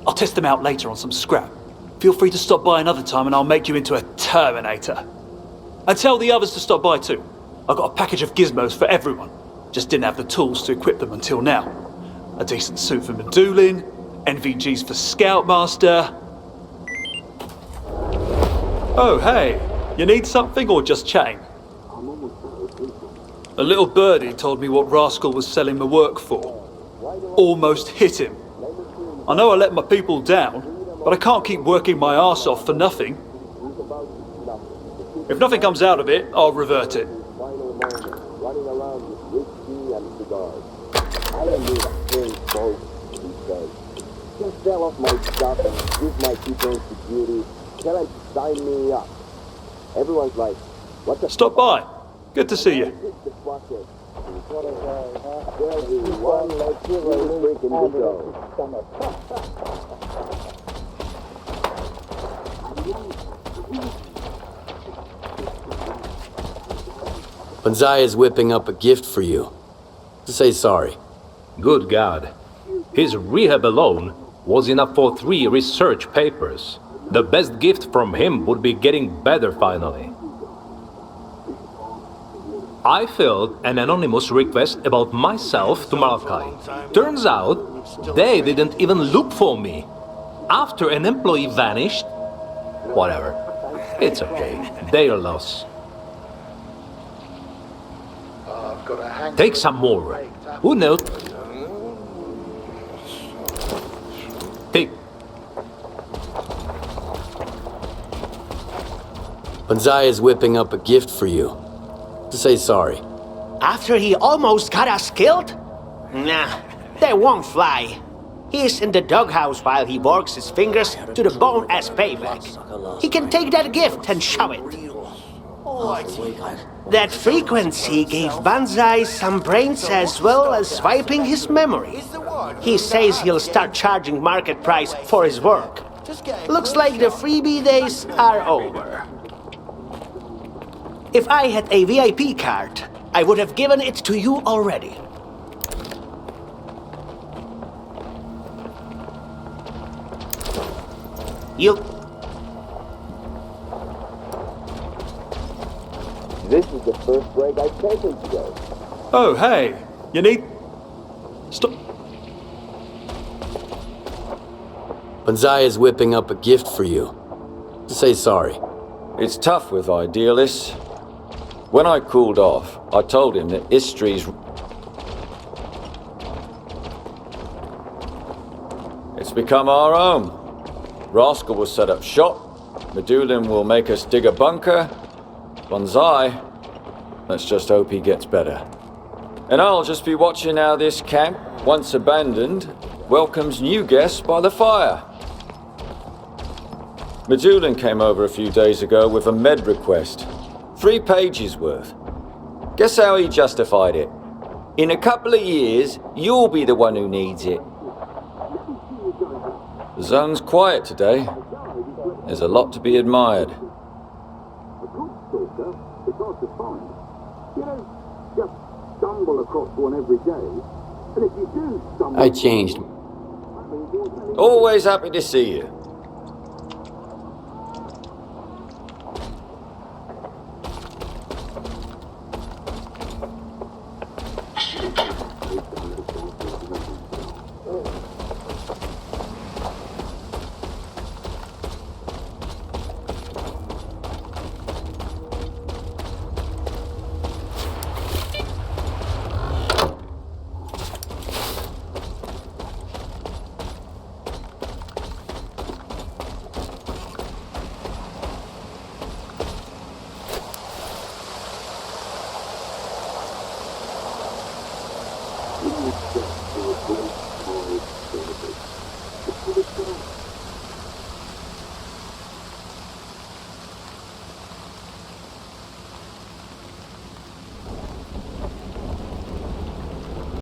I'll test them out later on some scrap. Feel free to stop by another time and I'll make you into a Terminator. And tell the others to stop by too. I've got a package of gizmos for everyone. Just didn't have the tools to equip them until now. A decent suit for Medulin, NVGs for Scoutmaster. Oh, hey. You need something or just chatting? A little birdie told me what Rascal was selling the work for. Almost hit him. I know I let my people down, but I can't keep working my arse off for nothing. If nothing comes out of it, I'll revert it. Running around with whiskey and cigars. I don't need a free boat, he says. Just sell off my stuff and give my people security. Tell them to sign me up. Everyone's like, what the... Stop by. Good to see you. There'll be one less drink in the go. Banzai is whipping up a gift for you. To say sorry. Good God. His rehab alone was enough for 3 research papers. The best gift from him would be getting better finally. I filled an anonymous request about myself to Malachi. Turns out, they didn't even look for me. After an employee vanished, whatever. It's okay. Their loss. Take some more. Who knows? Take. Banzai is whipping up a gift for you. To say sorry. After he almost got us killed? Nah, that won't fly. He's in the doghouse while he works his fingers to the bone as payback. He can take that gift and show it. That frequency gave Banzai some brains as well as wiping his memory. He says he'll start charging market price for his work. Looks like the freebie days are over. If I had a VIP card, I would have given it to you already. This is the first break I've taken today. Oh, hey. You need... Stop. Banzai is whipping up a gift for you. To say sorry. It's tough with idealists. When I cooled off, I told him that history's... It's become our own. Rascal will set up shop. Medulin will make us dig a bunker. Banzai, let's just hope he gets better. And I'll just be watching how this camp, once abandoned, welcomes new guests by the fire. Medulin came over a few days ago with a med request. 3 pages worth. Guess how he justified it? In a couple of years, you'll be the one who needs it. The zone's quiet today. There's a lot to be admired. It's hard to find. You don't just stumble across one every day. And if you do stumble... I changed. Always happy to see you. only step to avoid